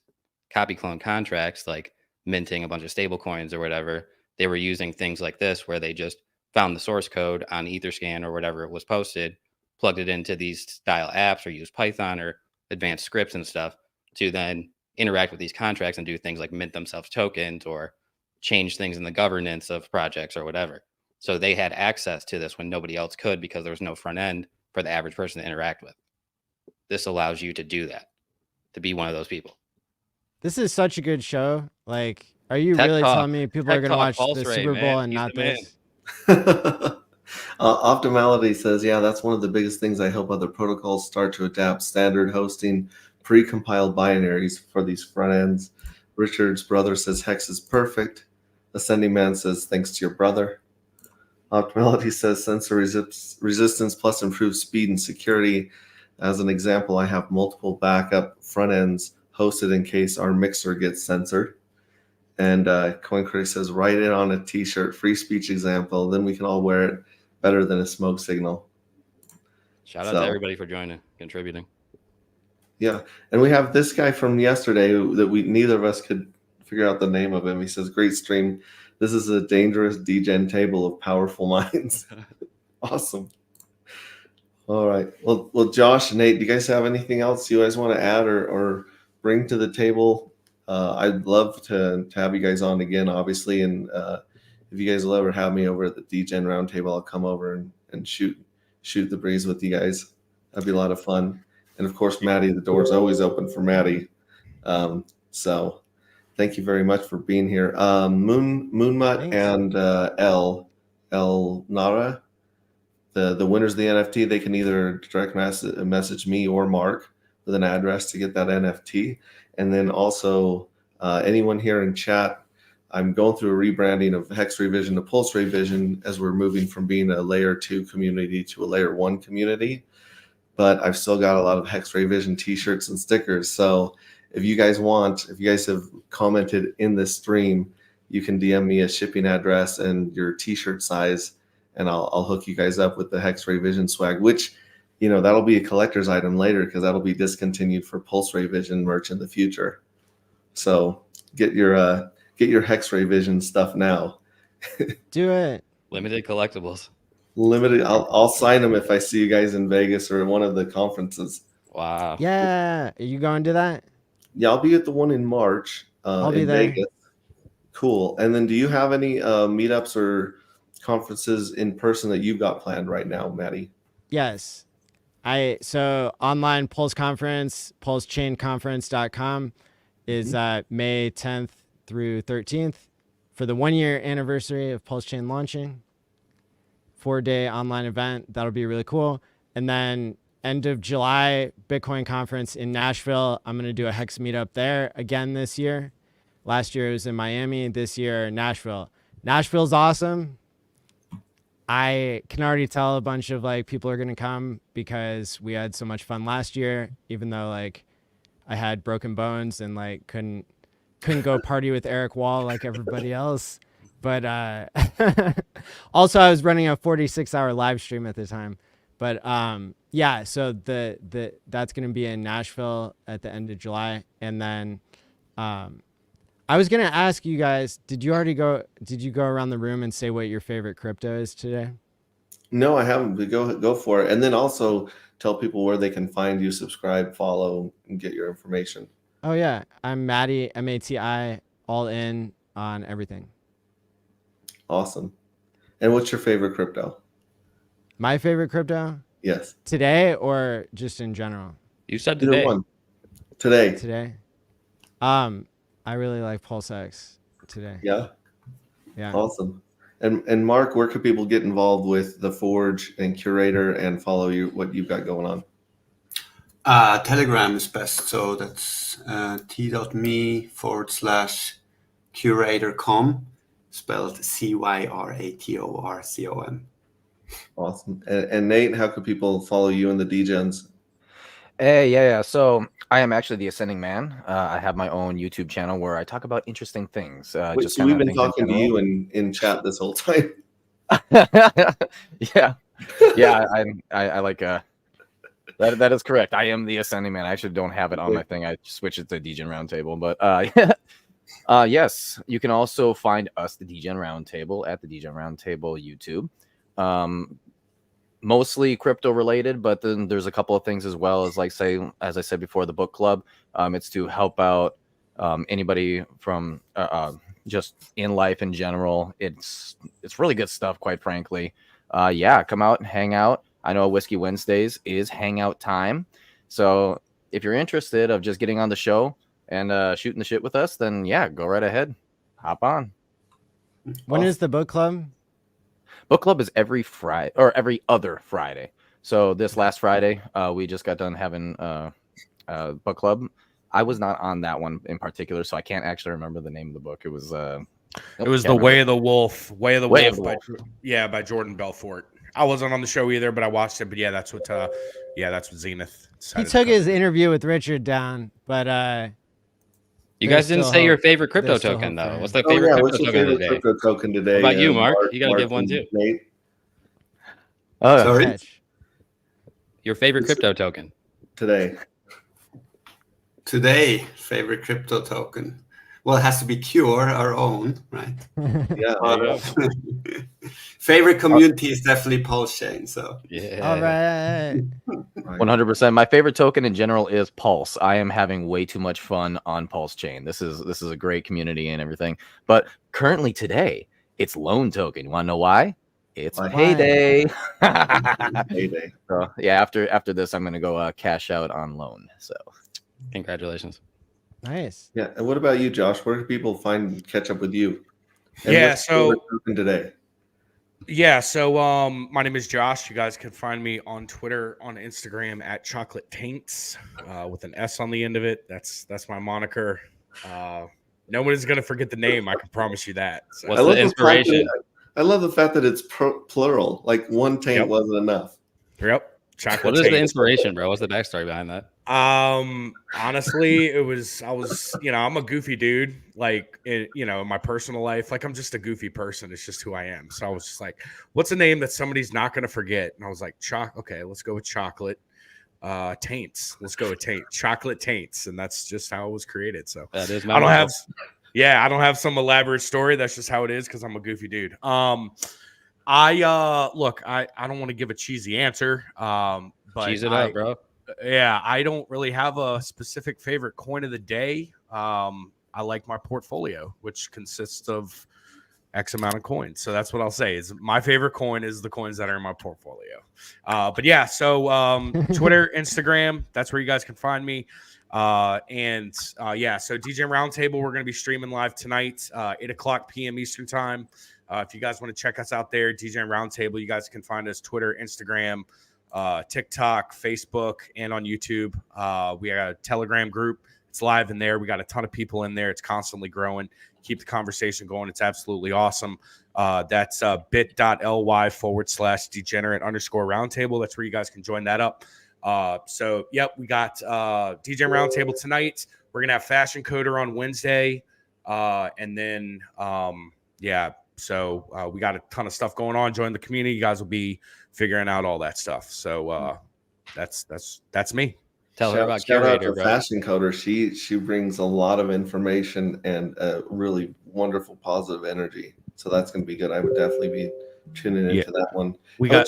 copy clone contracts, like minting a bunch of stable coins or whatever. They were using things like this where they just found the source code on Etherscan or whatever it was posted, plugged it into these style apps or used Python or advanced scripts and stuff to then interact with these contracts and do things like mint themselves tokens or change things in the governance of projects or whatever. So they had access to this when nobody else could because there was no front end for the average person to interact with. This allows you to do that, to be one of those people. This is such a good show. Like, are you Tech really Talk. telling me people Tech are going to Talk watch Pulse the Ray, Super Bowl man. and He's not the man. this? Optimality says, yeah, that's one of the biggest things. I hope other protocols start to adapt standard hosting, pre-compiled binaries for these front ends. Richard's brother says Hex is perfect. Ascending Man says thanks to your brother. Optimality says sensor resistance plus improved speed and security. As an example, I have multiple backup front ends hosted in case our mixer gets censored. And CoinCritic says write it on a t-shirt, free speech example, then we can all wear it. Better than a smoke signal. Shout out to everybody for joining, contributing. Yeah, and we have this guy from yesterday that neither of us could figure out the name of him. He says, "Great stream. This is a dangerous degen table of powerful minds." Awesome. All right. Well, Josh and Nate, do you guys have anything else you guys want to add or bring to the table? I'd love to have you guys on again, obviously, and if you guys will ever have me over at the DGen Roundtable, I'll come over and shoot the breeze with you guys. That'd be a lot of fun. And of course, Maddie, the door's always open for Maddie. So thank you very much for being here. Moonmut Thanks. and El Nara, the winners of the NFT, they can either direct message me or Mark with an address to get that NFT. And then also anyone here in chat, I'm going through a rebranding of hexrayvision to pulsrayvision as we're moving from being a layer 2 community to a layer 1 community. But I've still got a lot of hexrayvision t-shirts and stickers. So if you guys have commented in this stream, you can DM me a shipping address and your t-shirt size, and I'll hook you guys up with the hexrayvision swag, which, that'll be a collector's item later because that'll be discontinued for pulsrayvision merch in the future. So get your hexrayvision stuff now. Do it. Limited collectibles. Limited. I'll sign them if I see you guys in Vegas or one of the conferences. Wow. Yeah. Are you going to that? Yeah, I'll be at the one in March. I'll be in there. Vegas. Cool. And then, do you have any meetups or conferences in person that you've got planned right now, Maddie? Yes. So online Pulse Conference, pulsechainconference.com is May 10th through 13th for the 1-year anniversary of Pulse Chain launching. 4-day online event. That'll be really cool. And then end of July, Bitcoin conference in Nashville. I'm going to do a Hex meetup there again this year. Last year it was in Miami. This year, Nashville. Nashville's awesome. I can already tell a bunch of people are going to come because we had so much fun last year, even though I had broken bones and couldn't go party with Eric Wall like everybody else. But also I was running a 46-hour live stream at the time. But yeah, so that's going to be in Nashville at the end of July. And then I was going to ask you guys, did you go around the room and say what your favorite crypto is today? No, I haven't. But go for it. And then also tell people where they can find you, subscribe, follow, and get your information. Oh yeah, I'm Matty, MATI, all in on everything. Awesome. And what's your favorite crypto? My favorite crypto? Yes. Today or just in general? You said Either today. one. Today. Today. I really like Pulse X today. Yeah. Yeah. Awesome. And Mark, where could people get involved with the Forge and Curator and follow you, what you've got going on? Telegram is best. So that's t.me/curatorcom, spelled CYRATORCOM. Awesome. And Nate, how could people follow you in the DGens? Hey, yeah. So I am actually the Ascending Man. I have my own YouTube channel where I talk about interesting things. Wait, Just so we've kinda been things in talking to general. you in chat this whole time. Yeah, I like that is correct. I am the Ascending Man. I actually don't have it on my thing. I switched it to DGen Roundtable, but yes, you can also find us, the DGen Roundtable, at the DGen Roundtable YouTube. Mostly crypto related, but then there's a couple of things as well as, like, say, as I said before, the book club. It's to help out anybody from just in life in general. It's really good stuff, quite frankly. Yeah, come out and hang out. I know Whiskey Wednesdays is hangout time, so if you're interested of just getting on the show and shooting the shit with us, then yeah, go right ahead, hop on. When is the book club? Book club is every Friday or every other Friday. So this last Friday, we just got done having book club. I was not on that one in particular, so I can't actually remember the name of the book. It was The Way of the Wolf. Way of the Way of Wolf. By Jordan Belfort. I wasn't on the show either, but I watched it. But yeah, that's what Zenith He decided took to his interview with Richard down, but You there's guys didn't still say your hope. favorite crypto There's still token hope for though. him. What's the Oh favorite yeah, crypto what's your token favorite today? crypto token today? What about you, Mark? You gotta give and one too. Nate? Sorry? Catch. Your favorite crypto token. Today. Today, favorite crypto token. Well, it has to be Cure, our own, right? Yeah. There you go. Favorite community is definitely Pulse Chain. So Yeah. All right. 100%. My favorite token in general is Pulse. I am having way too much fun on Pulse Chain. This is a great community and everything. But currently today, it's Loan Token. You want to know why? It's Why? payday. Payday. So yeah, after this, I'm gonna go cash out on Loan. So Congratulations. Nice. Yeah. And what about you, Josh? Where do people catch up with you? And Yeah, what's your favorite token today? Yeah, so my name is Josh. You guys can find me on Twitter, on Instagram at Chocolate Taints with an S on the end of it. That's my moniker. No one is gonna forget the name. I can promise you that. So. What's the inspiration? I love the fact that it's plural. Like one taint Yep. wasn't enough. Yep. Chocolate What is the Taints. inspiration, bro? What's the backstory behind that? Honestly, I was, I'm a goofy dude, like, in my personal life, like, I'm just a goofy person. It's just who I am. So I was just like, what's a name that somebody's not going to forget? And I was like, okay, let's go with Chocolate Taints. Let's go with Chocolate Taints. And that's just how it was created. So That is I don't have some elaborate story. That's just how it is. 'Cause I'm a goofy dude. I don't want to give a cheesy answer. But Cheese it up, bro. Yeah, I don't really have a specific favorite coin of the day. I like my portfolio, which consists of X amount of coins. So that's what I'll say is my favorite coin is the coins that are in my portfolio. But yeah, so Twitter, Instagram, that's where you guys can find me. So DJ Roundtable, we're going to be streaming live tonight, 8:00 p.m. Eastern time. If you guys want to check us out there, DJ Roundtable, you guys can find us Twitter, Instagram, TikTok, Facebook, and on YouTube. We got a Telegram group. It's live in there. We got a ton of people in there. It's constantly growing. Keep the conversation going. It's absolutely awesome. That's bit.ly/degenerate_roundtable. That's where you guys can join that up. We got DJ Roundtable tonight. We're going to have Fashion Coder on Wednesday. So we got a ton of stuff going on. Join the community. You guys will be figuring out all that stuff. So that's me. Tell her about shout out Curator, to bro. Fashion Coder. She brings a lot of information and really wonderful positive energy. So that's going to be good. I would definitely be tuning into that one. We got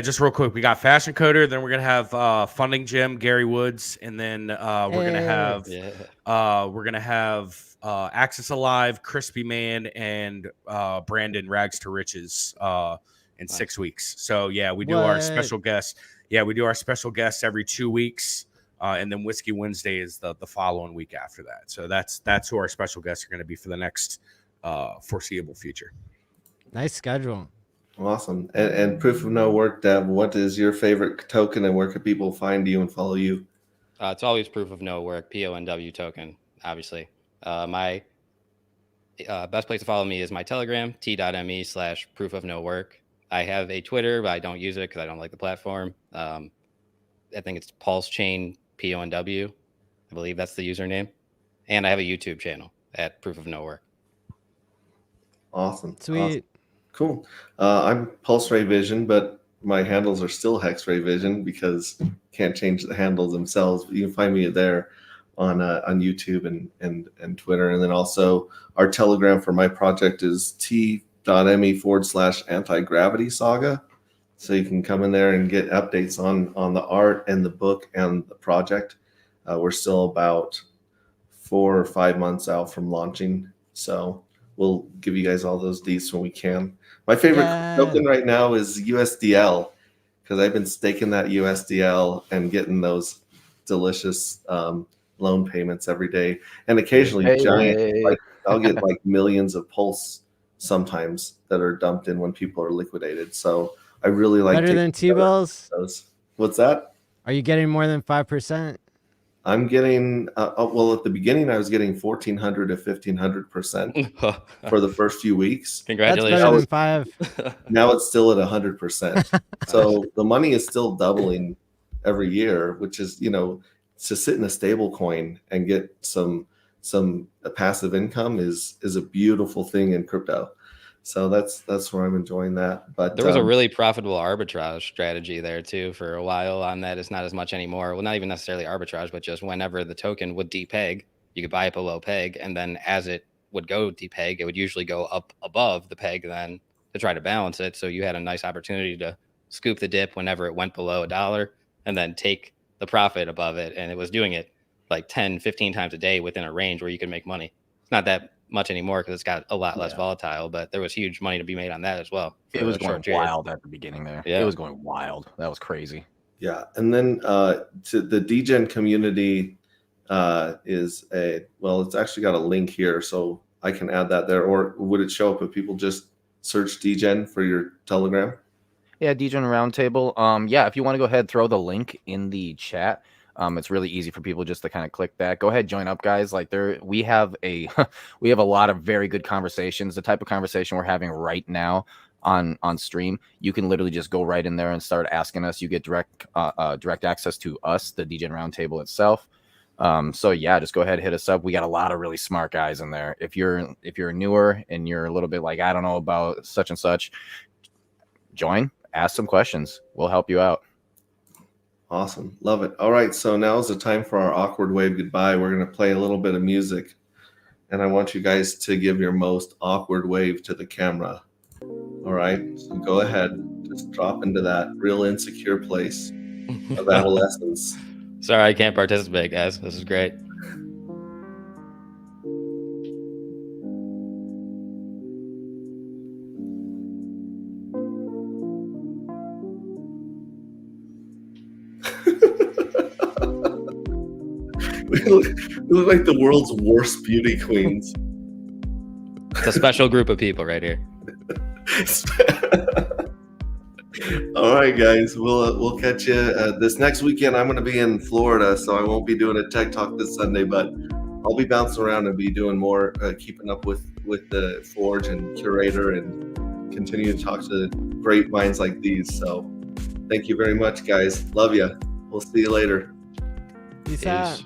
just real quick. We got Fashion Coder. Then we're gonna have Funding Jim, Gary Woods, and then we're gonna have Access Alive, Crispy Man, and Brandon Rags to Riches in 6 weeks. So yeah, we do our special guests. Yeah, we do our special guests every 2 weeks, and then Whiskey Wednesday is the following week after that. So that's who our special guests are going to be for the next foreseeable future. Nice schedule. Awesome. And Proof of No Work, Deb, what is your favorite token and where can people find you and follow you? It's always Proof of No Work, PONW token, obviously. My best place to follow me is my Telegram, t.me/Proof of No Work. I have a Twitter, but I don't use it because I don't like the platform. I think it's Pulse Chain PONW. I believe that's the username. And I have a YouTube channel at Proof of No Work. Awesome. Sweet. Awesome. Cool. I'm hexrayvision, but my handles are still hexrayvision because can't change the handles themselves. But you can find me there on YouTube and Twitter. And then also our Telegram for my project is t.me/anti-gravity saga. So you can come in there and get updates on the art and the book and the project. We're still about 4 or 5 months out from launching. So we'll give you guys all those deets when we can. My favorite token right now is USDL because I've been staking that USDL and getting those delicious loan payments every day. And occasionally giant, like I'll get like millions of pulse sometimes that are dumped in when people are liquidated. So I really like better than T-bills. What's that? Are you getting more than 5%? I'm getting well at the beginning I was getting 1,400 to 1,500% for the first few weeks. Congratulations! That's better than 5. Now it's still at 100%. So the money is still doubling every year, which is to sit in a stable coin and get some passive income is a beautiful thing in crypto. So that's where I'm enjoying that. But there was a really profitable arbitrage strategy there too for a while on that. It's not as much anymore. Well, not even necessarily arbitrage, but just whenever the token would depeg, you could buy it below peg. And then as it would go depeg, it would usually go up above the peg then to try to balance it. So you had a nice opportunity to scoop the dip whenever it went below $1 and then take the profit above it. And it was doing it like 10, 15 times a day within a range where you could make money. It's not that much anymore because it's got a lot less volatile, but there was huge money to be made on that as well. It was going wild at the beginning there. Yeah. It was going wild. That was crazy. Yeah. And then to the DGen community it's actually got a link here, so I can add that there. Or would it show up if people just search DGen for your Telegram? Yeah, DGen Roundtable. If you want to go ahead, throw the link in the chat. It's really easy for people just to kind of click that. Go ahead, join up, guys. Like we have a lot of very good conversations. The type of conversation we're having right now on stream, you can literally just go right in there and start asking us. You get direct access to us, the DGen Roundtable itself. So yeah, just go ahead, hit us up. We got a lot of really smart guys in there. If you're newer and you're a little bit like, I don't know about such and such, join, ask some questions. We'll help you out. Awesome. Love it. All right. So now is the time for our awkward wave goodbye. We're going to play a little bit of music. And I want you guys to give your most awkward wave to the camera. All right. So go ahead. Just drop into that real insecure place of adolescence. Sorry, I can't participate, guys. This is great. We look like the world's worst beauty queens. It's a special group of people right here. All right, guys. We'll catch you this next weekend. I'm going to be in Florida, so I won't be doing a tech talk this Sunday, but I'll be bouncing around and be doing more, keeping up with the Forge and Curator, and continue to talk to great minds like these. So, thank you very much, guys. Love you. We'll see you later. Peace out.